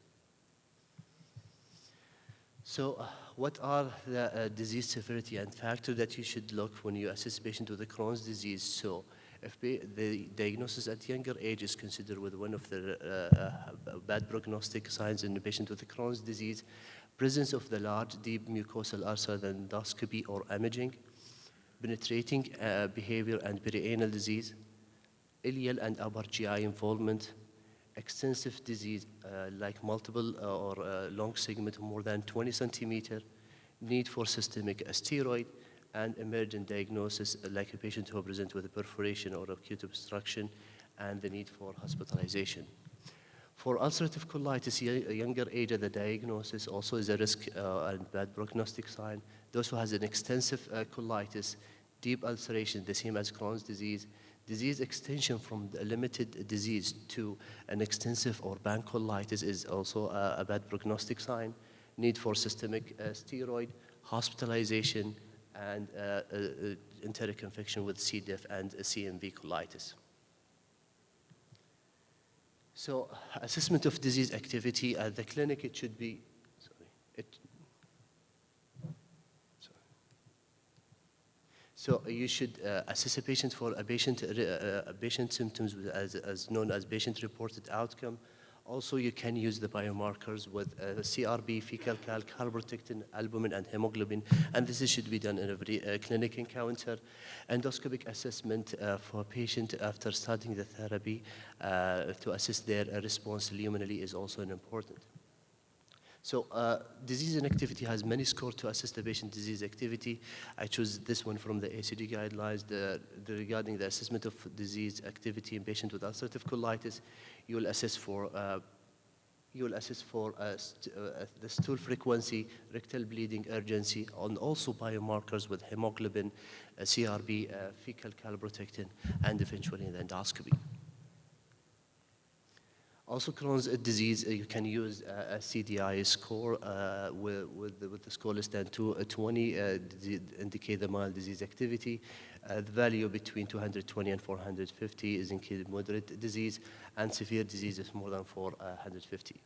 So what are the disease severity and factors that you should look when you assess a patient with a Crohn's disease? So if the diagnosis at younger age is considered with one of the bad prognostic signs in the patient with a Crohn's disease, presence of the large, deep mucosal ulcer than endoscopy or imaging, penetrating behavior and perianal disease, ileal and upper GI involvement, extensive disease like multiple or long segment more than 20 centimeter, need for systemic steroid, and emergent diagnosis like a patient who presents with a perforation or acute obstruction and the need for hospitalization. For ulcerative colitis, a younger age, the diagnosis also is a risk and bad prognostic sign. Those who has an extensive colitis, deep ulceration, the same as Crohn's disease, disease extension from the limited disease to an extensive or pancolitis is also a bad prognostic sign. Need for systemic steroid, hospitalization, and enteric infection with C. diff and CMV colitis. So assessment of disease activity at the clinic, it should be, So you should assess a patient for a patient symptoms as known as patient-reported outcome. Also, you can use the biomarkers with CRP, fecal calprotectin, albumin, and hemoglobin, and this should be done in every clinic encounter. Endoscopic assessment for a patient after starting the therapy to assess their response luminally is also important. So disease and activity has many scores to assess the patient disease activity. I chose this one from the ACD guidelines regarding the assessment of disease activity in patients with ulcerative colitis. You will assess for the stool frequency, rectal bleeding urgency, and also biomarkers with hemoglobin, CRP, fecal calprotectin, and eventually the endoscopy. Also, Crohn's disease, you can use a CDI score with the score less than 20, indicate the mild disease activity. The value between 220 and 450 is indicated moderate disease, and severe disease is more than 450.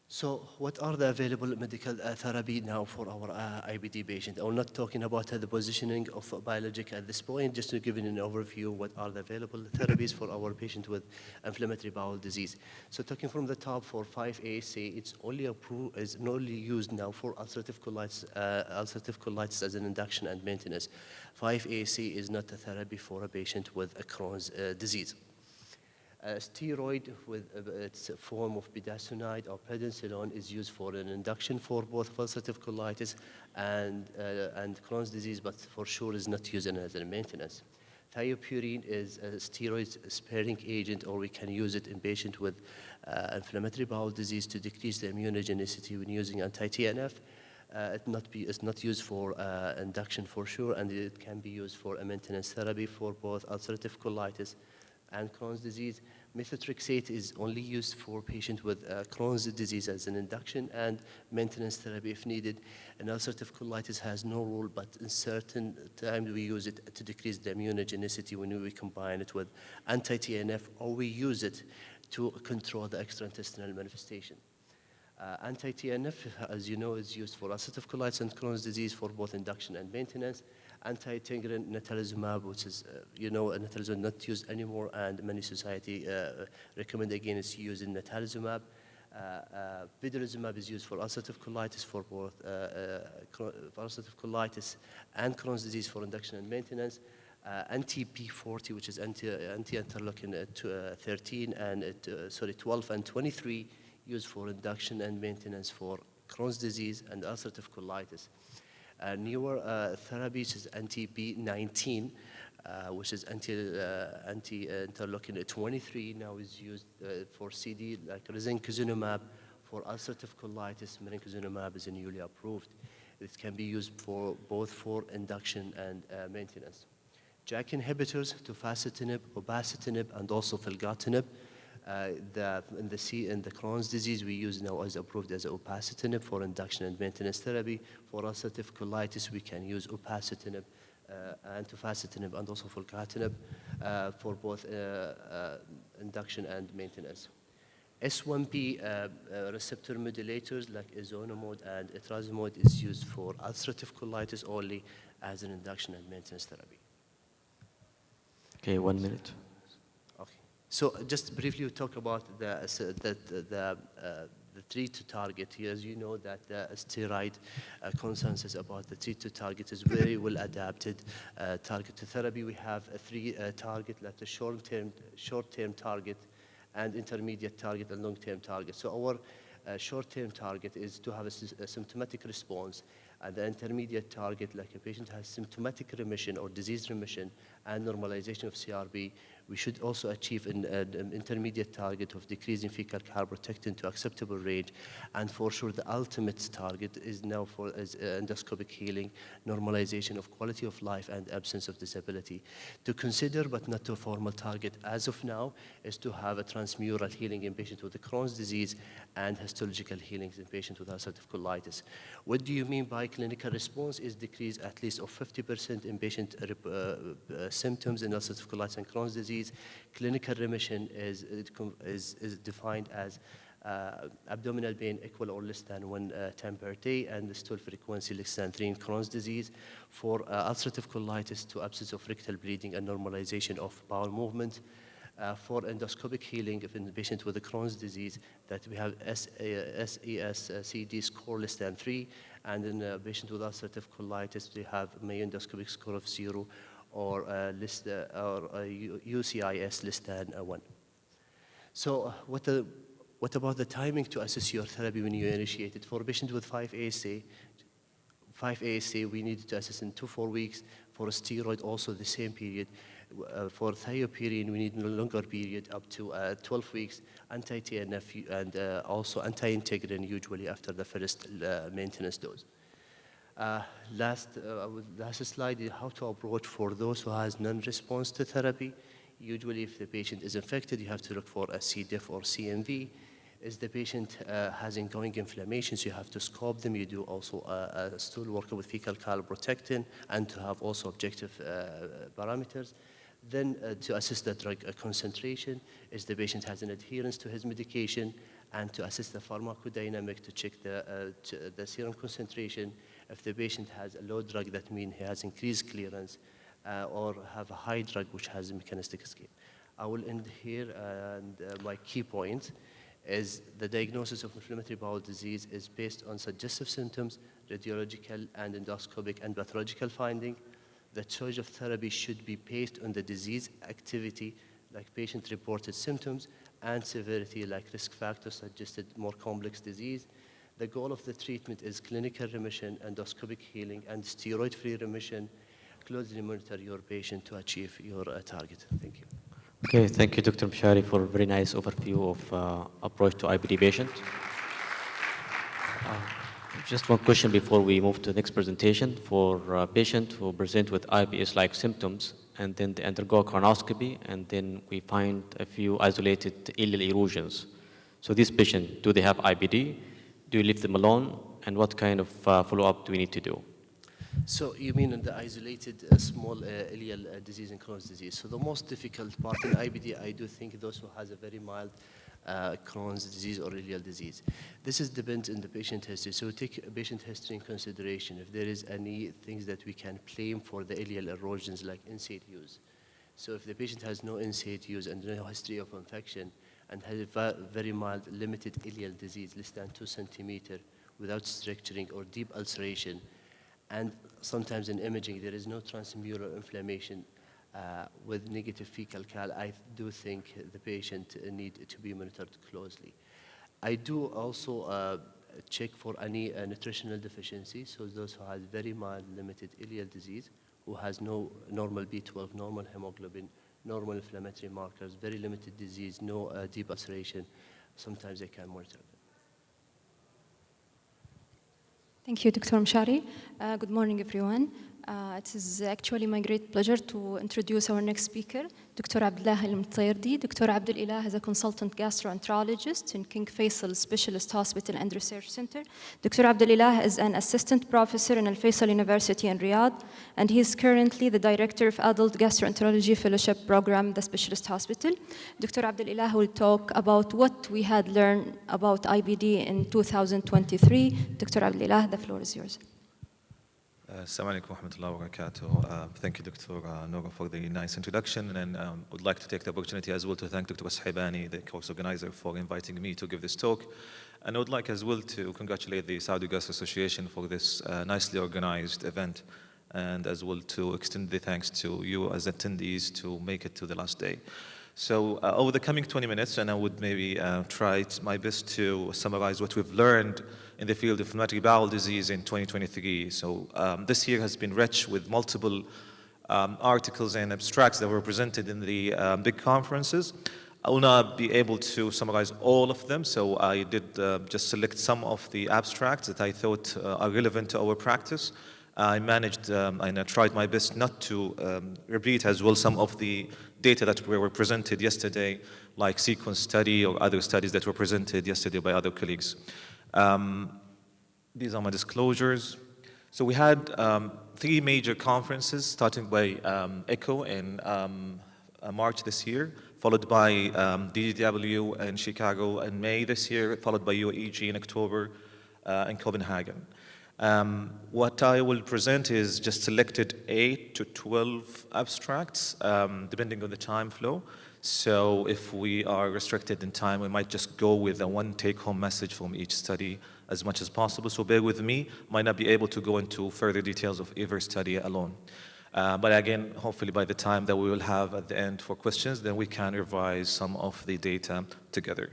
So what are the available medical therapy now for our IBD patient? I'm not talking about the positioning of biologic at this point, just to give you an overview what are the available therapies for our patient with inflammatory bowel disease. So talking from the top for 5-ASA, it's only approved, is only used now for ulcerative colitis as an induction and maintenance. 5-ASA is not a therapy for a patient with a Crohn's disease. Steroid with its form of budesonide or prednisolone is used for an induction for both ulcerative colitis and Crohn's disease, but for sure is not used as a maintenance. Thiopurine is a steroid-sparing agent, or we can use it in patients with inflammatory bowel disease to decrease the immunogenicity when using anti-TNF. It's not used for induction for sure, and it can be used for a maintenance therapy for both ulcerative colitis and Crohn's disease. Methotrexate is only used for patients with Crohn's disease as an induction and maintenance therapy if needed. And ulcerative colitis has no rule, but in certain times we use it to decrease the immunogenicity when we combine it with anti-TNF, or we use it to control the extraintestinal manifestation. Anti-TNF, as you know, is used for ulcerative colitis and Crohn's disease for both induction and maintenance. Anti-tingrin natalizumab, which is, natalizumab not used anymore, and many society recommend against using natalizumab. Vedolizumab is used for ulcerative colitis for both ulcerative colitis and Crohn's disease for induction and maintenance. Anti-P40, which is anti-interleukin 13 and 12 and 23, used for induction and maintenance for Crohn's disease and ulcerative colitis. Newer therapies is anti-B19, which is anti-interleukin 23, now is used for CD, like risankizumab for ulcerative colitis. Risankizumab is newly approved. It can be used for both for induction and maintenance. JAK inhibitors, tofacitinib, obasitinib, and also filgotinib. In the Crohn's disease, we use now as approved as opasitinib for induction and maintenance therapy. For ulcerative colitis, we can use opasitinib and tofacitinib and also filgotinib for both induction and maintenance. S1P receptor modulators like ezonomod and etrasimod is used for ulcerative colitis only as an induction and maintenance therapy. Okay, 1 minute. So just briefly talk about the treat to target. As you know that the steroid consensus about the treat to target is very well adapted target to therapy. We have a 3 target, like the short-term target and intermediate target and long-term target. So our short-term target is to have a symptomatic response, and the intermediate target, like a patient has symptomatic remission or disease remission and normalization of CRB, we should also achieve an intermediate target of decreasing fecal calprotectin to acceptable range. And for sure, the ultimate target is now for endoscopic healing, normalization of quality of life, and absence of disability. To consider, but not to a formal target as of now, is to have a transmural healing in patients with Crohn's disease and histological healings in patients with ulcerative colitis. What do you mean by clinical response? Is decrease at least of 50% in patient symptoms in ulcerative colitis and Crohn's disease. Clinical remission is defined as abdominal pain equal or less than 1 time per day, and the stool frequency less than 3 in Crohn's disease. For ulcerative colitis, to absence of rectal bleeding and normalization of bowel movement. For endoscopic healing, if in the patient with Crohn's disease, that we have SES-CD score less than 3, and in a patient with ulcerative colitis, we have Mayo endoscopic score of 0 or UCIS less than 1. So what about the timing to assess your therapy when you initiate it? For patients with 5-ASA, we need to assess in 2 to 4 weeks. For a steroid, also the same period. For thiopurine, we need a longer period, up to 12 weeks. Anti-TNF and also anti-integrin, usually after the first maintenance dose. Last slide is how to approach for those who has non-response to therapy. Usually, if the patient is infected, you have to look for a C. diff or CMV. Is the patient has ongoing inflammation, so you have to scope them. You do also a stool workup with fecal calprotectin and to have also objective parameters. Then to assess the drug concentration, is the patient has an adherence to his medication, and to assess the pharmacodynamic to check the serum concentration. If the patient has a low drug, that means he has increased clearance, or have a high drug which has a mechanistic escape. I will end here, and my key point is the diagnosis of inflammatory bowel disease is based on suggestive symptoms, radiological and endoscopic and pathological finding. The choice of therapy should be based on the disease activity, like patient-reported symptoms, and severity, like risk factors suggested more complex disease. The goal of the treatment is clinical remission, endoscopic healing, and steroid-free remission. Closely monitor your patient to achieve your target. Thank you. Okay, thank you, Dr. Mshari, for a very nice overview of approach to IBD patient. Just one question before we move to the next presentation. For a patient who present with IBS-like symptoms, and then they undergo colonoscopy, and then we find a few isolated ileal erosions. So this patient, do they have IBD? Do you leave them alone? And what kind of follow-up do we need to do? So you mean in the isolated small ileal disease and Crohn's disease. So the most difficult part in IBD, I do think those who has a very mild Crohn's disease or ileal disease. This is depends on the patient history. So take patient history in consideration. If there is any things that we can claim for the ileal erosions like NSAID use. So if the patient has no NSAID use and no history of infection and has a very mild limited ileal disease, less than 2 centimeters, without stricturing or deep ulceration, and sometimes in imaging there is no transmural inflammation with negative fecal cal, I do think the patient need to be monitored closely. I do also check for any nutritional deficiency, so those who have very mild limited ileal disease, who has no normal B12, normal hemoglobin, normal inflammatory markers, very limited disease, no deep ulceration, sometimes I can monitor them. Thank you, Dr. Mshari. Good morning, everyone. It is actually my great pleasure to introduce our next speaker, Dr. Abdullah Al-Mutayardi. Dr. Abdullah is a consultant gastroenterologist in King Faisal Specialist Hospital and Research Center. Dr. Abdullah is an assistant professor in Al Faisal University in Riyadh, and he is currently the director of Adult Gastroenterology Fellowship Program, the Specialist Hospital. Dr. Abdullah will talk about what we had learned about IBD in 2023. Dr. Abdullah, the floor is yours. Assalamu alaikum wa rahmatullahi wa barakatuh. Thank you, Dr. Noga, for the nice introduction. And would like to take the opportunity as well to thank Dr. Shibani, the course organizer, for inviting me to give this talk. And I would like as well to congratulate the Saudi Gastro Association for this nicely organized event, and as well to extend the thanks to you as attendees to make it to the last day. So over the coming 20 minutes, and I would maybe try my best to summarize what we've learned in the field of inflammatory bowel disease in 2023. So this year has been rich with multiple articles and abstracts that were presented in the big conferences. I will not be able to summarize all of them, so I did just select some of the abstracts that I thought are relevant to our practice. I managed and I tried my best not to repeat as well some of the data that were presented yesterday, like sequence study or other studies that were presented yesterday by other colleagues. These are my disclosures. So we had 3 major conferences, starting by ECHO in March this year, followed by DDW in Chicago in May this year, followed by UEG in October in Copenhagen. What I will present is just selected 8 to 12 abstracts, depending on the time flow. So if we are restricted in time, we might just go with a one take-home message from each study as much as possible. So bear with me, might not be able to go into further details of every study alone. But again, hopefully by the time that we will have at the end for questions, then we can revise some of the data together.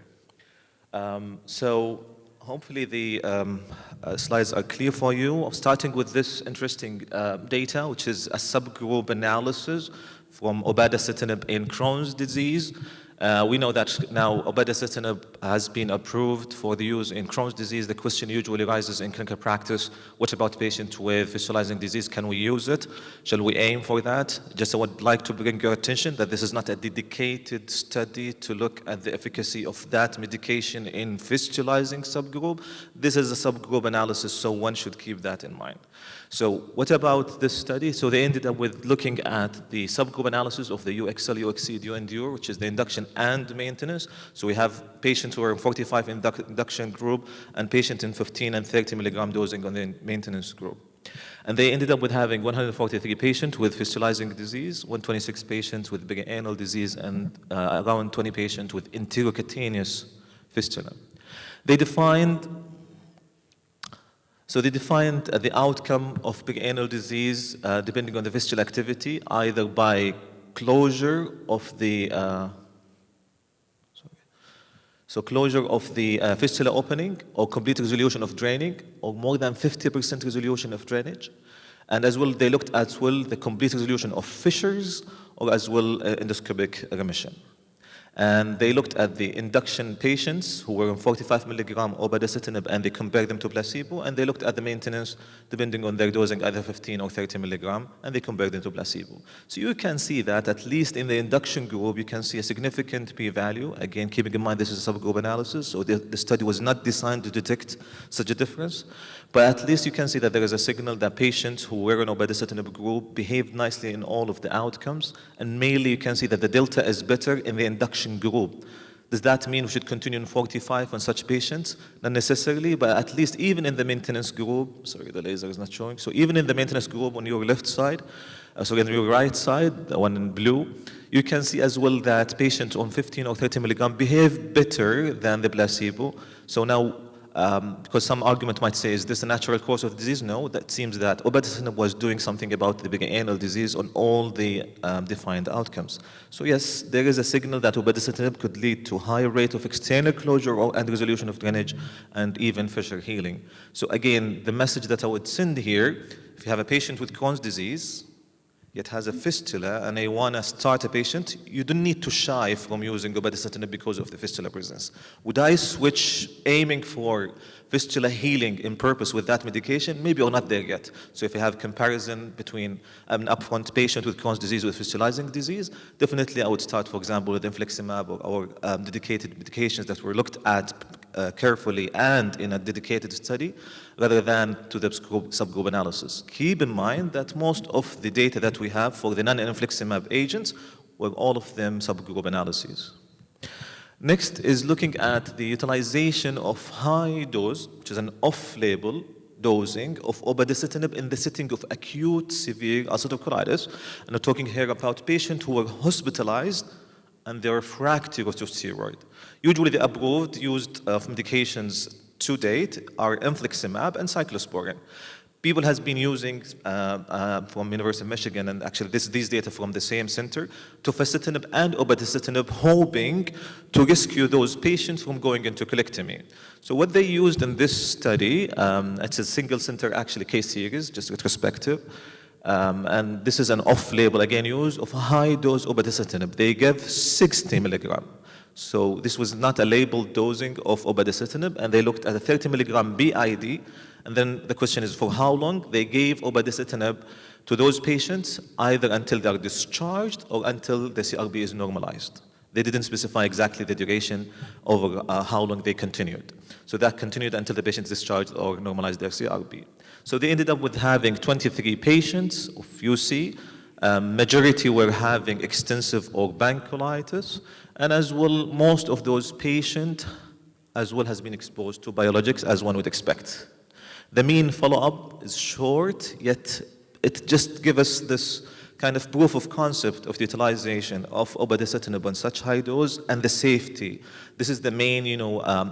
So hopefully the slides are clear for you. Starting with this interesting data, which is a subgroup analysis from obadacitinib in Crohn's disease. We know that now obadasitinib has been approved for the use in Crohn's disease. The question usually arises in clinical practice, what about patients with fistulizing disease? Can we use it? Shall we aim for that? Just I would like to bring your attention that this is not a dedicated study to look at the efficacy of that medication in fistulizing subgroup. This is a subgroup analysis, so one should keep that in mind. So what about this study? So they ended up with looking at the subgroup analysis of the UXL, UXCED, UENDURE, which is the induction and maintenance. So we have patients who are in 45 induction group and patients in 15 and 30 milligram dosing on the maintenance group. And they ended up with having 143 patients with fistulizing disease, 126 patients with big anal disease, and around 20 patients with enterocutaneous fistula. They defined the outcome of big anal disease depending on the visual activity, either by closure of the fistula opening, or complete resolution of draining, or more than 50% resolution of drainage. And as well, they looked at the complete resolution of fissures, or as well endoscopic remission. And they looked at the induction patients who were on 45 milligram obadasitinib, and they compared them to placebo, and they looked at the maintenance depending on their dosing, either 15 or 30 milligram, and they compared them to placebo. So you can see that at least in the induction group, you can see a significant p-value. Again, keeping in mind this is a subgroup analysis, so the study was not designed to detect such a difference. But at least you can see that there is a signal that patients who were in obadasitinib group behaved nicely in all of the outcomes, and mainly you can see that the delta is better in the induction group. Does that mean we should continue in 45 on such patients? Not necessarily, but at least even in the maintenance group, sorry, the laser is not showing. So even in the maintenance group on your left side, on your right side, the one in blue, you can see as well that patients on 15 or 30 milligram behave better than the placebo. So now, because some argument might say, is this a natural course of disease? No, that seems that obadasitinib was doing something about the big anal disease on all the defined outcomes. So yes, there is a signal that obadasitinib could lead to higher rate of external closure and resolution of drainage and even fissure healing. So again, the message that I would send here, if you have a patient with Crohn's disease, yet has a fistula, and I want to start a patient, you don't need to shy from using obadasitinib because of the fistula presence. Would I switch aiming for fistula healing in purpose with that medication? Maybe or not there yet. So if you have comparison between an upfront patient with Crohn's disease with fistulizing disease, definitely I would start, for example, with infliximab or dedicated medications that were looked at carefully and in a dedicated study, rather than to the subgroup analysis. Keep in mind that most of the data that we have for the non-infliximab agents were all of them subgroup analyses. Next is looking at the utilization of high dose, which is an off-label dosing of obadasitinib in the setting of acute severe ulcerative colitis. And we're talking here about patients who were hospitalized and they were refractory to steroid. Usually the approved used medications to date are infliximab and cyclosporin. People has been using from University of Michigan, and actually these data from the same center, tofacitinib and obadasitinib, hoping to rescue those patients from going into colectomy. So what they used in this study, it's a single center actually case series, just retrospective, and this is an off-label again use of high dose obadasitinib. They gave 60 milligram. So this was not a labeled dosing of obadasitinib, and they looked at a 30 milligram BID. And then the question is, for how long? They gave obadasitinib to those patients either until they are discharged or until the CRB is normalized. They didn't specify exactly the duration over how long they continued. So that continued until the patient discharged or normalized their CRB. So they ended up with having 23 patients of UC. Majority were having extensive organ colitis, and as well, most of those patients as well has been exposed to biologics, as one would expect. The mean follow-up is short, yet it just gives us this kind of proof of concept of the utilization of obadasitinib on such high dose and the safety. This is the main,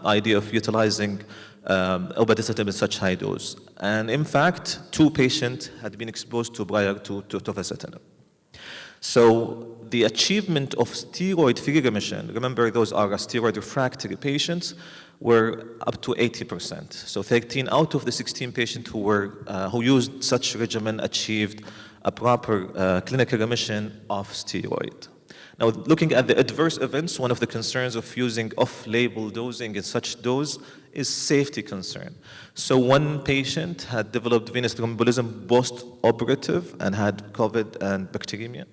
idea of utilizing obadasitinib in such high dose. And in fact, 2 patients had been exposed to prior to tofacitinib. So the achievement of steroid-free remission, remember those are steroid refractory patients, were up to 80%. So 13 out of the 16 patients who used such regimen achieved a proper clinical remission of steroid. Now, looking at the adverse events, one of the concerns of using off-label dosing in such dose is safety concern. So one patient had developed venous thromboembolism post-operative and had COVID and bacteremia,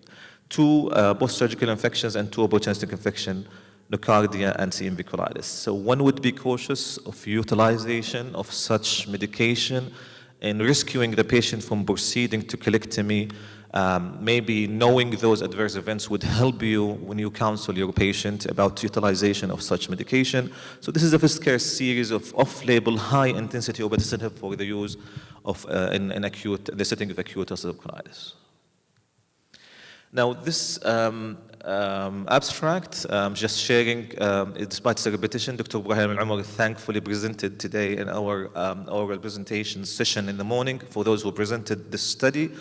2 post-surgical infections and 2 opportunistic infection, nocardia and CMV colitis. So one would be cautious of utilization of such medication in rescuing the patient from proceeding to colectomy. Maybe knowing those adverse events would help you when you counsel your patient about utilization of such medication. So this is a first care series of off-label high-intensity obeticetinib for the use of in the setting of acute ulcerative colitis. Now this abstract, just sharing, despite the repetition, Dr. Ibrahim Al-Umar thankfully presented today in our oral presentation session in the morning for those who presented this study.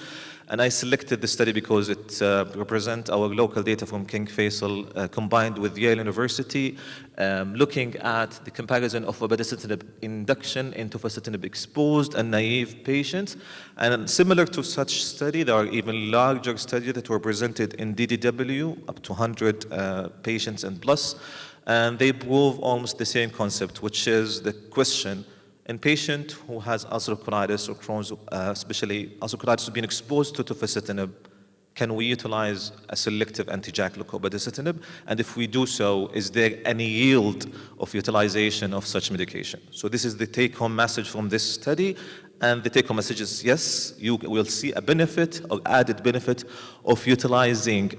And I selected the study because it represents our local data from King Faisal combined with Yale University, looking at the comparison of obeticetinib induction in tofacitinib exposed and naive patients. And similar to such study, there are even larger studies that were presented in DDW, up to 100 patients and plus, and they prove almost the same concept, which is the question, in patient who has ulcerative colitis or Crohn's, especially ulcerative colitis, who's been exposed to tofacitinib, can we utilize a selective anti-JAK like obeticetinib? And if we do so, is there any yield of utilization of such medication? So this is the take-home message from this study. And the take-home message is, yes, you will see a benefit or added benefit of utilizing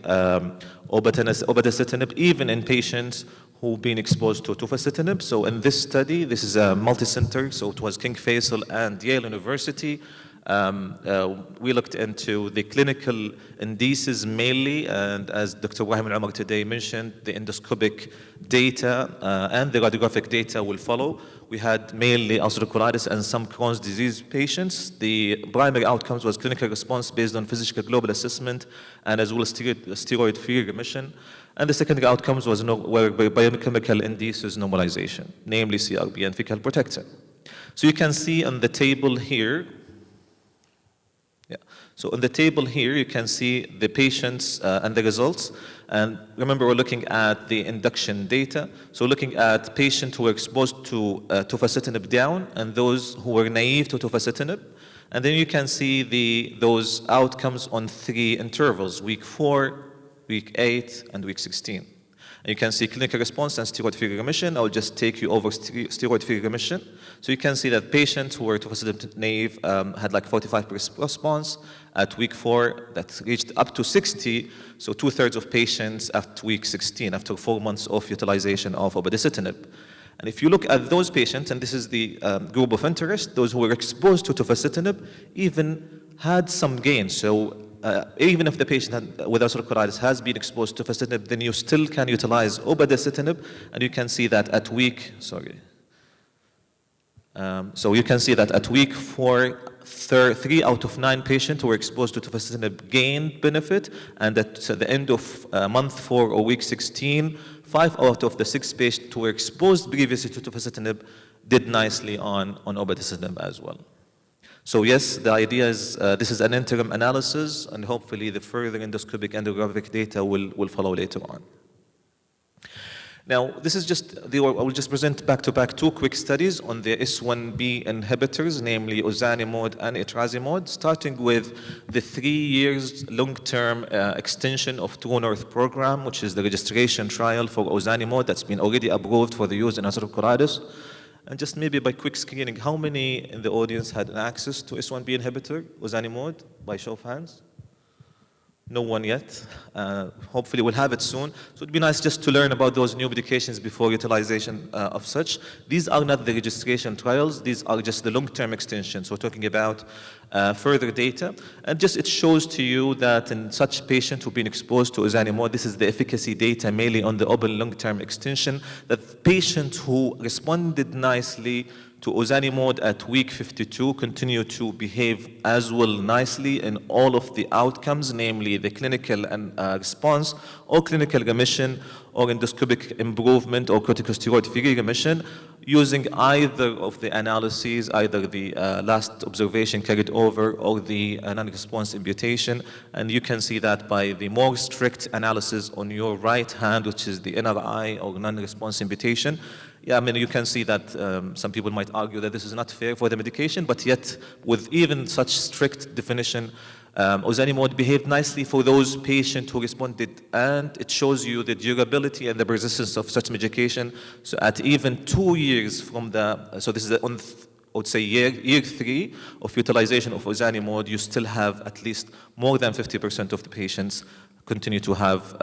obeticetinib even in patients who've been exposed to tofacitinib. So in this study, this is a multi-center, so it was King Faisal and Yale University. We looked into the clinical indices mainly, and as Dr. Ibrahim Al-Umar today mentioned, the endoscopic data and the radiographic data will follow. We had mainly ulcerative colitis and some Crohn's disease patients. The primary outcomes was clinical response based on physical global assessment and as well as steroid-free remission. And the secondary outcomes were biochemical indices normalization, namely CRP and fecal protectin. So you can see on the table here, so on the table here, you can see the patients and the results. And remember, we're looking at the induction data. So looking at patients who were exposed to tofacitinib down and those who were naive to tofacitinib. And then you can see those outcomes on 3 intervals, week 4, week 8, and week 16. And you can see clinical response and steroid-free remission. I'll just take you over steroid-free remission. So you can see that patients who were tofacitinib naive had like 45% response. At week 4, that reached up to 60, so 2/3 of patients at week 16, after 4 months of utilization of obeticetinib. And if you look at those patients, and this is the group of interest, those who were exposed to tofacitinib even had some gain. So even if the patient with ulcerative colitis has been exposed to tofacitinib, then you still can utilize obeticetinib, and you can see that at week, so you can see that at week 4, 3 out of 9 patients who were exposed to tofacitinib gained benefit, and at the end of month 4 or week 16, 5 out of the 6 patients who were exposed previously to tofacitinib did nicely on obeticetinib as well. So yes, the idea is this is an interim analysis, and hopefully the further endoscopic and radiographic data will follow later on. Now, this is just, I will just present back-to-back 2 quick studies on the S1B inhibitors, namely ozanimod and etrasimod, starting with the 3 years long-term extension of True North program, which is the registration trial for ozanimod that's been already approved for the use in ulcerative colitis. And just maybe by quick screening, how many in the audience had access to S1B inhibitor, ozanimod, by show of hands? No one yet. Hopefully we'll have it soon. So it'd be nice just to learn about those new medications before utilization of such. These are not the registration trials. These are just the long-term extensions. We're talking about further data. And just it shows to you that in such patients who've been exposed to ozanimod, this is the efficacy data mainly on the open long-term extension, that patients who responded nicely to ozanimod at week 52 continue to behave as well nicely in all of the outcomes, namely the clinical and response or clinical remission or endoscopic improvement or corticosteroid-free remission, using either of the analyses, either the last observation carried over or the non-response imputation. And you can see that by the more strict analysis on your right hand, which is the NRI or non-response imputation. Yeah, I mean, you can see that some people might argue that this is not fair for the medication, but yet with even such strict definition, ozanimod behaved nicely for those patients who responded, and it shows you the durability and the persistence of such medication. So at even 2 years from the, so this is on, I would say year 3 of utilization of ozanimod, you still have at least more than 50% of the patients continue to have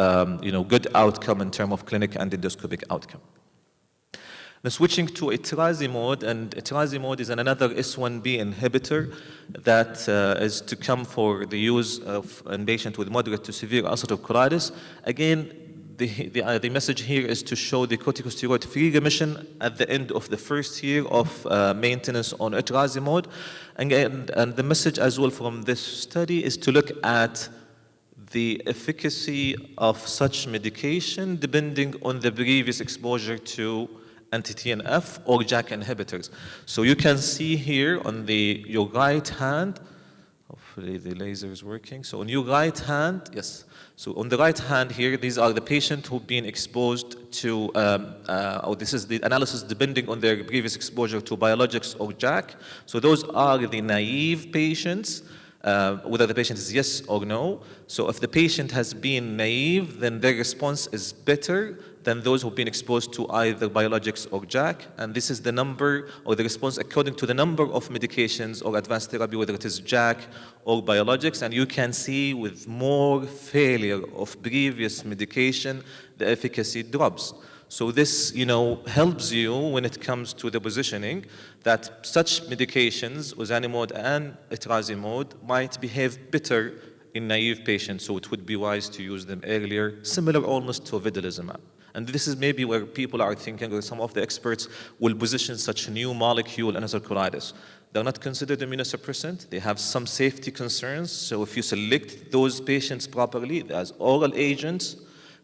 good outcome in terms of clinic and endoscopic outcome. Now switching to etrasimod, and etrasimod is another S1B inhibitor that is to come for the use of in patients with moderate to severe ulcerative colitis. Again, the message here is to show the corticosteroid-free remission at the end of the first year of maintenance on etrasimod. And the message as well from this study is to look at the efficacy of such medication depending on the previous exposure to anti-TNF or JAK inhibitors. So you can see here on your right hand, hopefully the laser is working. So on your right hand, yes. So on the right hand here, these are the patients who've been exposed to, this is the analysis depending on their previous exposure to biologics or JAK. So those are the naive patients, whether the patient is yes or no. So if the patient has been naive, then their response is better than those who've been exposed to either biologics or JAK. And this is the number or the response according to the number of medications or advanced therapy, whether it is JAK or biologics. And you can see with more failure of previous medication, the efficacy drops. So this, helps you when it comes to the positioning that such medications, ozanimod and etrasimod, might behave better in naive patients. So it would be wise to use them earlier, similar almost to vedolizumab. And this is maybe where people are thinking, or some of the experts will position such a new molecule in ulcerative colitis. They're not considered immunosuppressant. They have some safety concerns. So if you select those patients properly as oral agents,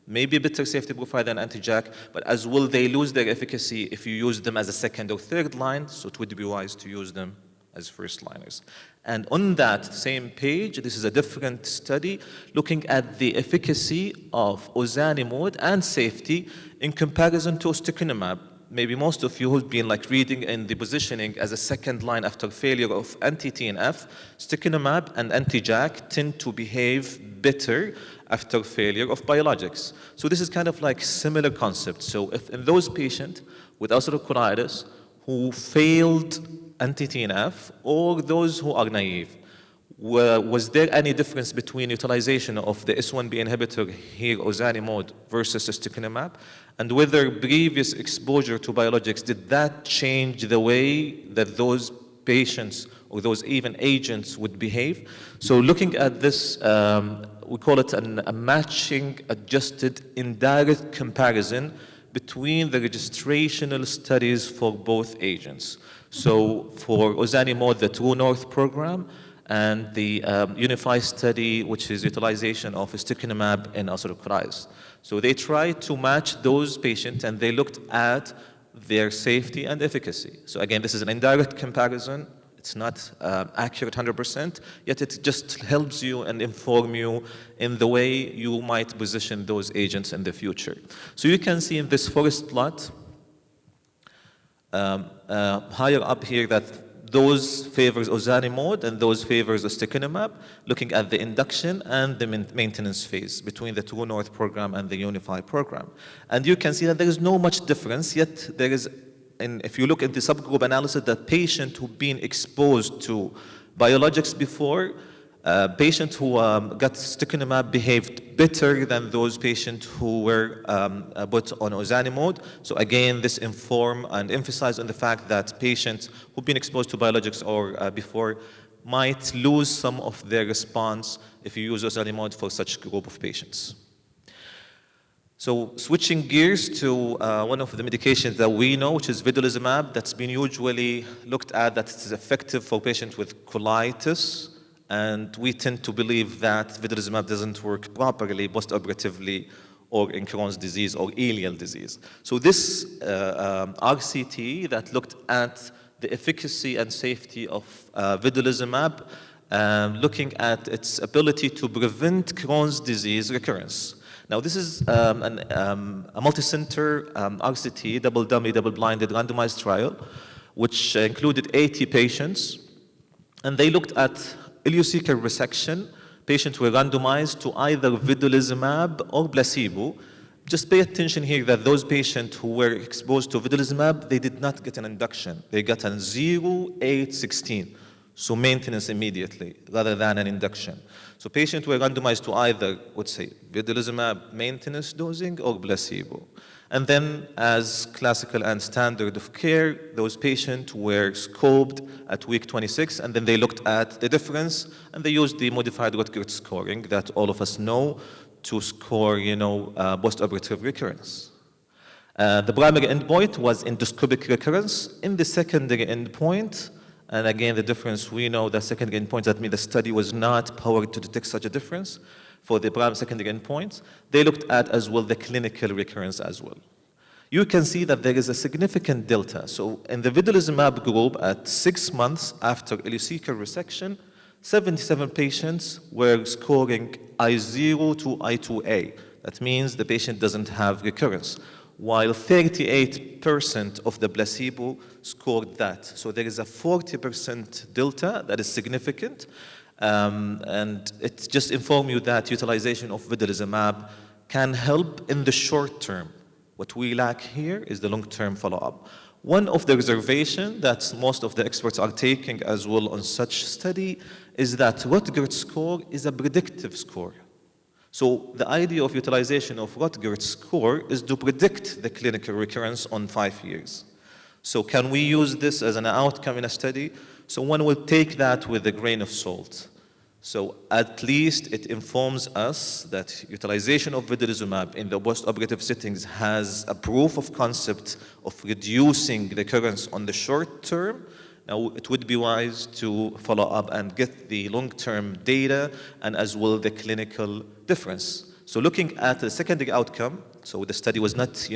maybe a better safety profile than anti-JAK, but as well they lose their efficacy if you use them as a second or third line, so it would be wise to use them as first liners. And on that same page, this is a different study looking at the efficacy of ozanimod and safety in comparison to ustekinumab. Maybe most of you who've been reading in the positioning as a second line after failure of anti-TNF, ustekinumab and anti-JAK tend to behave better after failure of biologics. So this is kind of similar concept. So if in those patients with ulcerative colitis who failed anti-TNF or those who are naive, was there any difference between utilization of the S1B inhibitor here, ozanimod, versus ustekinumab? And whether previous exposure to biologics, did that change the way that those patients or those even agents would behave? So looking at this, we call it a matching adjusted indirect comparison between the registrational studies for both agents. So for ozanimod, the True North program, and the Unify study, which is utilization of ustekinumab in ulcerative colitis. So they tried to match those patients, and they looked at their safety and efficacy. So again, this is an indirect comparison. It's not accurate 100%, yet it just helps you and inform you in the way you might position those agents in the future. So you can see in this forest plot, higher up here, that those favors ozanimod and those favors ustekinumab, looking at the induction and the maintenance phase between the True North program and the Unify program. And you can see that there is no much difference, yet there is, and if you look at the subgroup analysis, the patient who've been exposed to biologics before, patients who got ustekinumab behaved better than those patients who were put on ozanimod. So again, this inform and emphasize on the fact that patients who've been exposed to biologics or before might lose some of their response if you use ozanimod for such group of patients. So switching gears to one of the medications that we know, which is vedolizumab, that's been usually looked at that it is effective for patients with colitis, and we tend to believe that vedolizumab doesn't work properly post-operatively or in Crohn's disease or ileal disease. So this RCT that looked at the efficacy and safety of vedolizumab, looking at its ability to prevent Crohn's disease recurrence. Now, this is a multi-center RCT, double-dummy, double-blinded, randomized trial, which included 80 patients. And they looked at ileocecal resection. Patients were randomized to either vedolizumab or placebo. Just pay attention here that those patients who were exposed to vedolizumab, they did not get an induction. They got an 0, 8, 16. So maintenance immediately, rather than an induction. So patients were randomized to either, let's say, vedolizumab maintenance dosing or placebo. And then, as classical and standard of care, those patients were scoped at week 26, and then they looked at the difference, and they used the modified Rutgers scoring that all of us know to score, post-operative recurrence. The primary endpoint was endoscopic recurrence. In the secondary endpoint, and again, the difference, we know that secondary endpoints, that means the study was not powered to detect such a difference. For the primary secondary endpoints, they looked at as well the clinical recurrence as well. You can see that there is a significant delta. So in the vedolizumab group at 6 months after ileocecal resection, 77 patients were scoring I0 to I2A. That means the patient doesn't have recurrence, while 38% of the placebo scored that. So there is a 40% delta that is significant. And it just informs you that utilization of vedolizumab can help in the short term. What we lack here is the long-term follow-up. One of the reservations that most of the experts are taking as well on such study is that Rutgers score is a predictive score. So the idea of utilization of Rutgers score is to predict the clinical recurrence on 5 years. So can we use this as an outcome in a study? So one will take that with a grain of salt. So at least it informs us that utilization of vedolizumab in the post-operative settings has a proof of concept of reducing recurrence on the short term. Now, it would be wise to follow up and get the long-term data and as well the clinical difference. So looking at the secondary outcome, so the study was not,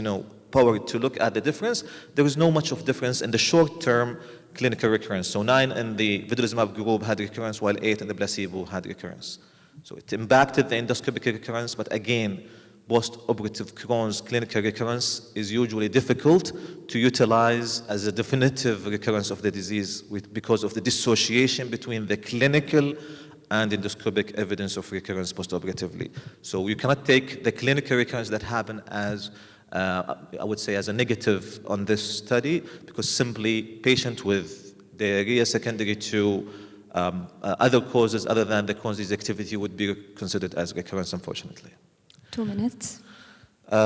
powered to look at the difference, there was no much of difference in the short-term clinical recurrence. So 9 in the vedolizumab group had recurrence, while 8 in the placebo had recurrence. So it impacted the endoscopic recurrence, but again, post-operative Crohn's clinical recurrence is usually difficult to utilize as a definitive recurrence of the disease because of the dissociation between the clinical and endoscopic evidence of recurrence post-operatively. So you cannot take the clinical recurrence that happened as, I would say, as a negative on this study, because simply patients with diarrhea secondary to other causes other than the Crohn's disease activity would be considered as recurrence, unfortunately. 2 minutes.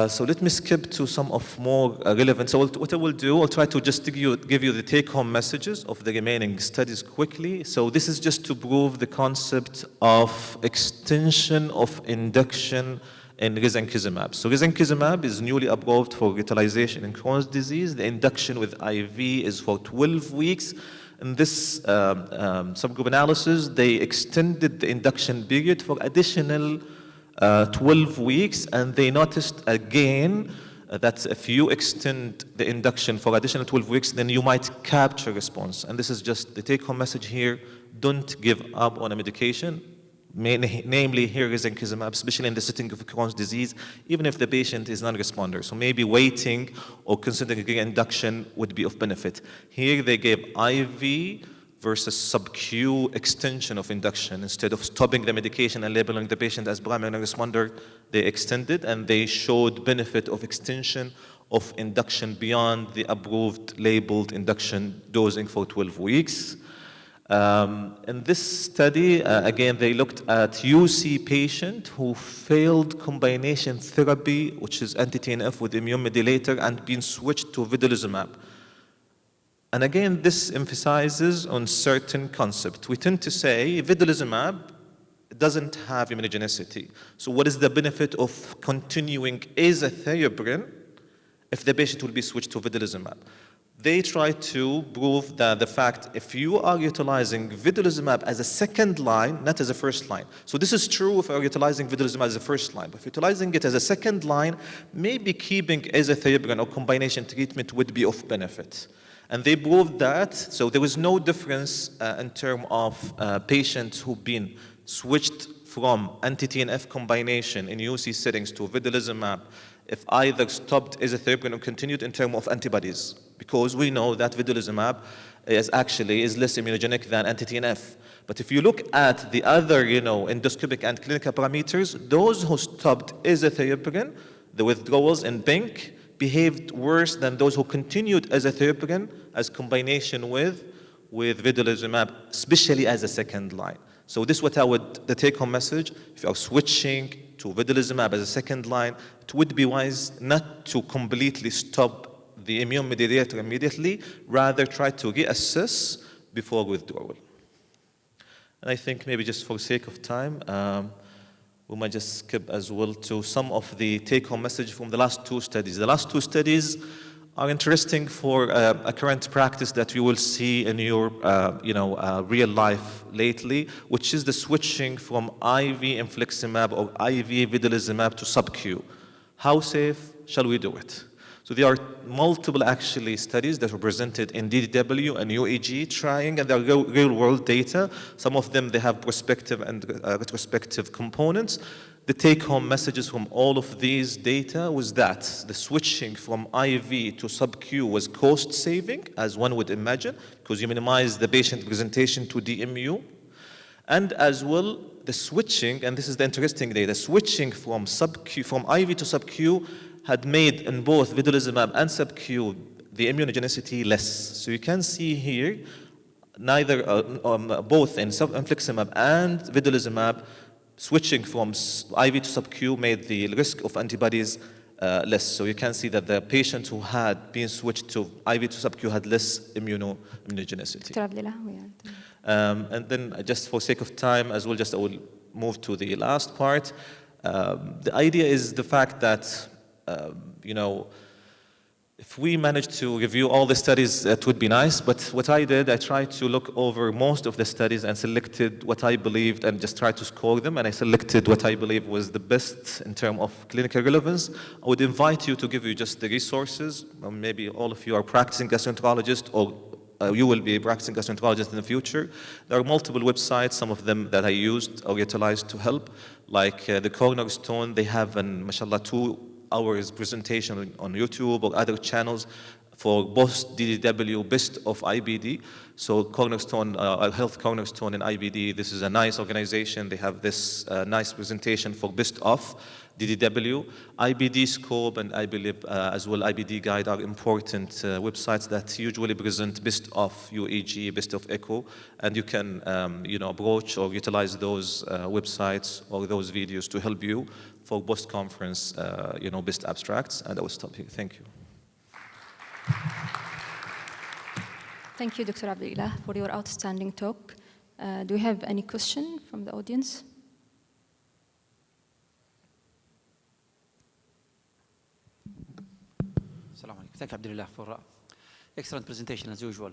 So let me skip to some of more relevant. So what I will do, I'll try to just give you the take-home messages of the remaining studies quickly. So this is just to prove the concept of extension of induction in risankizumab. So risankizumab is newly approved for utilization in Crohn's disease. The induction with IV is for 12 weeks. In this subgroup analysis, they extended the induction period for additional 12 weeks, and they noticed again that if you extend the induction for additional 12 weeks, then you might capture response. And this is just the take-home message here. Don't give up on a medication, namely here risankizumab, especially in the setting of Crohn's disease, even if the patient is non-responder. So maybe waiting or considering induction would be of benefit. Here they gave IV versus sub-Q extension of induction. Instead of stopping the medication and labeling the patient as primary non-responder, they extended, and they showed benefit of extension of induction beyond the approved labeled induction dosing for 12 weeks. In this study, again, they looked at UC patient who failed combination therapy, which is anti-TNF with immune modulator, and been switched to vedolizumab. And again, this emphasizes on certain concept. We tend to say vedolizumab doesn't have immunogenicity. So what is the benefit of continuing azathioprine if the patient will be switched to vedolizumab? They try to prove that the fact if you are utilizing vedolizumab as a second line, not as a first line. So this is true if you're utilizing vedolizumab as a first line, but if utilizing it as a second line, maybe keeping azathioprine or combination treatment would be of benefit. And they proved that, so there was no difference in terms of patients who've been switched from anti-TNF combination in UC settings to vedolizumab if either stopped azathioprine or continued in terms of antibodies, because we know that vedolizumab is less immunogenic than anti-TNF. But if you look at the other, endoscopic and clinical parameters, those who stopped azathioprine, the withdrawals in pink, behaved worse than those who continued azathioprine as combination with vedolizumab, especially as a second line. So this is what the take-home message, if you are switching to vedolizumab as a second line, it would be wise not to completely stop the immune mediator immediately, rather try to reassess before withdrawal. And I think maybe just for sake of time, we might just skip as well to some of the take-home message from the last two studies. The last two studies are interesting for a current practice that you will see in your real life lately, which is the switching from IV infliximab or IV vedolizumab to sub-Q. How safe shall we do it? So there are multiple studies that were presented in DDW and UAG trying, and they're real-world data. Some of them, they have prospective and retrospective components. The take-home messages from all of these data was that the switching from IV to sub-Q was cost-saving, as one would imagine, because you minimize the patient presentation to DMU. And as well, the switching, and this is the interesting data, switching from IV to sub-Q had made in both vedolizumab and sub-Q the immunogenicity less. So you can see here, both in infliximab and vedolizumab, switching from IV to sub-Q made the risk of antibodies less. So you can see that the patient who had been switched to IV to sub-Q had less immunogenicity. And then just for sake of time as well, I will move to the last part. The idea is the fact that if we manage to review all the studies, that would be nice. But what I did, I tried to look over most of the studies and selected what I believed and just tried to score them. And I selected what I believe was the best in terms of clinical relevance. I would invite you to give you just the resources. Maybe all of you are practicing gastroenterologists, or you will be a practicing gastroenterologist in the future. There are multiple websites, some of them that I used or utilized to help, like the Cornerstone. They have mashallah, 2 hours presentation on YouTube or other channels for both DDW, best of IBD. So Cornerstone, Health Cornerstone and IBD, this is a nice organization. They have this nice presentation for best of DDW. IBD Scope and I believe as well IBD Guide are important websites that usually present best of UAG, best of ECHO, and you can approach or utilize those websites or those videos to help you for post-conference best abstracts. And I will stop here. Thank you. Thank you, Dr. Abdullah, for your outstanding talk. Do we have any question from the audience? Thank you, Abdullah, for excellent presentation as usual.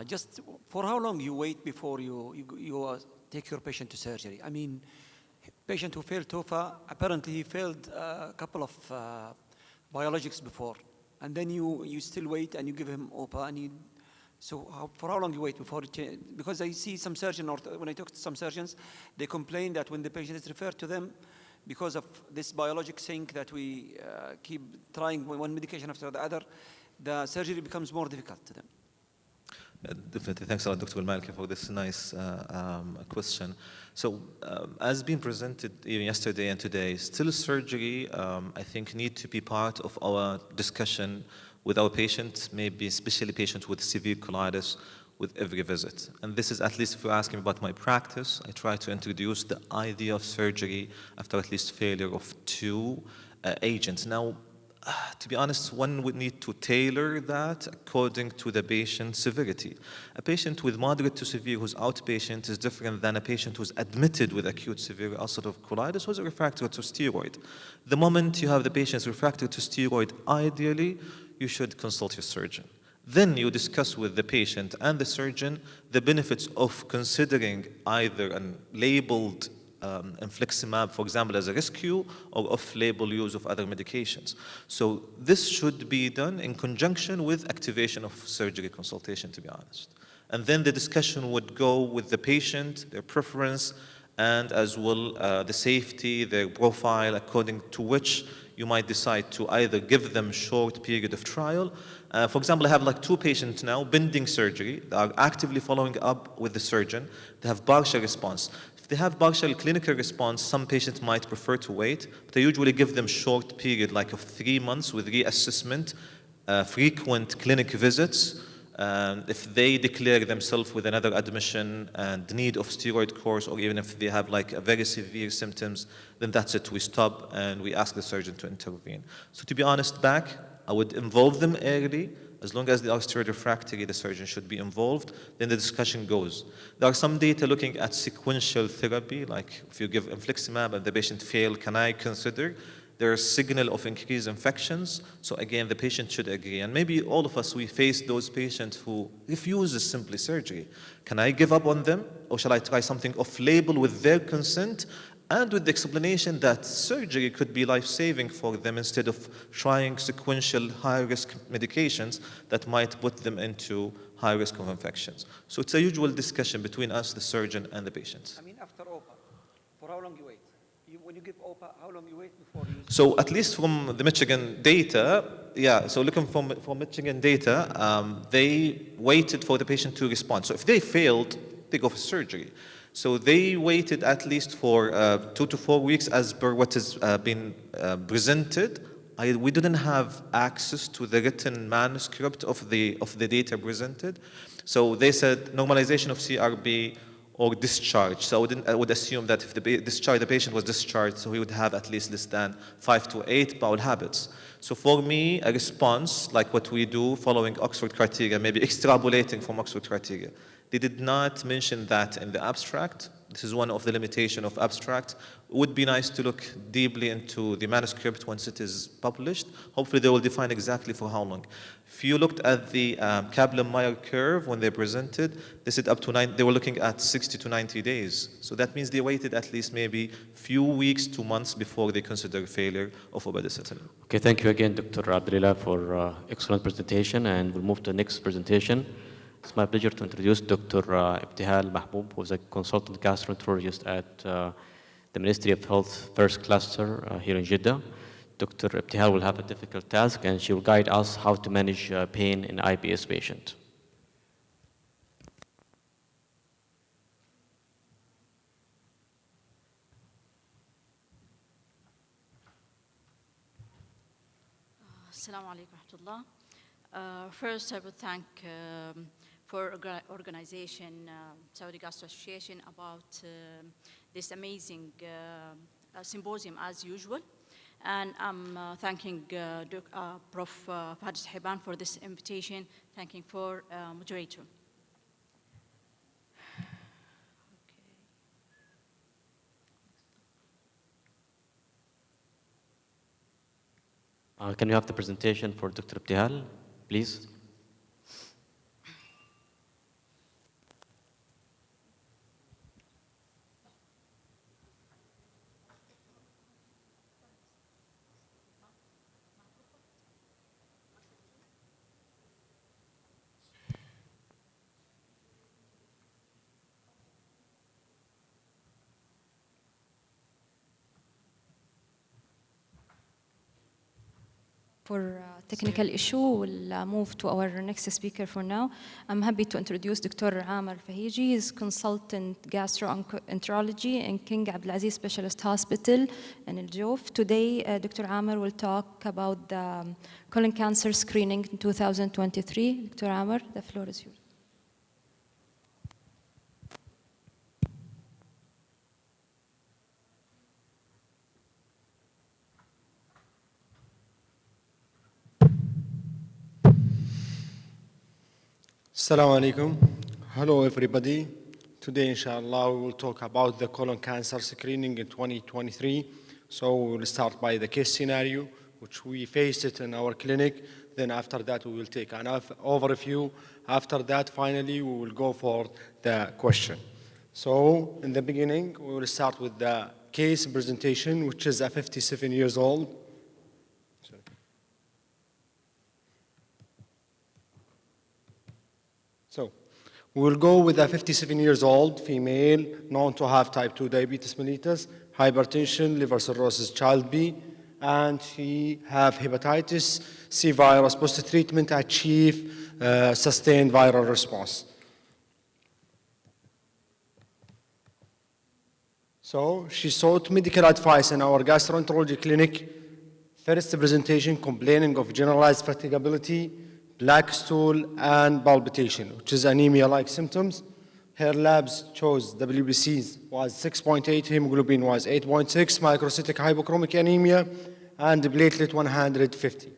Just for how long you wait before you take your patient to surgery? I mean, patient who failed TOFA, apparently he failed a couple of biologics before, and then you still wait and you give him OPA, and for how long you wait before it changes? Because I see some surgeons, or when I talk to some surgeons, they complain that when the patient is referred to them, because of this biologic sink that we keep trying one medication after the other, the surgery becomes more difficult to them. Definitely. Thanks a lot, Dr. Malki, for this nice question. So, as been presented even yesterday and today, still surgery, I think, need to be part of our discussion with our patients, maybe especially patients with severe colitis, with every visit. And this is, at least if you're asking about my practice, I try to introduce the idea of surgery after at least failure of 2 agents. Now, to be honest, one would need to tailor that according to the patient's severity. A patient with moderate to severe who's outpatient is different than a patient who's admitted with acute severe ulcerative colitis who's refractory to steroid. The moment you have the patient refractory to steroid, ideally, you should consult your surgeon. Then you discuss with the patient and the surgeon the benefits of considering either a labeled infliximab, for example, as a rescue, or off-label use of other medications. So this should be done in conjunction with activation of surgery consultation, to be honest. And then the discussion would go with the patient, their preference, and as well the safety, their profile, according to which you might decide to either give them short period of trial. For example, I have like 2 patients now, pending surgery. They are actively following up with the surgeon. They have partial response. If they have partial clinical response, some patients might prefer to wait, but I usually give them short period, like of 3 months with reassessment, frequent clinic visits. If they declare themselves with another admission and need of steroid course, or even if they have like a very severe symptoms, then that's it. We stop and we ask the surgeon to intervene. So to be honest, back, I would involve them early. As long as they are steroid refractory, the surgeon should be involved. Then the discussion goes. There are some data looking at sequential therapy, like if you give infliximab and the patient fail, can I consider? There is signal of increased infections. So again, the patient should agree. And maybe all of us, we face those patients who refuse simply surgery. Can I give up on them? Or shall I try something off-label with their consent? And with the explanation that surgery could be life-saving for them instead of trying sequential high-risk medications that might put them into high risk of infections. So it's a usual discussion between us, the surgeon, and the patient. I mean, after OPA, for how long you wait? When you give OPA, how long you wait before you... So at least from the Michigan data, yeah, so looking from Michigan data, they waited for the patient to respond. So if they failed, they go for surgery. So they waited at least for 2 to 4 weeks as per what has been presented. We didn't have access to the written manuscript of the data presented. So they said normalization of CRB or discharge. So I would assume that if the patient was discharged, so he would have at least less than 5 to 8 bowel habits. So for me, a response like what we do following Oxford criteria, maybe extrapolating from Oxford criteria. They did not mention that in the abstract. This is one of the limitations of abstract. It would be nice to look deeply into the manuscript once it is published. Hopefully they will define exactly for how long. If you looked at the Kaplan-Meier curve when they presented, they said up to they were looking at 60 to 90 days. So that means they waited at least maybe few weeks to months before they consider failure of obadicitinib. Okay, thank you again, Dr. Abdullah, for excellent presentation, and we'll move to the next presentation. It's my pleasure to introduce Dr. Ibtihal Mahmoub, who is a consultant gastroenterologist at the Ministry of Health First Cluster here in Jeddah. Dr. Ibtihal will have a difficult task, and she will guide us how to manage pain in IBS patient. Assalamu alaikum wa rahmatullah. First, I would thank for organization, Saudi Gastro Association, about this amazing symposium as usual. And I'm thanking Prof. Fahad Sahiban for this invitation, thanking for moderator. Can we have the presentation for Dr. Ibtihal, please? For technical issue, we'll move to our next speaker for now. I'm happy to introduce Dr. Amar Fahiji. He's consultant gastroenterology in King Abdulaziz Specialist Hospital in Al Jouf. Today, Dr. Amar will talk about the colon cancer screening in 2023. Dr. Amar, the floor is yours. Assalamu alaikum. Hello, everybody. Today, inshallah, we will talk about the colon cancer screening in 2023. So we will start by the case scenario, which we faced it in our clinic. Then after that, we will take an overview. After that, finally, we will go for the question. So in the beginning, we will start with the case presentation, which is a 57 years old. So we will go with a 57 years old female known to have type 2 diabetes mellitus, hypertension, liver cirrhosis, child B, and she have hepatitis C virus post-treatment achieve sustained viral response. So she sought medical advice in our gastroenterology clinic. First presentation complaining of generalized fatigability, black stool, and palpitation, which is anemia-like symptoms. Her labs chose WBCs was 6.8, hemoglobin was 8.6, microcytic hypochromic anemia, and platelet 150.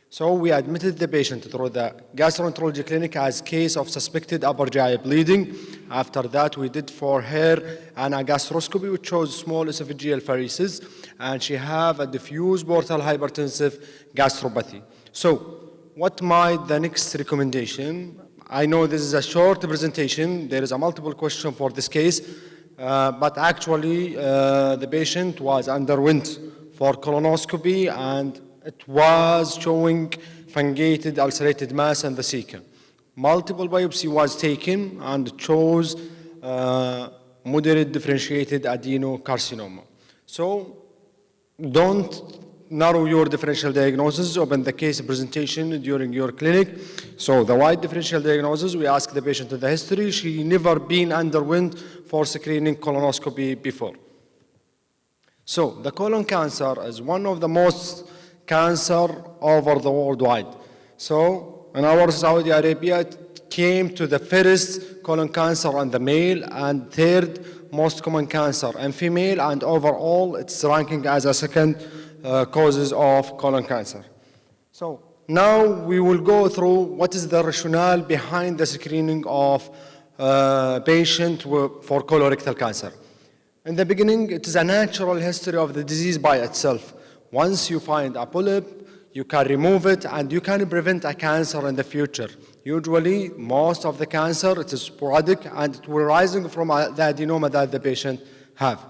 So we admitted the patient through the gastroenterology clinic as case of suspected upper GI bleeding. After that, we did for her an gastroscopy, which shows small esophageal varices, and she have a diffuse portal hypertensive gastropathy. So what might the next recommendation? I know this is a short presentation. There is a multiple question for this case, but actually the patient was underwent for colonoscopy and it was showing fungated ulcerated mass in the cecum. Multiple biopsy was taken and chose moderate differentiated adenocarcinoma. So don't narrow your differential diagnosis, open the case presentation during your clinic. So the wide differential diagnosis, we ask the patient the history. She never been underwent for screening colonoscopy before. So the colon cancer is one of the most cancer over the worldwide. So in our Saudi Arabia, it came to the first colon cancer in the male and third most common cancer in female, and overall it's ranking as a second causes of colon cancer. So now we will go through what is the rationale behind the screening of patient for colorectal cancer. In the beginning, it is a natural history of the disease by itself. Once you find a polyp, you can remove it and you can prevent a cancer in the future. Usually, most of the cancer, it is sporadic and it will rising from the adenoma that the patient have.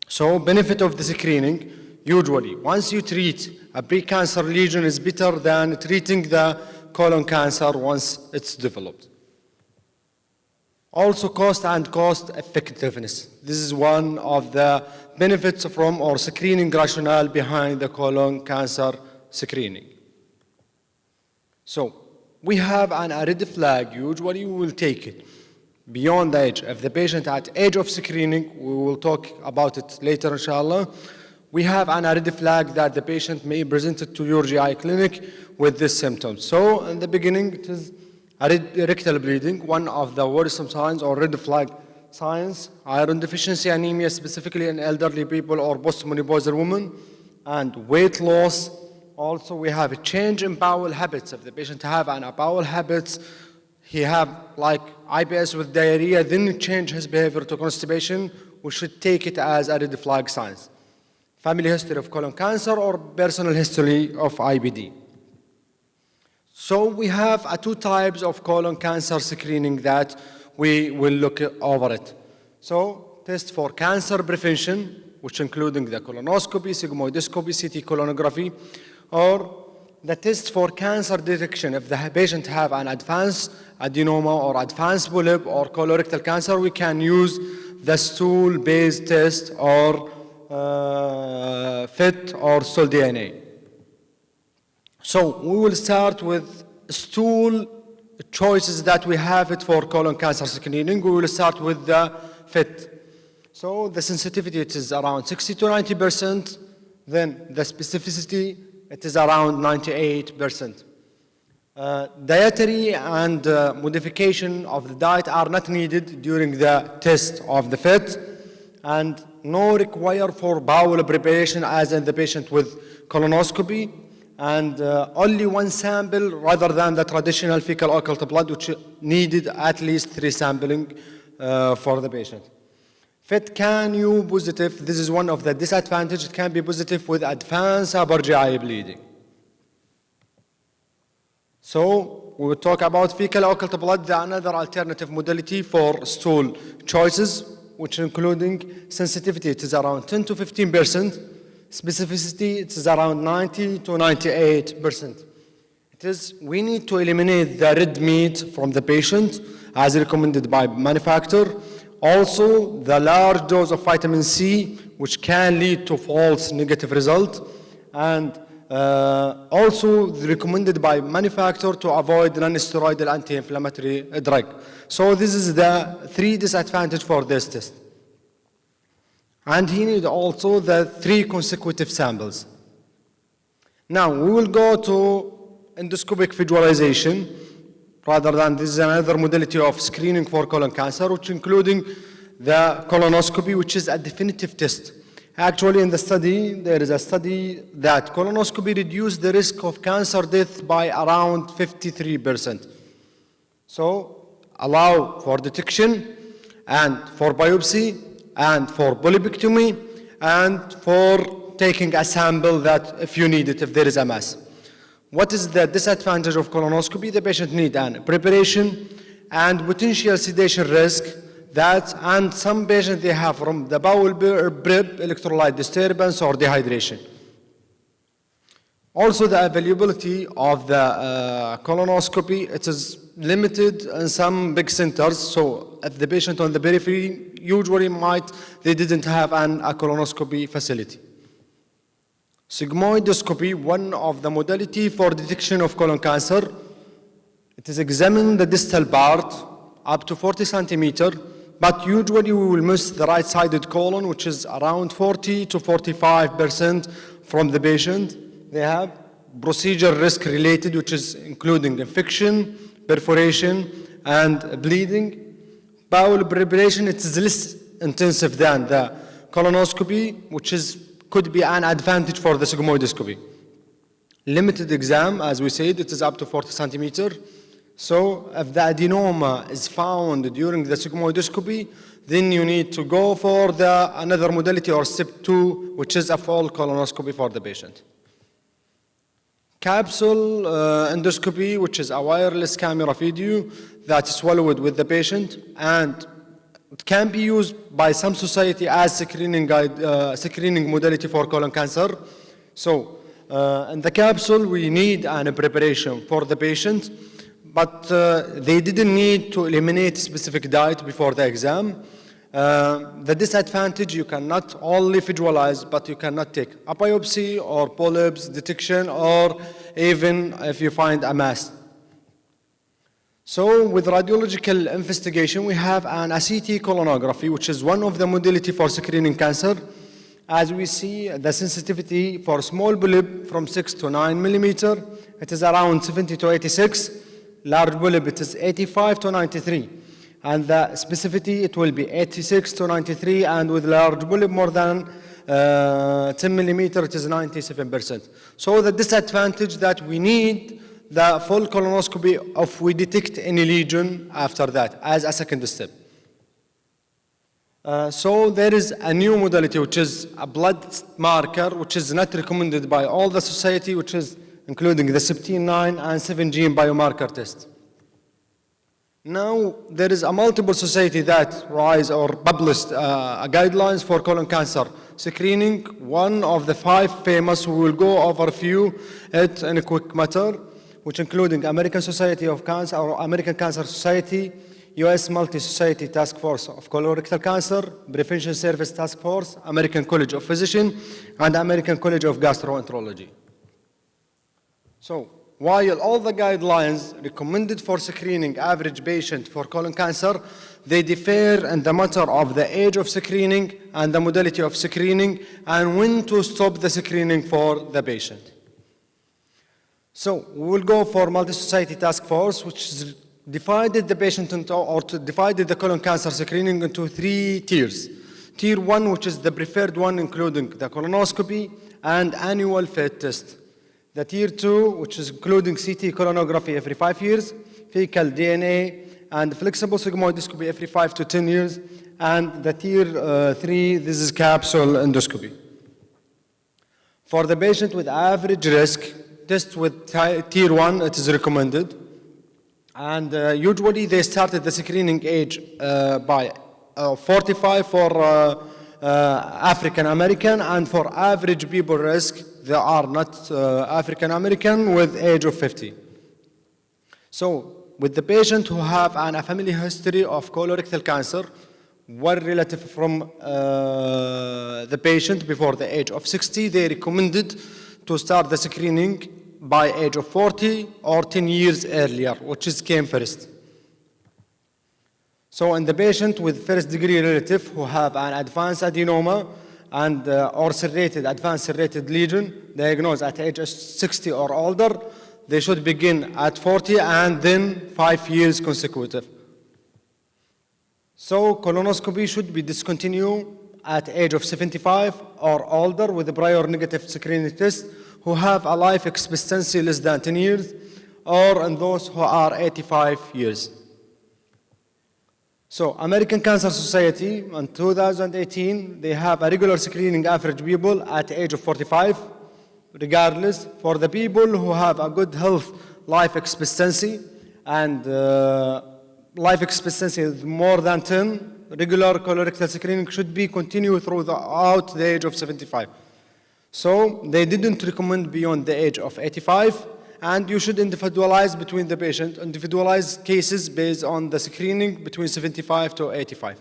So benefit of the screening, usually, once you treat a pre-cancer lesion is better than treating the colon cancer once it's developed. Also cost and cost effectiveness. This is one of the benefits from or screening rationale behind the colon cancer screening. So we have a red flag, usually we will take it beyond the age. If the patient at age of screening, we will talk about it later inshallah. We have an red flag that the patient may present it to your GI clinic with this symptom. So in the beginning, it is rectal bleeding, one of the worrisome signs or red flag signs, iron deficiency anemia, specifically in elderly people or postmenopausal women, and weight loss. Also, we have a change in bowel habits. If the patient have an bowel habits, he have like IBS with diarrhea, then change his behavior to constipation, we should take it as a red flag signs. Family history of colon cancer or personal history of IBD. So we have two types of colon cancer screening that we will look over it. So test for cancer prevention, which including the colonoscopy, sigmoidoscopy, CT colonography, or the test for cancer detection. If the patient have an advanced adenoma or advanced polyp or colorectal cancer, we can use the stool-based test or FIT or stool DNA. So we will start with stool choices that we have it for colon cancer screening. We will start with the FIT. So the sensitivity it is around 60 to 90%. Then the specificity it is around 98%. Dietary and modification of the diet are not needed during the test of the FIT, and no require for bowel preparation as in the patient with colonoscopy. and only one sample rather than the traditional fecal occult blood, which needed at least 3 sampling for the patient. FIT can U positive, this is one of the disadvantages, it can be positive with advanced upper GI bleeding. So we will talk about fecal occult blood, the another alternative modality for stool choices, which including sensitivity, it is around 10 to 15%, specificity, it is around 90 to 98%. It is, we need to eliminate the red meat from the patient as recommended by manufacturer. Also, the large dose of vitamin C, which can lead to false negative result, and also recommended by manufacturer to avoid non-steroidal anti-inflammatory drug. So this is the 3 disadvantages for this test. And he needs also the 3 consecutive samples. Now we will go to endoscopic visualization, rather than this is another modality of screening for colon cancer, which including the colonoscopy, which is a definitive test. Actually, in the study, there is a study that colonoscopy reduced the risk of cancer death by around 53%. So, allow for detection, and for biopsy, and for polypectomy, and for taking a sample that if you need it, if there is a mass. What is the disadvantage of colonoscopy? The patient needs an preparation and potential sedation risk that, and some patients they have from the bowel prep, electrolyte disturbance or dehydration. Also the availability of the colonoscopy, it is limited in some big centers, so if the patient on the periphery usually they didn't have a colonoscopy facility. Sigmoidoscopy, one of the modality for detection of colon cancer. It is examine the distal part up to 40 centimeter, but usually we will miss the right-sided colon, which is around 40 to 45% from the patient. They have procedure risk related, which is including infection, perforation, and bleeding. Bowel preparation, it is less intensive than the colonoscopy, which could be an advantage for the sigmoidoscopy. Limited exam, as we said, it is up to 40 centimeter. So if the adenoma is found during the sigmoidoscopy, then you need to go for another modality or step 2, which is a full colonoscopy for the patient. Capsule endoscopy, which is a wireless camera video that is swallowed with the patient, and it can be used by some society as screening modality for colon cancer. So in the capsule, we need a preparation for the patient, but they didn't need to eliminate specific diet before the exam. The disadvantage, you cannot only visualize, but you cannot take a biopsy or polyps detection, or even if you find a mass. So with radiological investigation, we have an CT colonography, which is one of the modality for screening cancer. As we see, the sensitivity for small polyp from 6 to 9 millimeter, it is around 70 to 86. Large polyp, it is 85 to 93. And the specificity, it will be 86 to 93, and with large polyp more than 10 millimeter, it is 97%. So the disadvantage that we need the full colonoscopy if we detect any lesion after that as a second step. So there is a new modality, which is a blood marker, which is not recommended by all the society, which is including the 17-9 and 7-gene biomarker test. Now there is a multiple society that rise or published guidelines for colon cancer screening. One of the 5 famous, we will go over a few in a quick matter, which including American Society of Cancer or American Cancer Society, U.S. Multi-Society Task Force of Colorectal Cancer, Prevention Service Task Force, American College of Physicians, and American College of Gastroenterology. So, while all the guidelines recommended for screening average patient for colon cancer, they differ in the matter of the age of screening and the modality of screening and when to stop the screening for the patient. So we will go for multi-society task force, which is divided the patient into, or divided the colon cancer screening into 3 tiers. Tier 1, which is the preferred one, including the colonoscopy and annual FIT test. The tier 2, which is including CT colonography every 5 years, fecal DNA, and flexible sigmoidoscopy every 5 to 10 years. And the tier 3, this is capsule endoscopy. For the patient with average risk, test with tier 1, it is recommended. And usually they started the screening age by 45 for African American, and for average people risk, they are not African American with age of 50. So with the patient who have a family history of colorectal cancer, one relative from the patient before the age of 60, they recommended to start the screening by age of 40 or 10 years earlier, which is came first. So in the patient with first degree relative who have an advanced adenoma and or advanced serrated lesion diagnosed at age 60 or older, they should begin at 40 and then 5 years consecutive. So colonoscopy should be discontinued at age of 75 or older with a prior negative screening test who have a life expectancy less than 10 years, or in those who are 85 years. So American Cancer Society in 2018, they have a regular screening average people at the age of 45, regardless, for the people who have a good health life expectancy and life expectancy is more than 10, regular colorectal screening should be continued throughout the age of 75. So they didn't recommend beyond the age of 85, and you should individualize between the patient, individualize cases based on the screening between 75 to 85.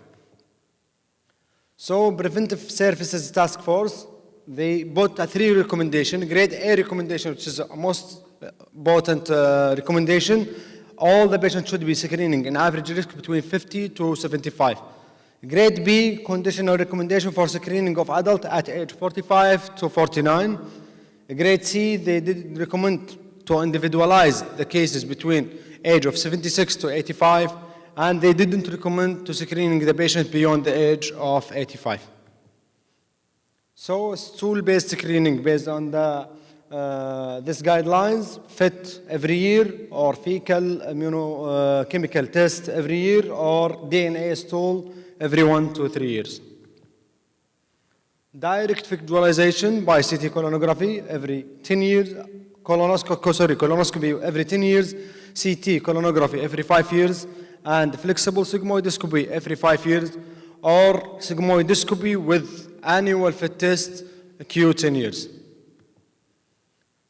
So Preventive Services Task Force, they put a 3 recommendation, grade A recommendation, which is the most important recommendation. All the patients should be screening in average risk between 50 to 75. Grade B, conditional recommendation for screening of adult at age 45 to 49. Grade C, they did recommend to individualize the cases between age of 76 to 85, and they didn't recommend to screening the patient beyond the age of 85. So stool-based screening based on these guidelines fit every year, or fecal immunochemical test every year, or DNA stool every 1 to 3 years. Direct visualization by CT colonography every 10 years, colonoscopy every 10 years, CT colonography every 5 years, and flexible sigmoidoscopy every 5 years, or sigmoidoscopy with annual fit test Q10 years.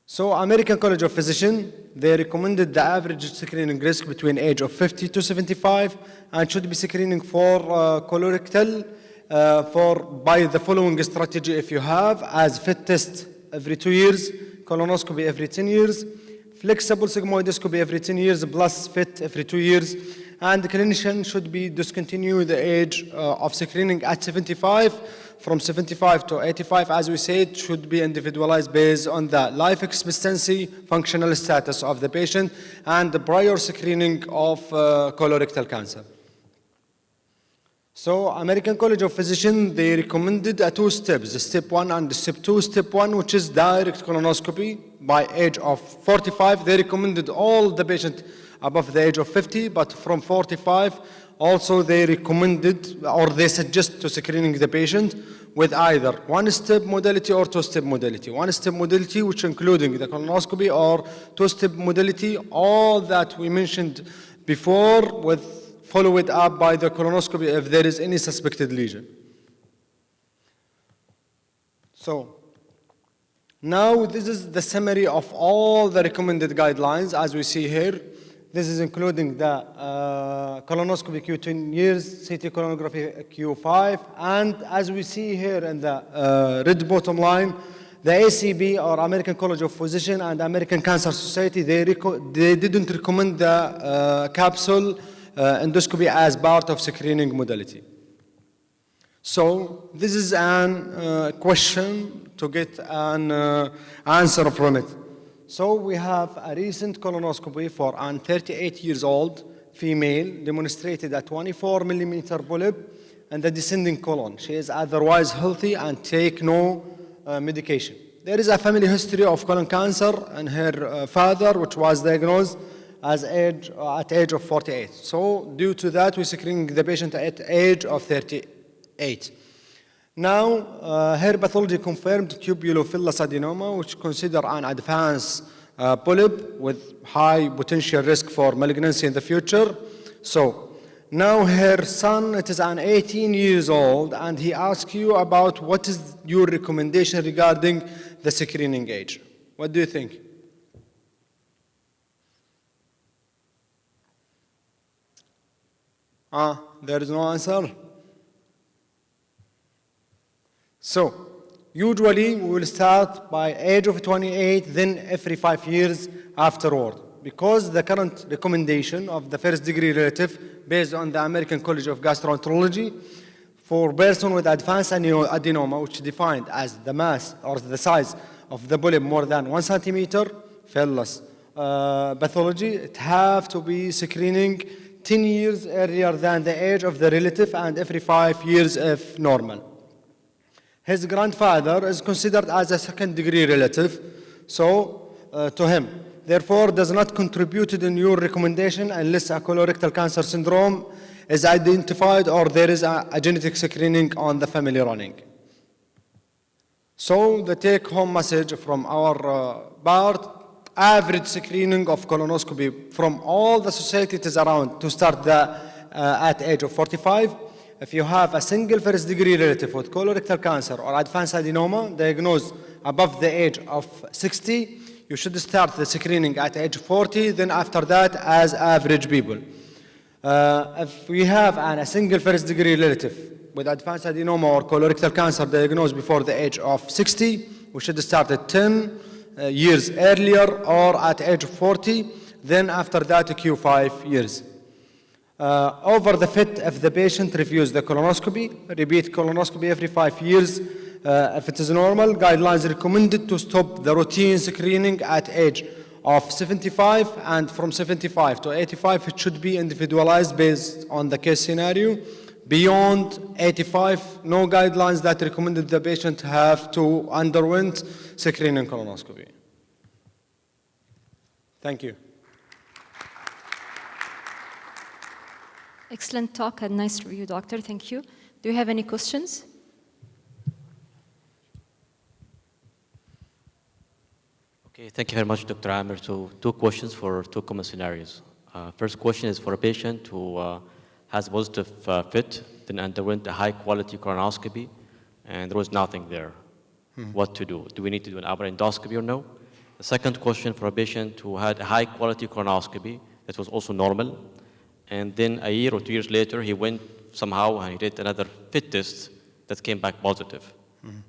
So American College of Physicians, they recommended the average screening risk between age of 50 to 75 and should be screening for colorectal by the following strategy if you have, as fit test every 2 years, colonoscopy every 10 years, flexible sigmoidoscopy every 10 years plus fit every 2 years, and the clinician should be discontinue the age of screening at 75. From 75 to 85, as we said, should be individualized based on the life expectancy, functional status of the patient, and the prior screening of colorectal cancer. So American College of Physicians, they recommended 2 steps, step 1 and step 2. Step 1, which is direct colonoscopy by age of 45. They recommended all the patients above the age of 50, but from 45, also they recommended or they suggest to screening the patient with either 1-step modality or 2-step modality. 1-step modality, which including the colonoscopy, or 2-step modality, all that we mentioned before, with follow it up by the colonoscopy if there is any suspected lesion. So now this is the summary of all the recommended guidelines as we see here. This is including the colonoscopy Q10 years, CT colonography Q5, and as we see here in the red bottom line, the ACB, or American College of Physicians, and American Cancer Society, they didn't recommend the capsule endoscopy as part of screening modality. So this is an question to get an answer from it. So we have a recent colonoscopy for an 38 years old female demonstrated a 24 millimeter polyp and the descending colon. She is otherwise healthy and take no medication. there is a family history of colon cancer in her father, which was diagnosed at age of 48. So due to that, we're screening the patient at age of 38. Now, her pathology confirmed tubulophyllous adenoma, which considered an advanced polyp with high potential risk for malignancy in the future. So now her son, it is an 18 years old, and he asks you about what is your recommendation regarding the screening age. What do you think? There is no answer. So, usually we will start by age of 28, then every 5 years afterward. Because the current recommendation of the first degree relative, based on the American College of Gastroenterology, for person with advanced adenoma, which is defined as the mass or the size of the polyp more than 1 centimeter, phyllis pathology, it have to be screening 10 years earlier than the age of the relative and every 5 years if normal. His grandfather is considered as a second degree relative, so to him. Therefore, does not contribute to the new recommendation unless a colorectal cancer syndrome is identified or there is a genetic screening on the family running. So the take-home message from our part, average screening of colonoscopy from all the societies around to start at age of 45. If you have a single first degree relative with colorectal cancer or advanced adenoma diagnosed above the age of 60, you should start the screening at age 40, then after that as average people. If we have a single first degree relative with advanced adenoma or colorectal cancer diagnosed before the age of 60, we should start at 10 years earlier or at age 40, then after that Q5 years. Over the fit, if the patient refused the colonoscopy, repeat colonoscopy every 5 years. If it is normal, guidelines recommended to stop the routine screening at age of 75, and from 75 to 85, it should be individualized based on the case scenario. Beyond 85, no guidelines that recommended the patient have to underwent screening colonoscopy. Thank you. Excellent talk and nice review, doctor. Thank you. Do you have any questions? Okay, thank you very much, Dr. Amir. So 2 questions for 2 common scenarios. First question is for a patient who has positive fit, then underwent a high-quality colonoscopy, and there was nothing there. What to do? Do we need to do an upper endoscopy or no? The second question for a patient who had a high-quality colonoscopy that was also normal, and then a year or 2 years later, he went somehow and he did another fit test that came back positive.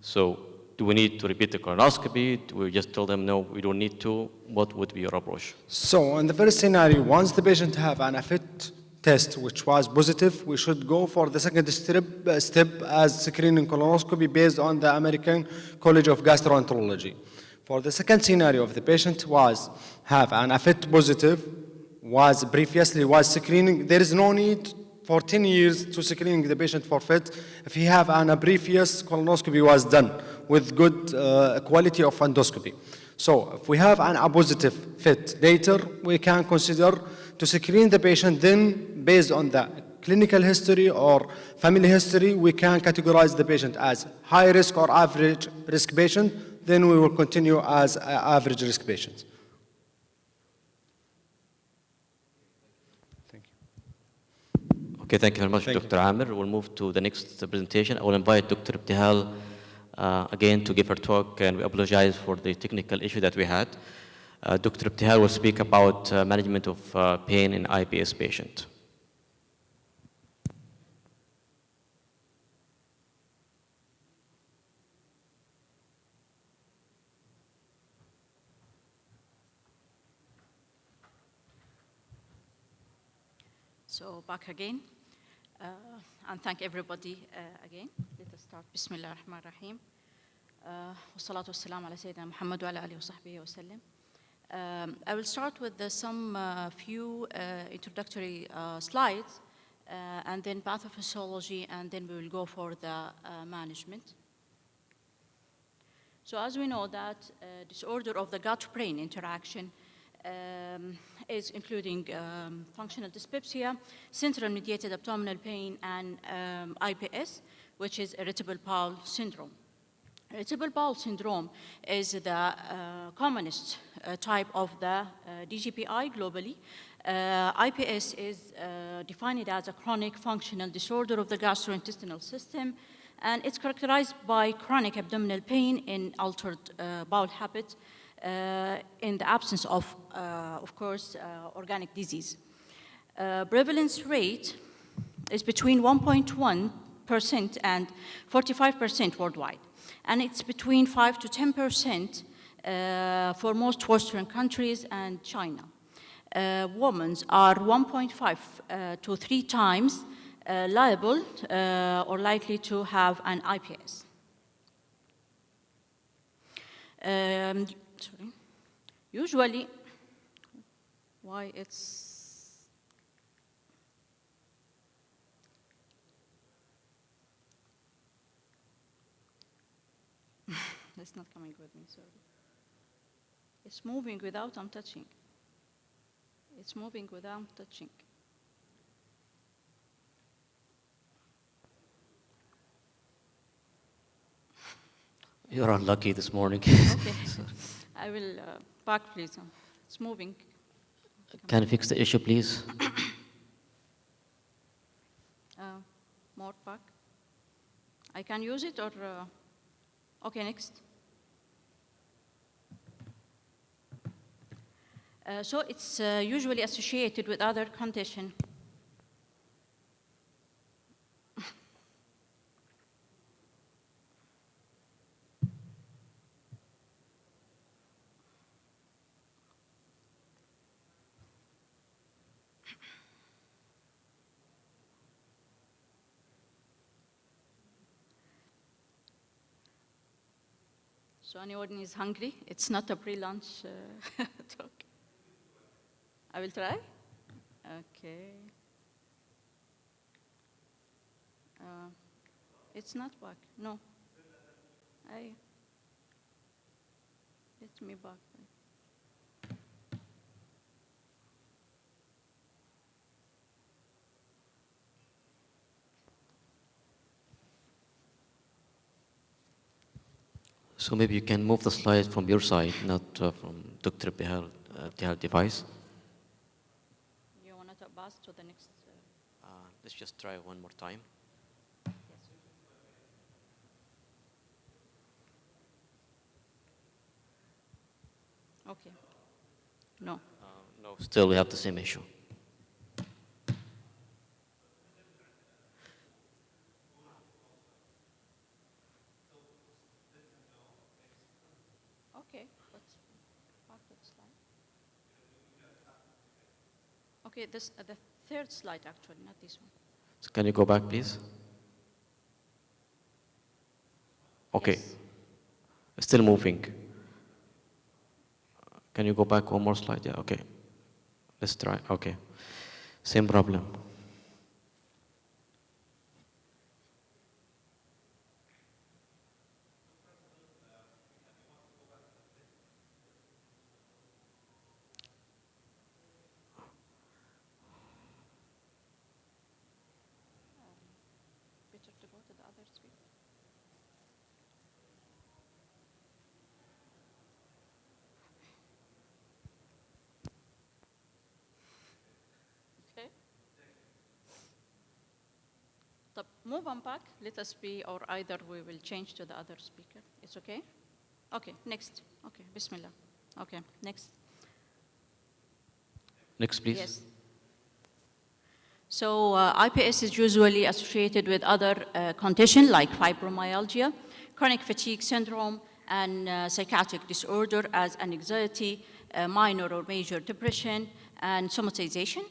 So do we need to repeat the colonoscopy? Do we just tell them, no, we don't need to? What would be your approach? So in the first scenario, once the patient have an fit test which was positive, we should go for the second step as screening colonoscopy based on the American College of Gastroenterology. For the second scenario, if the patient have an fit positive, previously was screening, there is no need for 10 years to screening the patient for fit if he have a previous colonoscopy was done with good quality of endoscopy. So if we have a positive fit later, we can consider to screen the patient, then based on the clinical history or family history, we can categorize the patient as high risk or average risk patient, then we will continue as average risk patient. Okay, thank you very much, Dr. Amir. We'll move to the next presentation. I will invite Dr. Ibtihal again to give her talk, and we apologize for the technical issue that we had. Dr. Ibtihal will speak about management of pain in IBS patient. So back again, and thank everybody again. Let us start. Bismillah ar-Rahman ar-Rahim. Wassalatu wassalamu ala Sayyidina Muhammad wa ala alihi wa sahbihi wa sallam. I will start with some few introductory slides, and then pathophysiology, and then we will go for the management. So as we know that disorder of the gut-brain interaction is including functional dyspepsia, central mediated abdominal pain, and IPS, which is irritable bowel syndrome. Irritable bowel syndrome is the commonest type of the DGPI globally. IPS is defined as a chronic functional disorder of the gastrointestinal system, and it's characterized by chronic abdominal pain in altered bowel habit in the absence of course, organic disease. Prevalence rate is between 1.1% and 45% worldwide, and it's between 5 to 10% for most Western countries and China. Women are 1.5 to 3 times liable or likely to have an IPS. Sorry. Usually, why it's it's not coming with me, sorry. It's moving without I'm touching. It's moving without touching. You're unlucky this morning. Okay. I will back, please. It's moving. Can you fix the issue, please? More back. I can use it or... okay, next. So it's usually associated with other conditions. So anyone is hungry? It's not a pre-lunch talk. I will try. Okay. It's not back. No. Let me back. So maybe you can move the slide from your side, not from Dr. Bihar device. You want to pass to the next? Let's just try one more time. Yes. Okay. No. No, still we have the same issue. Okay, let's back to the slide. Okay, this the third slide actually, not this one. So can you go back, please? Okay. Yes. Still moving. Can you go back one more slide? Yeah, okay. Let's try. Okay. Same problem. Better to go to the other screen. Okay. Move on back. Let us be, or either we will change to the other speaker. It's okay? Okay, next. Okay, Bismillah. Okay, next. Next, please. Yes. So IPS is usually associated with other conditions like fibromyalgia, chronic fatigue syndrome, and psychiatric disorder as anxiety, minor or major depression, and somatization.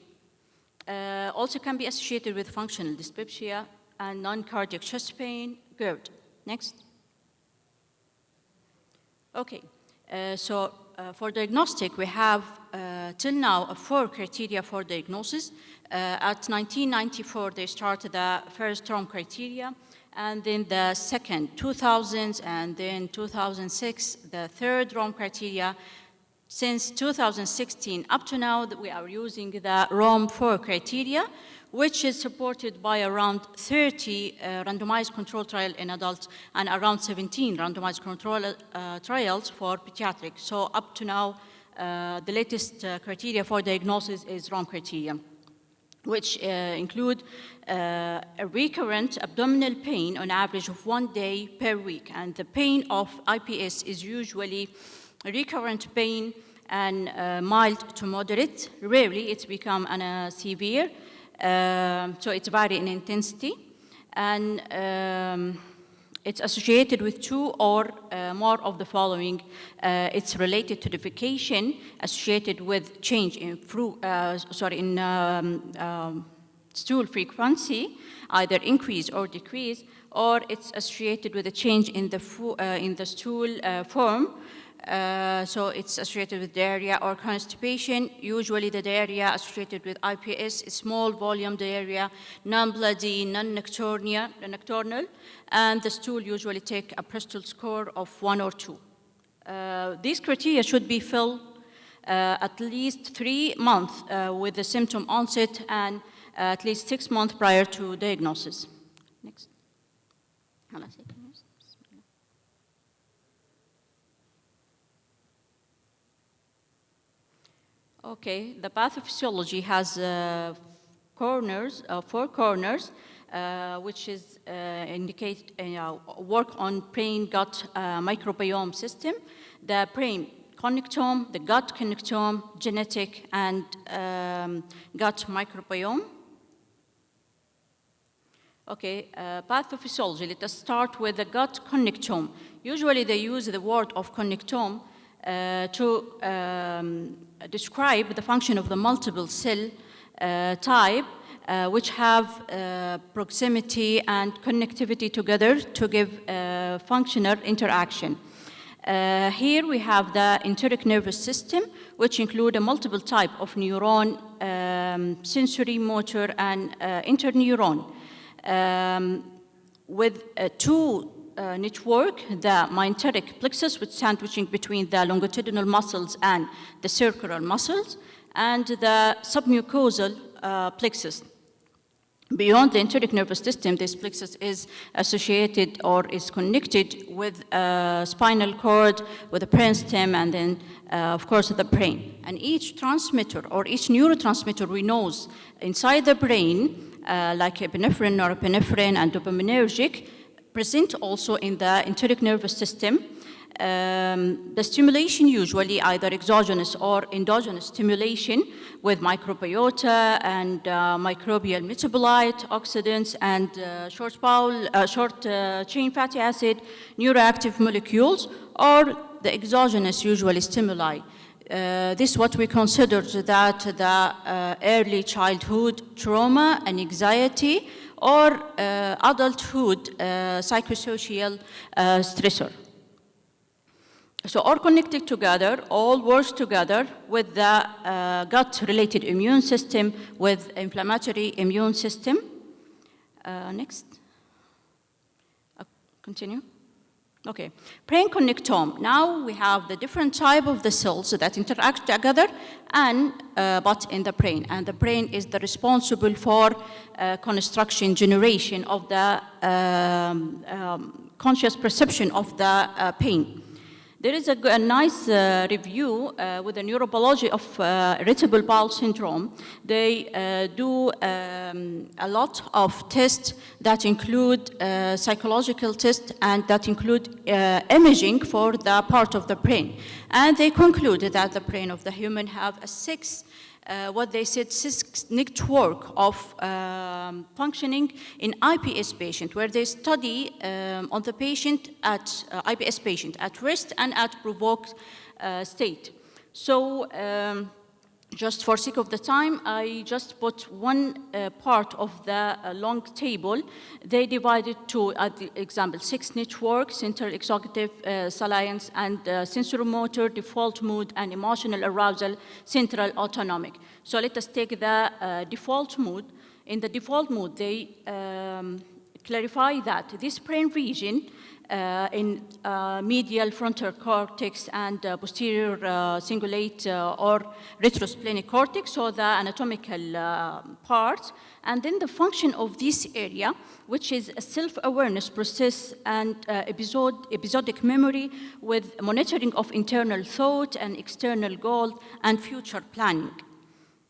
Also can be associated with functional dyspepsia and non-cardiac chest pain, GERD. Next. Okay, so for diagnostic, we have till now 4 criteria for diagnosis. At 1994, they started the first term criteria, And then the second, 2000s, and then 2006, the third ROM criteria. Since 2016 up to now, we are using the ROM 4 criteria, which is supported by around 30 randomized control trials in adults and around 17 randomized control trials for pediatrics. So up to now, the latest criteria for diagnosis is ROM criteria, which include a recurrent abdominal pain on average of 1 day per week. And the pain of IPS is usually recurrent pain and mild to moderate. Rarely it's become severe. So it's vary in intensity, and it's associated with 2 or more of the following. It's related to defecation, associated with change in stool frequency, either increase or decrease, or it's associated with a change in the stool form. So it's associated with diarrhea or constipation. Usually the diarrhea associated with IPS is small volume diarrhea, non-bloody, non-nocturnal, and the stool usually take a Bristol score of 1 or 2. These criteria should be filled at least 3 months with the symptom onset and at least 6 months prior to diagnosis. Next. Okay, the pathophysiology has 4 corners, which is indicate work on brain-gut microbiome system, the brain connectome, the gut connectome, genetic, and gut microbiome. Okay, pathophysiology. Let us start with the gut connectome. Usually they use the word of connectome to describe the function of the multiple cell type, which have proximity and connectivity together to give functional interaction. Here we have the enteric nervous system, which include a multiple type of neuron, sensory, motor, and interneuron. With 2 network, the myenteric plexus, which is sandwiching between the longitudinal muscles and the circular muscles, and the submucosal plexus. Beyond the enteric nervous system, this plexus is associated or is connected with spinal cord, with the brainstem, and then, of course, the brain. And each transmitter or each neurotransmitter we know inside the brain, like epinephrine, norepinephrine, and dopaminergic, present also in the enteric nervous system. The stimulation usually either exogenous or endogenous stimulation with microbiota and microbial metabolite, oxidants, and short chain fatty acid, neuroactive molecules, or the exogenous usually stimuli. This is what we consider that the early childhood trauma and anxiety or adulthood psychosocial stressor. So all connected together, all works together with the gut-related immune system, with inflammatory immune system. Next. Continue. Okay, brain connectome. Now we have the different type of the cells that interact together and but in the brain. And the brain is the responsible for construction, generation of the conscious perception of the pain. There is a nice review with the neurobiology of irritable bowel syndrome. They do a lot of tests that include psychological tests and that include imaging for the part of the brain. And they concluded that the brain of the human have a six network of functioning in IPS patient, where they study on the patient at IPS patient at rest and at provoked state. So just for sake of the time, I just put one part of the long table. They divided to, at the example, 6 networks: central executive, salience, and sensorimotor, default mood, and emotional arousal, central autonomic. So let us take the default mood. In the default mood, they clarify that this brain region in medial frontal cortex and posterior cingulate or retrosplenic cortex, so the anatomical parts, and then the function of this area, which is a self-awareness process and episodic memory with monitoring of internal thought and external goal and future planning.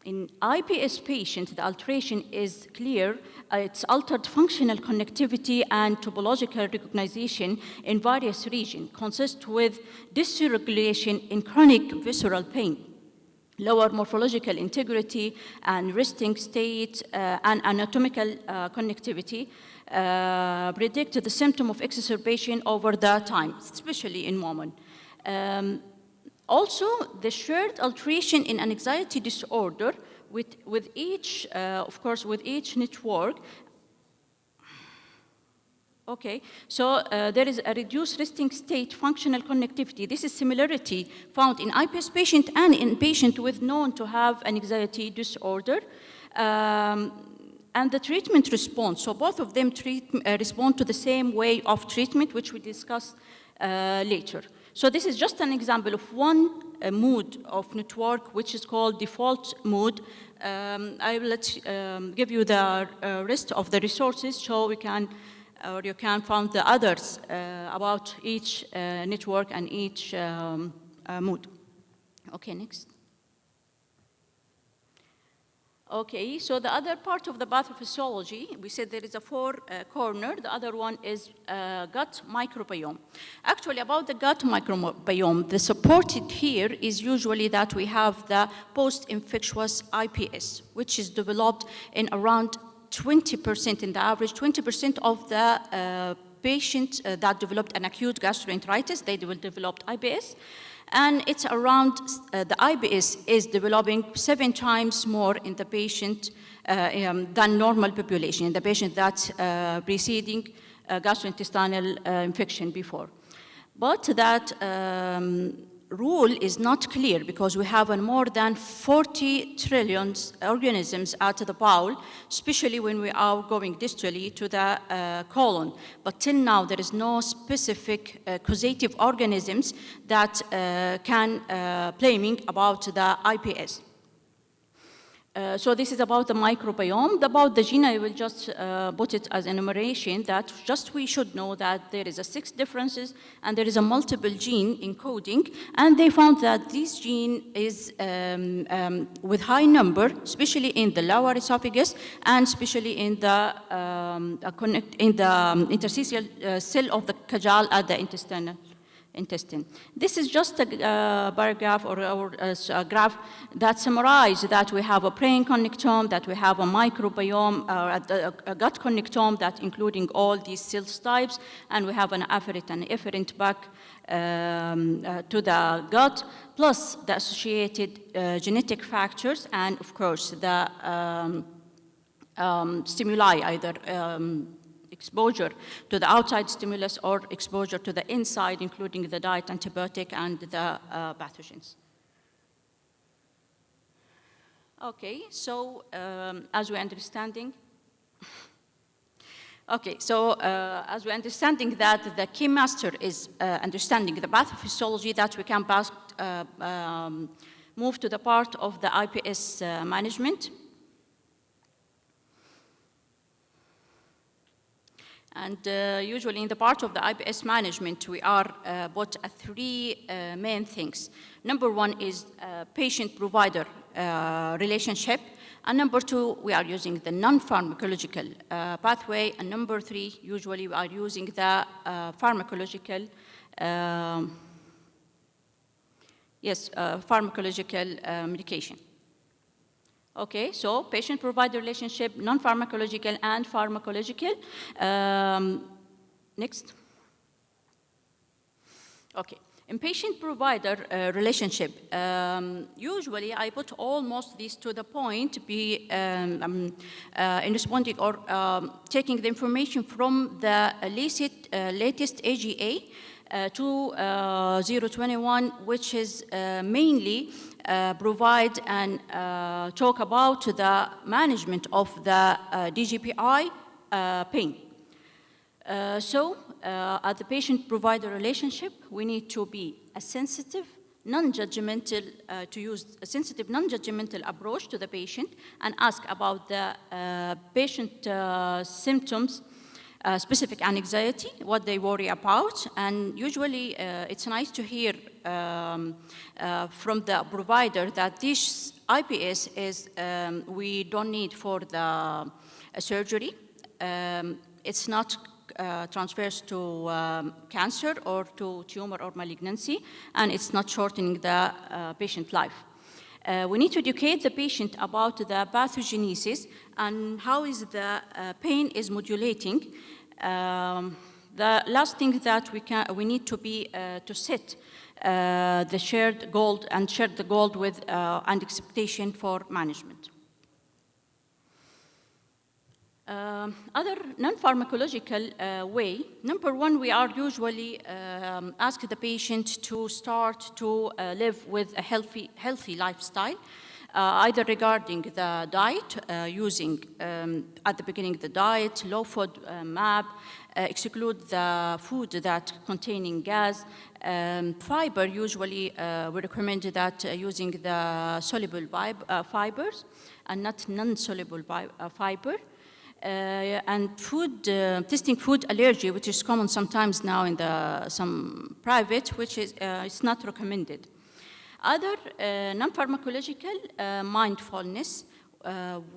In IPS patient, the alteration is clear. It's altered functional connectivity and topological recognition in various regions, consist with dysregulation in chronic visceral pain, lower morphological integrity and resting state and anatomical connectivity, predict the symptom of exacerbation over the time, especially in women. Also, the shared alteration in an anxiety disorder with each, of course, with each network. Okay, so there is a reduced resting state functional connectivity. This is similarity found in IPS patient and in patient with known to have an anxiety disorder. And the treatment response, so both of them respond to the same way of treatment, which we discuss later. So this is just an example of one mood of network, which is called default mode. I will give you the rest of the resources so we can, or you can find the others about each network and each mood. Okay, next. Okay, so the other part of the pathophysiology, we said there is a four-corner. The other one is gut microbiome. Actually, about the gut microbiome, the supported here is usually that we have the post-infectious IPS, which is developed in around 20%, in the average 20% of the patients that developed an acute gastroenteritis, they will develop IPS. And it's around, the IBS is developing 7 times more in the patient than normal population, in the patient that's preceding gastrointestinal infection before. But that rule is not clear because we have more than 40 trillion organisms at the bowel, especially when we are going distally to the colon. But till now, there is no specific causative organisms that can blaming about the IPS. So this is about the microbiome. About the gene, I will just put it as enumeration that just we should know that there is 6 differences and there is a multiple gene encoding. And they found that this gene is with high number, especially in the lower esophagus and especially in the interstitial cell of the cajal at the intestine. This is just a paragraph or a graph that summarizes that we have a brain connectome, that we have a microbiome, a gut connectome that including all these cell types, and we have an afferent and efferent back to the gut, plus the associated genetic factors, and of course the stimuli, either exposure to the outside stimulus or exposure to the inside, including the diet, antibiotic, and the pathogens. Okay, so as we're understanding, as we're understanding that the key master is understanding the pathophysiology, that we can move to the part of the IPS management. And usually in the part of the IPS management, we are put 3 main things. Number 1 is patient-provider relationship. And number 2, we are using the non-pharmacological pathway. And number 3, usually we are using the pharmacological, pharmacological medication. Okay, so patient-provider relationship, non-pharmacological and pharmacological. Next. Okay, in patient-provider relationship, usually I put almost these to the point, in responding or taking the information from the latest AGA 2021, which is mainly provide and talk about the management of the DGPI pain. At the patient-provider relationship, we need to be a sensitive, non-judgmental, to use a sensitive, non-judgmental approach to the patient and ask about the patient symptoms, specific anxiety, what they worry about, and usually it's nice to hear from the provider that this IPS is we don't need for the surgery. It's not transfers to cancer or to tumor or malignancy, and it's not shortening the patient life. We need to educate the patient about the pathogenesis and how is the pain is modulating. The last thing that we need to be to set the shared goal and share the goal with and expectation for management. Other non-pharmacological way, number one, we are usually ask the patient to start to live with a healthy lifestyle, either regarding the diet, using at the beginning the diet, low food map, exclude the food that containing gas, fiber. Usually we recommend that using the soluble fibers and not non-soluble fiber. And food, testing food allergy, which is common sometimes now in some private, which is it's not recommended. Other non-pharmacological mindfulness,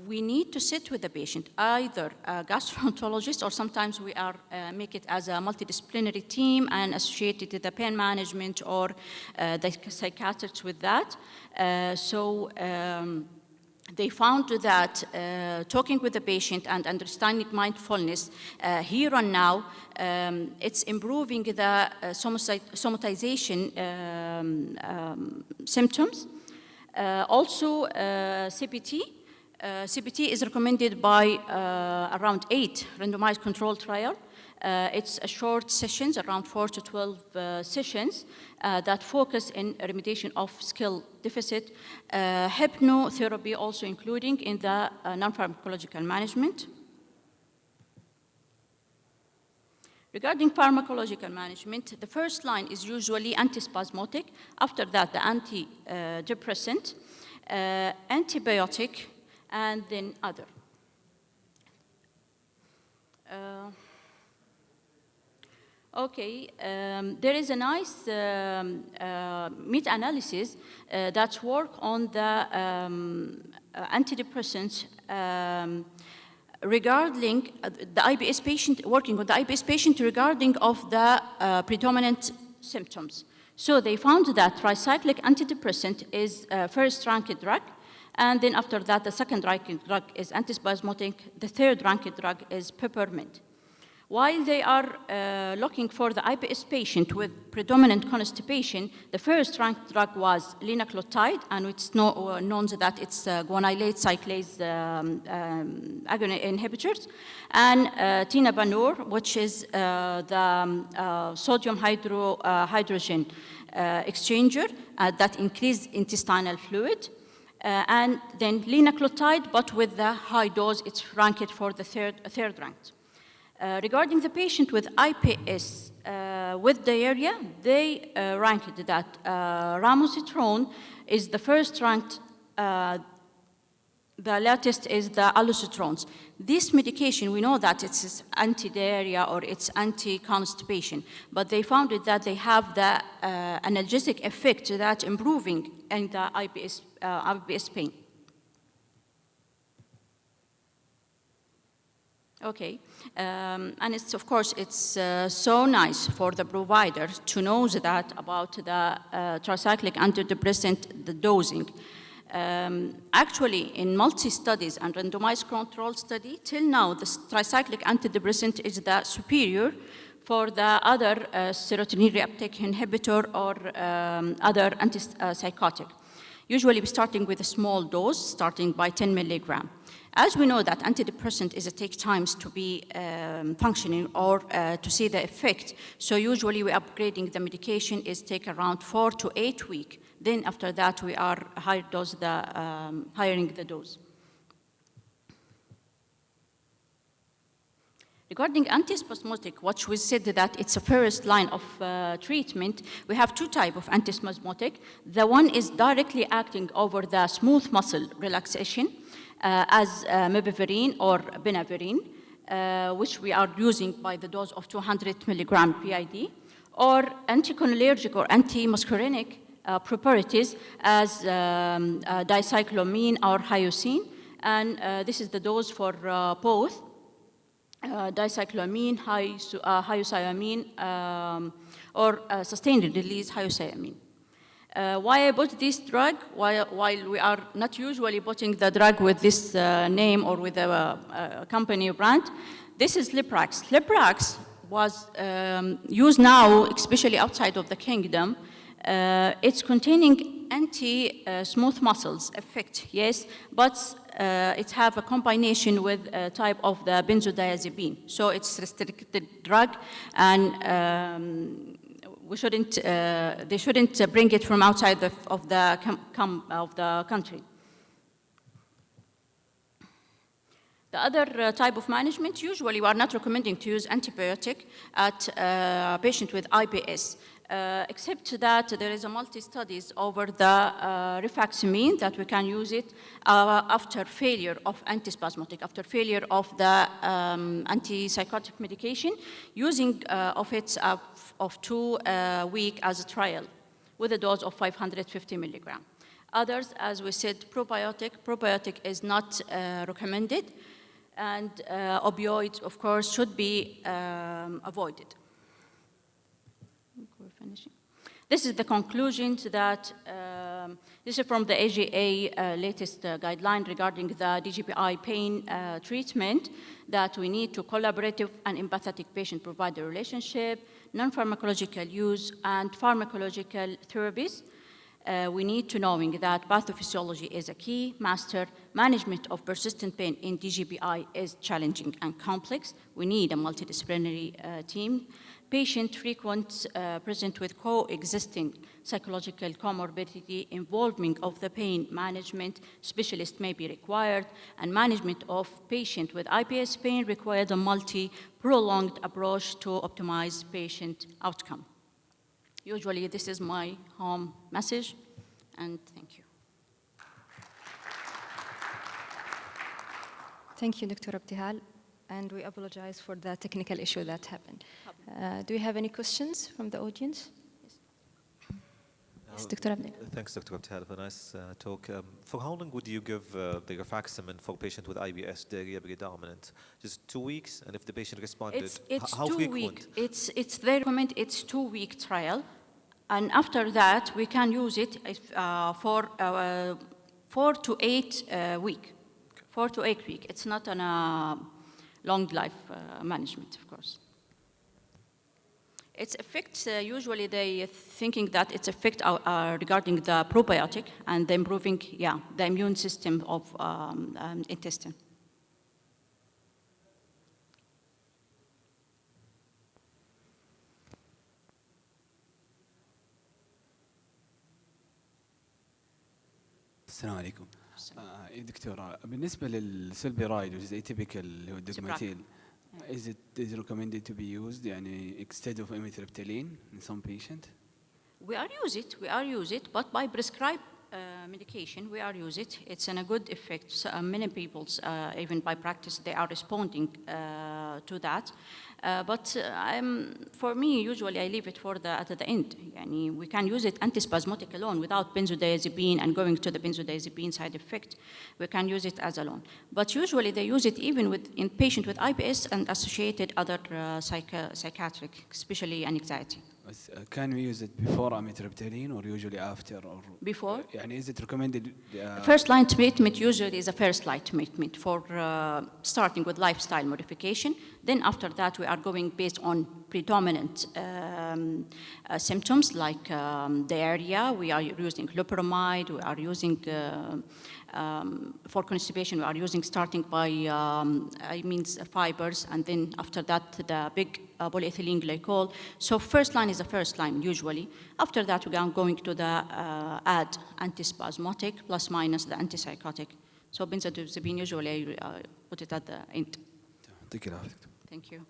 we need to sit with the patient, either a gastroenterologist or sometimes we are make it as a multidisciplinary team and associated with the pain management or the psychiatrists with that. They found that talking with the patient and understanding mindfulness here and now, it's improving the somatization symptoms. Also, CBT. CBT is recommended by around 8 randomized controlled trial. It's a short sessions, around 4 to 12 sessions that focus in remediation of skill deficit, hypnotherapy also including in the non-pharmacological management. Regarding pharmacological management, the first line is usually antispasmodic. After that, the antidepressant, antibiotic, and then other. There is a nice meta-analysis that work on the antidepressants regarding the IBS patient, working with the IBS patient regarding of the predominant symptoms. So they found that tricyclic antidepressant is first-ranked drug, and then after that, the second-ranked drug is antispasmodic, the third-ranked drug is peppermint. While they are looking for the IBS patient with predominant constipation, the first-ranked drug was linaclotide, and it's known that it's guanylate cyclase agonist inhibitors, and tinabanor, which is the sodium hydrogen exchanger that increase intestinal fluid. And then linaclotide, but with the high dose, it's ranked for the third ranked. Regarding the patient with IPS with diarrhea, they ranked that ramoxitrone is the first ranked, the latest is the allocetrones. This medication, we know that it's anti-diarrhea or it's anti-constipation, but they found that they have the analgesic effect that improving in the IBS pain. And it's, of course, it's so nice for the provider to know that about the tricyclic antidepressant, the dosing. Actually, in multi-studies and randomized control study, till now, the tricyclic antidepressant is the superior for the other serotonin reuptake inhibitor or other antipsychotic. Usually, we're starting with a small dose, starting by 10 milligram. As we know that antidepressant is take times to be functioning or to see the effect, so usually we upgrading the medication is take around 4 to 8 weeks. Then after that we are higher dose hiring the dose. Regarding antispasmodic, which we said that it's a first line of treatment, we have two types of antispasmodic. The one is directly acting over the smooth muscle relaxation as mebivarin or benavirin, which we are using by the dose of 200 milligram PID, or anticholinergic or antimuscarinic properties as dicyclomine or hyoscine. And this is the dose for both. Dicyclomine, hyoscyamine, or sustained release hyoscyamine. Why I put this drug while we are not usually putting the drug with this name or with a company brand? This is Liprax. Liprax was used now, especially outside of the kingdom. It's containing anti-smooth muscles effect, yes, but it have a combination with a type of the benzodiazepine. So it's restricted drug, and we shouldn't, they shouldn't bring it from outside of the country. The other type of management, usually we are not recommending to use antibiotic at a patient with IBS. Except that there is a multi-studies over the rifaximin that we can use it after failure of antispasmodic, after failure of the antipsychotic medication, using of it of 2 weeks as a trial with a dose of 550 milligram. Others, as we said, probiotic is not recommended, and opioids, of course, should be avoided. Finishing. This is the conclusion to that. This is from the SGA latest guideline regarding the DGPI pain treatment, that we need to collaborative and empathetic patient-provider relationship, non-pharmacological use, and pharmacological therapies. We need to knowing that pathophysiology is a key master. Management of persistent pain in DGPI is challenging and complex. We need a multidisciplinary team. Patient frequent present with coexisting psychological comorbidity involving of the pain management specialist may be required, and management of patient with IBS pain requires a multi-prolonged approach to optimize patient outcome. Usually this is my home message, and thank you. Thank you, Dr. Abdihal. And we apologize for the technical issue that happened. Do we have any questions from the audience? Yes, Dr. Abdihal. Thanks, Dr. Abdihal, for a nice talk. For how long would you give the rifaximin for patient with IBS, diarrhea predominant? Just 2 weeks? And if the patient responded, it's how 2 frequent? weeks. It's very recommend. It's 2-week trial, and after that we can use it for 4 to 8 week. 4 to 8 week. It's not on a long life management, of course. Its effects, usually they thinking that its effect are regarding the probiotic and the improving, the immune system of intestine. السلام عليكم. دكتورة بالنسبة للسلبيرايد which is atypical اللي هو الدوجماتيل, is it recommended to be used يعني instead of amitriptyline in some patient? We are use it, but by prescribed medication we are use it. It's in a good effect. So, many people, even by practice, they are responding to that. But for me, usually I leave it for at the end. Yani we can use it antispasmodic alone without benzodiazepine and going to the benzodiazepine side effect. We can use it as alone. But usually they use it even in patient with IBS and associated other psychiatric, especially anxiety. Can we use it before amitriptyline or usually after? Or before? يعني is it recommended? First line treatment usually is a first line treatment for starting with lifestyle modification. Then after that we are going based on predominant symptoms like diarrhea. We are using loperamide. We are using for constipation we are using starting by fibers, and then after that the big polyethylene glycol. So first line is the first line usually. After that we are going to the add antispasmodic plus minus the antipsychotic. So benzodiazepine usually I put it at the end. Thank you. Thank you.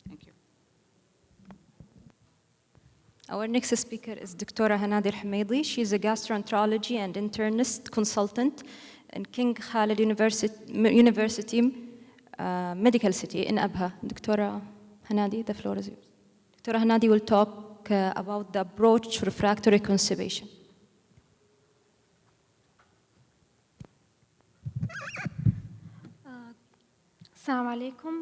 Thank you. Our next speaker is Dr. Hanadi Al-Hamidi. She is a gastroenterology and internist consultant in King Khalid University Medical City in Abha. Dr. Hanadi, the floor is yours. Dr. Hanadi will talk about the approach to refractory constipation. Assalamu alaikum.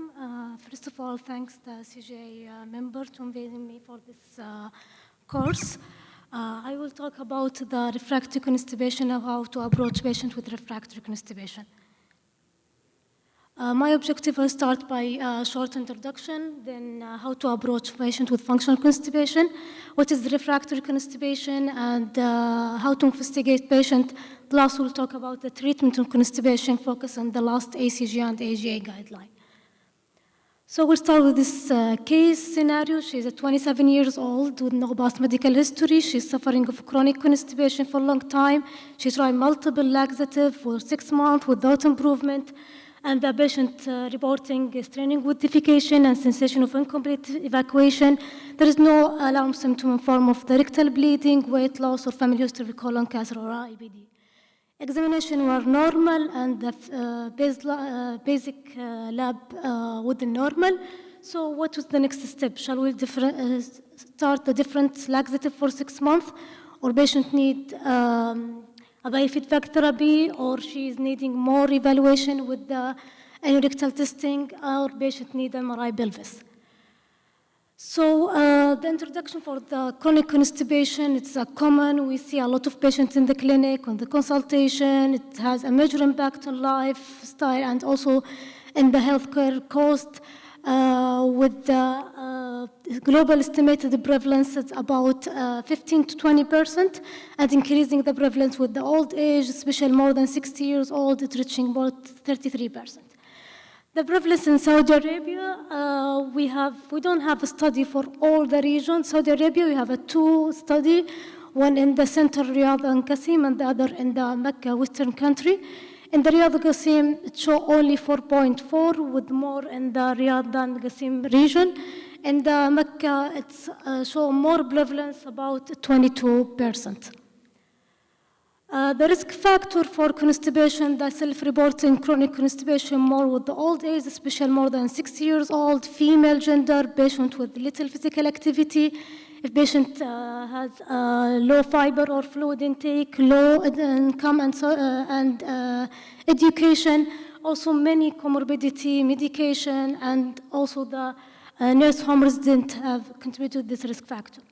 First of all, thanks the CGA member to inviting me for this course. I will talk about the refractory constipation and how to approach patients with refractory constipation. My objective will start by a short introduction, then how to approach patients with functional constipation, what is refractory constipation, and how to investigate patient. Last, we'll talk about the treatment of constipation, focus on the last ACG and AGA guideline. So we'll start with this case scenario. She's 27 years old with no past medical history. She's suffering of chronic constipation for a long time. She tried multiple laxatives for 6 months without improvement. And the patient reporting straining with defecation and sensation of incomplete evacuation. There is no alarm symptom in form of the rectal bleeding, weight loss, or family history of colon cancer or IBD. Examination were normal and the basic lab within normal. So what was the next step? Shall we start the different laxative for 6 months, or patient need a biofeedback therapy, or she is needing more evaluation with the anorectal testing, or patient need MRI pelvis? So the introduction for the chronic constipation, it's common. We see a lot of patients in the clinic, on the consultation. It has a major impact on lifestyle and also in the healthcare cost. With the global estimated prevalence, it's about 15 to 20%, and increasing the prevalence with the old age, especially more than 60 years old, it's reaching about 33%. The prevalence in Saudi Arabia, we don't have a study for all the regions. Saudi Arabia, we have 2 studies, one in the center, Riyadh and Qasim, and the other in the Mecca, western country. In the Riyadh Qasim, it shows only 4.4, with more in the Riyadh than Qasim region. In the Mecca, it's show more prevalence, about 22%. The risk factor for constipation, the self-reporting chronic constipation, more with the old age, especially more than 60 years old, female gender, patient with little physical activity, if patient has low fiber or fluid intake, low income and education, also many comorbidity, medication, and also the nurse home resident have contributed to this risk factor.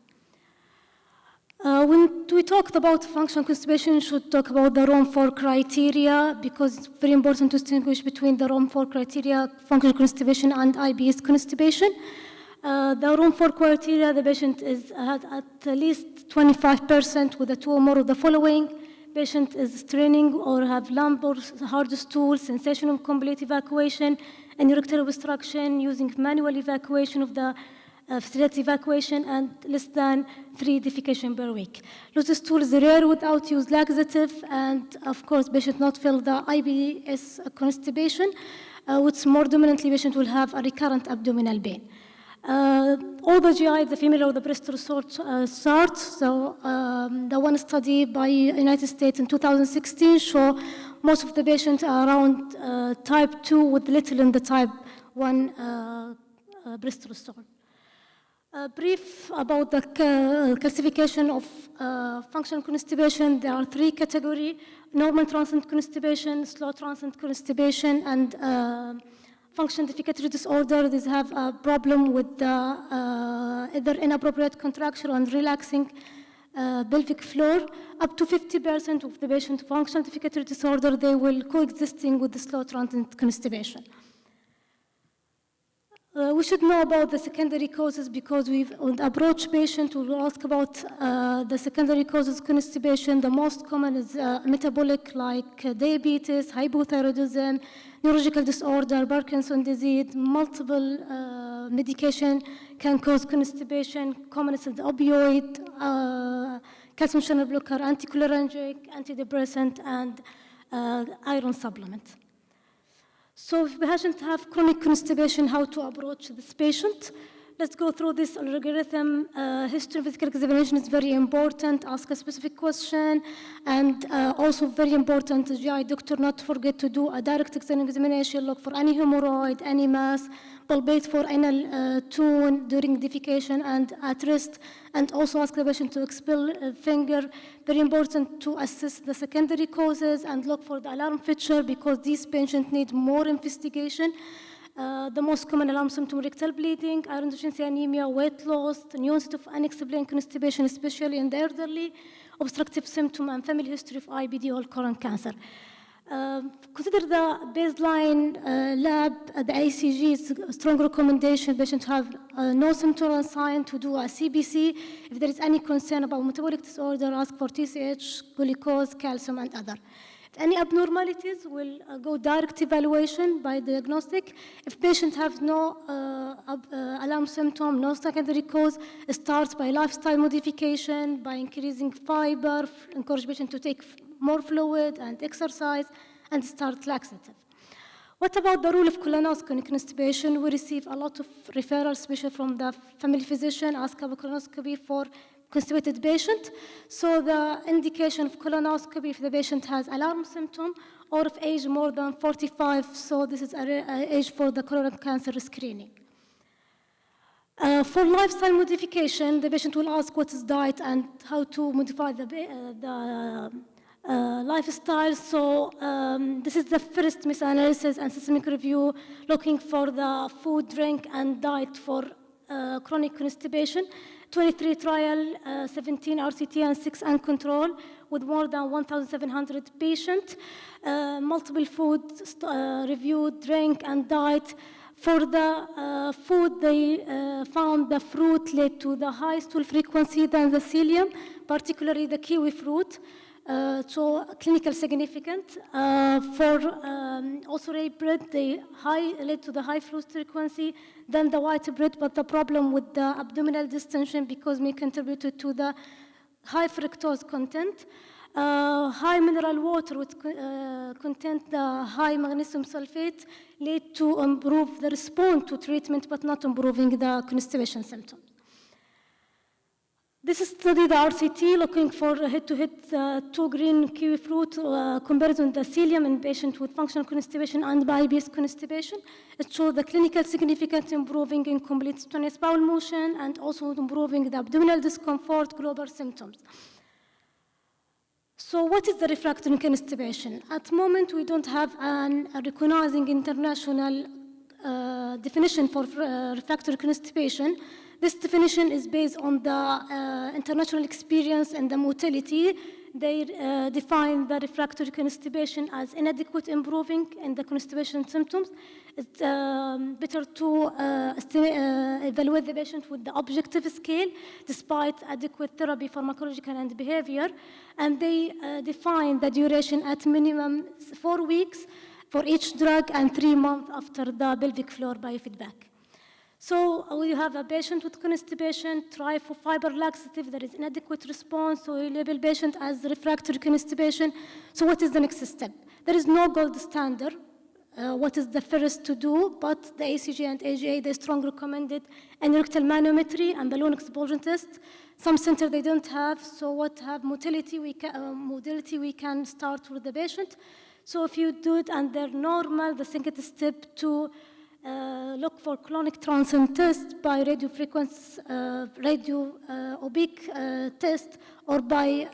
When we talked about functional constipation, we should talk about the Rome 4 criteria, because it's very important to distinguish between the Rome 4 criteria, functional constipation, and IBS constipation. The Rome 4 criteria, the patient has at least 25% with 2 or more of the following. Patient is straining or have lump or hard stool, sensation of complete evacuation, and erectile obstruction, using manual evacuation of the facility evacuation, and less than 3 defecation per week. Loose stool is rare without use laxative, and of course, patient not feel the IBS constipation, which more dominantly patient will have a recurrent abdominal pain. All the GI, the female or the breast starts. So the one study by United States in 2016 show most of the patients are around type 2 with little in the type 1 breast restored. Brief about the classification of functional constipation. There are 3 categories: normal transient constipation, slow transient constipation, and functional defecatory disorder. These have a problem with the either inappropriate contraction and relaxing pelvic floor. Up to 50% of the patient with functional defecatory disorder, they will coexisting with the slow transient constipation. We should know about the secondary causes, because we've approached patient, we will ask about the secondary causes of constipation. The most common is metabolic, like diabetes, hypothyroidism, neurological disorder, Parkinson's disease. Multiple medication can cause constipation. Common is the opioid, calcium channel blocker, anticholinergic, antidepressant, and iron supplement. So if patient have chronic constipation, how to approach this patient? Let's go through this algorithm. History of physical examination is very important. Ask a specific question. And also very important, the GI doctor not to forget to do a direct examination, look for any hemorrhoid, any mass, palpate for anal tone during defecation and at rest, and also ask the patient to expel a finger. Very important to assess the secondary causes and look for the alarm feature because these patients need more investigation. The most common alarm symptom, rectal bleeding, iron deficiency anemia, weight loss, new onset of unexplained constipation, especially in the elderly, obstructive symptom, and family history of IBD or colon cancer. Consider the baseline lab, the ACG is a strong recommendation. Patients have no symptom or sign to do a CBC. If there is any concern about metabolic disorder, ask for TSH, glucose, calcium, and other. Any abnormalities will go direct evaluation by diagnostic. If patient have no alarm symptom, no secondary cause, starts by lifestyle modification, by increasing fiber, encourage patient to take more fluid and exercise, and start laxative. What about the rule of colonoscopy in constipation? We receive a lot of referrals, especially from the family physician, ask about colonoscopy for constipated patient. So the indication of colonoscopy if the patient has alarm symptom or if age more than 45, so this is age for the colon cancer screening. For lifestyle modification, the patient will ask what is diet and how to modify the lifestyle. So this is the first meta-analysis and systemic review looking for the food, drink, and diet for chronic constipation. 23 trial, 17 RCT, and 6 uncontrolled with more than 1,700 patients. Multiple food review, drink, and diet. For the food, they found the fruit led to the high stool frequency than the psyllium, particularly the kiwi fruit. So clinical significant. Also rye bread, they led to the high flow frequency than the white bread, but the problem with the abdominal distension because may contribute to the high fructose content. High mineral water with content the high magnesium sulfate lead to improve the response to treatment, but not improving the constipation symptoms. This study, the RCT, looking for head-to-head 2 green kiwi fruit comparison the psyllium in patients with functional constipation and IBS constipation. It showed the clinical significance improving in complete spontaneous bowel motion and also improving the abdominal discomfort, global symptoms. So what is the refractory constipation? At the moment, we don't have a recognizing international definition for refractory constipation. This definition is based on the international experience and the motility. They define the refractory constipation as inadequate improving in the constipation symptoms. It's better to evaluate the patient with the objective scale despite adequate therapy, pharmacological, and behavior. And they define the duration at minimum 4 weeks for each drug and 3 months after the pelvic floor biofeedback. So we have a patient with constipation, try for fiber laxative, there is inadequate response, so we label patient as refractory constipation. So what is the next step? There is no gold standard. What is the first to do, but the ACG and AGA, they strongly recommended an rectal manometry and balloon expulsion test. Some center they don't have, so what have motility, we can start with the patient. So if you do it and they're normal, the second step to look for colonic transient test by radio frequency, oblique test, or by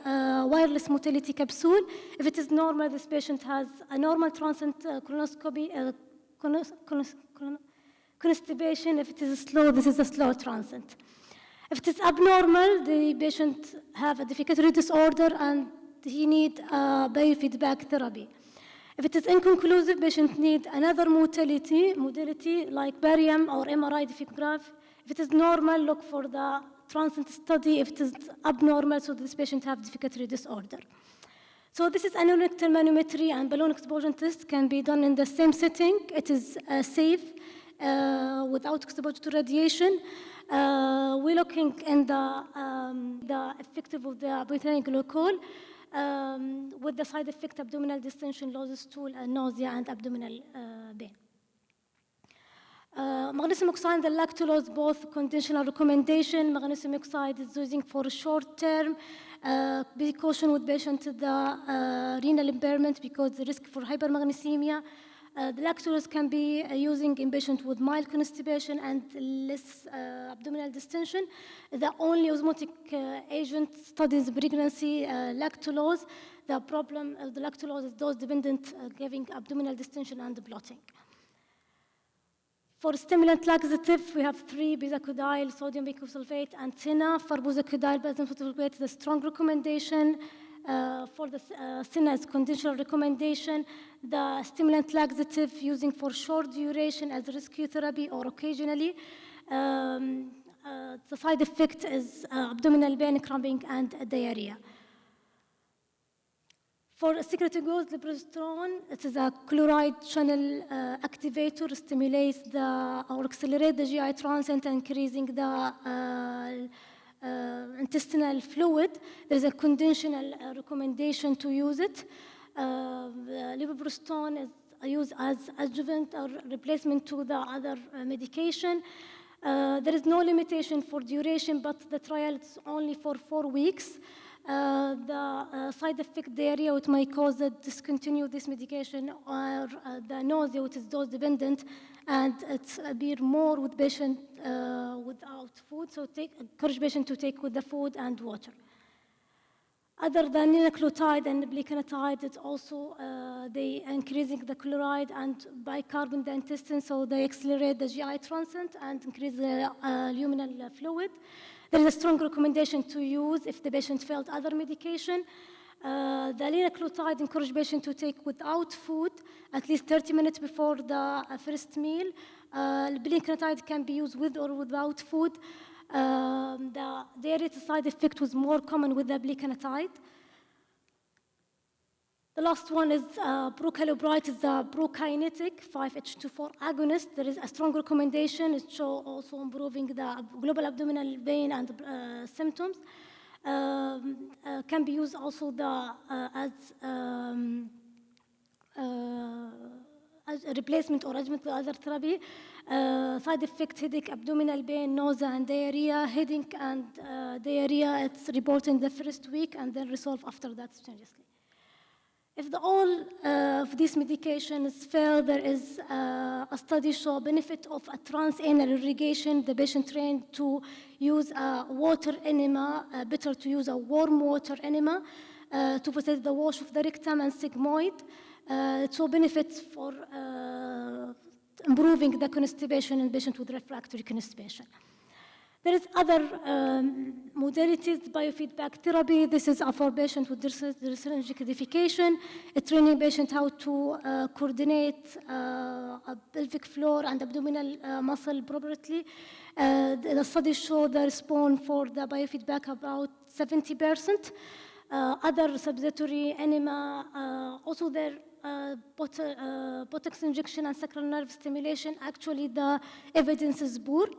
wireless motility capsule. If it is normal, this patient has a normal transient colonoscopy, constipation. If it is slow, this is a slow transient. If it is abnormal, the patient have a defecatory disorder and he need biofeedback therapy. If it is inconclusive, patient need another modality like barium or MRI defectograph. If it is normal, look for the transient study. If it is abnormal, so this patient have defecatory disorder. So this is anorectal manometry and balloon expulsion test can be done in the same setting. It is safe without exposure to radiation. We're looking in the effective of the butyrate glycol. With the side effect abdominal distension, loss of stool, nausea, and abdominal pain. Magnesium oxide and the lactulose, both conditional recommendation. Magnesium oxide is using for short term. Be caution with patient the renal impairment because the risk for hypermagnesemia. The lactulose can be using in patient with mild constipation and less abdominal distension. The only osmotic agent studies pregnancy lactulose. The problem of the lactulose is dose dependent, giving abdominal distension and bloating. For stimulant laxative, we have 3: bisacodyl, sodium bicarbonate, and TINA. For bisacodyl, benzoylate is a strong recommendation. For the TINA is conditional recommendation. The stimulant laxative using for short duration as rescue therapy or occasionally. The side effect is abdominal pain, cramping, and diarrhea. For secretagogue leprostrone, it is a chloride channel activator, stimulates or accelerate the GI transit, increasing the intestinal fluid. There is a conditional recommendation to use it. Leprostrone is used as adjuvant or replacement to the other medication. There is no limitation for duration, but the trial is only for 4 weeks. The side effect diarrhea which may cause the discontinue this medication, or the nausea which is dose dependent, and it's appear more with patient without food. So encourage patient to take with the food and water. Other than linaclotide and plicanatide, it's also they increasing the chloride and bicarb in the intestine, so they accelerate the GI transit and increase the luminal fluid. There is a strong recommendation to use if the patient failed other medication. The linaclotide encourage patient to take without food at least 30 minutes before the first meal. Plicanatide can be used with or without food. The diarrhea side effect was more common with the plicanatide. The last one is procalobrite, is a prokinetic 5-HT4 agonist. There is a strong recommendation. It shows also improving the global abdominal pain and symptoms. Can be used also as a replacement or adjuvant to other therapy. Side effect: headache, abdominal pain, nausea, and diarrhea. Headache and diarrhea, it's reported in the first week and then resolve after that spontaneously. If all of these medications fail, there is a study show benefit of a transanal irrigation. The patient trained to use a water enema, better to use a warm water enema to facilitate the wash of the rectum and sigmoid. So benefits for improving the constipation in patients with refractory constipation. There is other modalities, biofeedback therapy. This is for patients with syringic edification. Training patients how to coordinate a pelvic floor and abdominal muscle properly. The study showed the response for the biofeedback about 70%. Other subsidiary enema, also their botox injection and sacral nerve stimulation. Actually, the evidence is poor.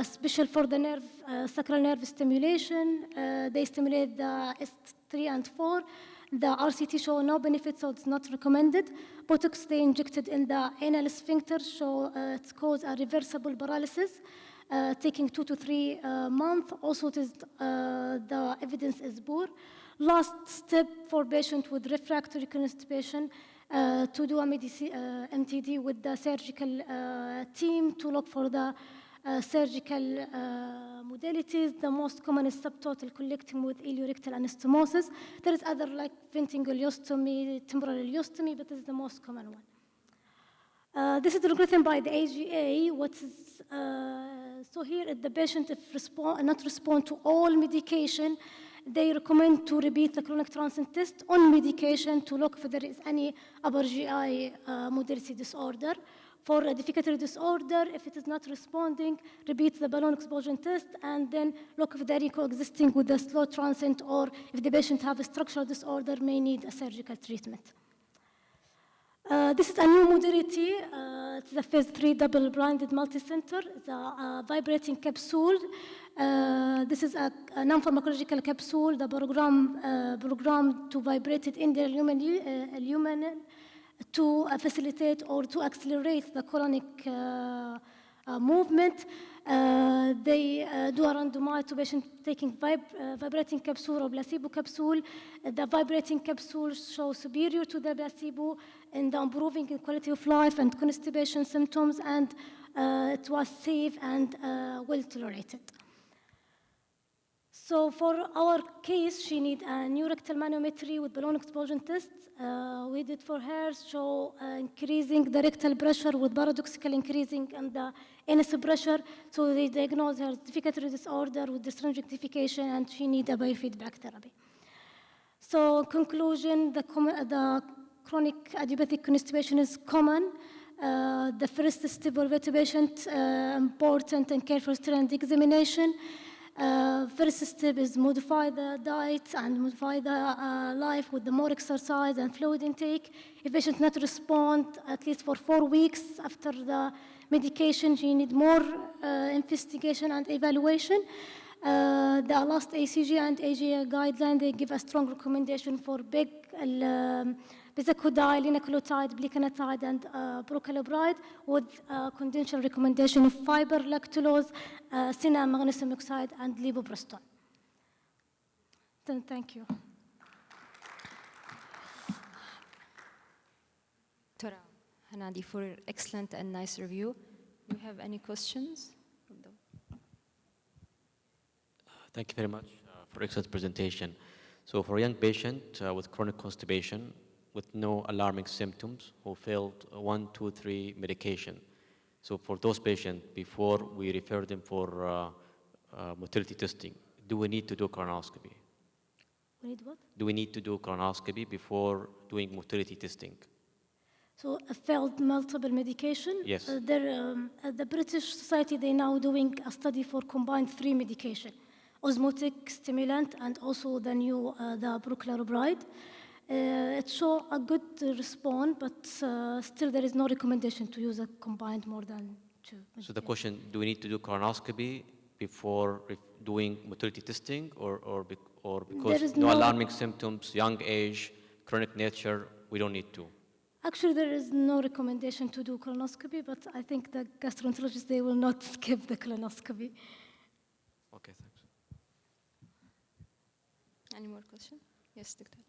Special for the nerve, sacral nerve stimulation. They stimulate the S3 and 4. The RCT show no benefit, so it's not recommended. Botox they injected in the anal sphincter show it causes a reversible paralysis, taking 2 to 3 months. Also, it is, the evidence is poor. Last step for patients with refractory constipation, to do a MTD with the surgical team to look for the surgical modalities. The most common is subtotal collecting with ileorectal anastomosis. There is other like venting ileostomy, temporal ileostomy, but this is the most common one. This is written by the AGA. So here, if the patient not respond to all medication, they recommend to repeat the chronic transit test on medication to look if there is any upper GI modality disorder. For a defecatory disorder, if it is not responding, repeat the balloon explosion test and then look if they are coexisting with the slow transit, or if the patient have a structural disorder, may need a surgical treatment. This is a new modality. It's the phase 3 double-blinded multi-center. It's a vibrating capsule. This is a non-pharmacological capsule. The program to vibrate it in the lumen to facilitate or to accelerate the colonic movement. They do a randomized to patient taking vibrating capsule or placebo capsule. The vibrating capsule shows superior to the placebo in the improving in quality of life and constipation symptoms, and it was safe and well tolerated. So for our case, she need a new rectal manometry with balloon expulsion test. We did for her show increasing the rectal pressure with paradoxical increasing and the anus pressure. So they diagnosed her defecatory disorder with dysregnification, and she need a biofeedback therapy. So conclusion, the chronic idiopathic constipation is common. The first step of the patient, important and careful trend examination. First step is modify the diet and modify the life with the more exercise and fluid intake. If patient not respond at least for 4 weeks after the medication, she need more investigation and evaluation. The last ACG and AGA guideline, they give a strong recommendation for big bisacodyl, linaclotide, blecanatide, and procalobride with conditional recommendation of fiber, lactulose, cinnamon, magnesium oxide, and levoprostol. Then thank you. Dr. Hanadi, for your excellent and nice review. Do you have any questions? Thank you very much for excellent presentation. So for a young patient with chronic constipation with no alarming symptoms who failed 1, 2, 3 medication. So for those patients, before we refer them for motility testing, do we need to do colonoscopy? We need what? Do we need to do colonoscopy before doing motility testing? So failed multiple medication? Yes. The British Society, they now doing a study for combined 3 medication. Osmotic, stimulant, and also the new, the procalobride. It shows a good response, but still there is no recommendation to use a combined more than 2. So the question, do we need to do colonoscopy before doing motility testing, or because no alarming symptoms, young age, chronic nature, we don't need to? Actually, there is no recommendation to do colonoscopy, but I think the gastroenterologists, they will not skip the colonoscopy. Okay, thanks. Any more questions? Yes, Doctor.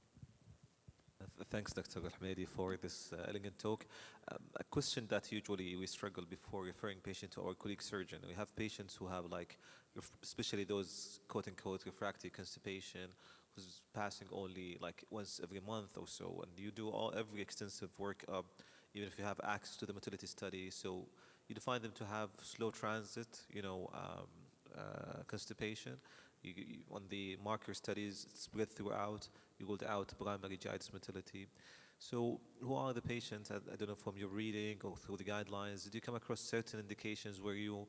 Thanks, Dr. Al-Hamadi, for this elegant talk. A question that usually we struggle before referring patient to our colleague surgeon. We have patients who have, like, especially those quote-unquote refractory constipation, who's passing only like once every month or so, and you do every extensive workup, even if you have access to the motility study. So you define them to have slow transit, constipation. On the marker studies, it's spread throughout. You ruled out primary GI motility. So who are the patients, I don't know, from your reading or through the guidelines, did you come across certain indications where you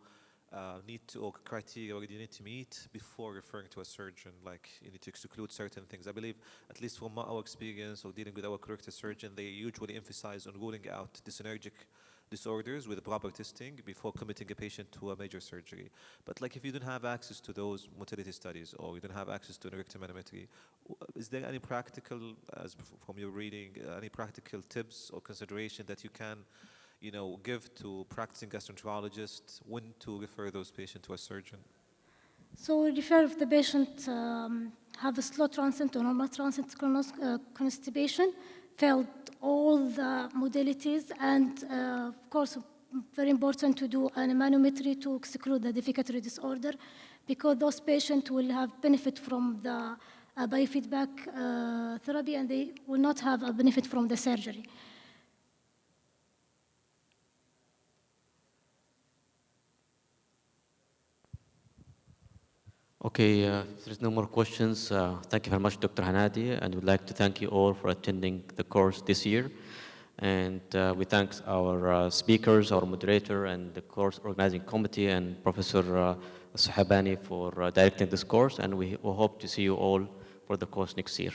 need to, or criteria or you need to meet before referring to a surgeon, like you need to exclude certain things? I believe, at least from our experience or dealing with our colorectal surgeon, they usually emphasize on ruling out dyssynergic disorders with proper testing before committing a patient to a major surgery. But like if you don't have access to those motility studies or you don't have access to an rectal manometry, is there any practical, as from your reading, any practical tips or consideration that you can give to practicing gastroenterologists when to refer those patients to a surgeon? So we refer if the patient have a slow transit or normal transit constipation, failed all the modalities, and of course, very important to do an manometry to exclude the defecatory disorder, because those patients will have benefit from the biofeedback therapy, and they will not have a benefit from the surgery. Okay, if there's no more questions, thank you very much, Dr. Hanadi, and we'd like to thank you all for attending the course this year. And we thank our speakers, our moderator, and the course organizing committee, and Professor Sahabani for directing this course, and we hope to see you all for the course next year.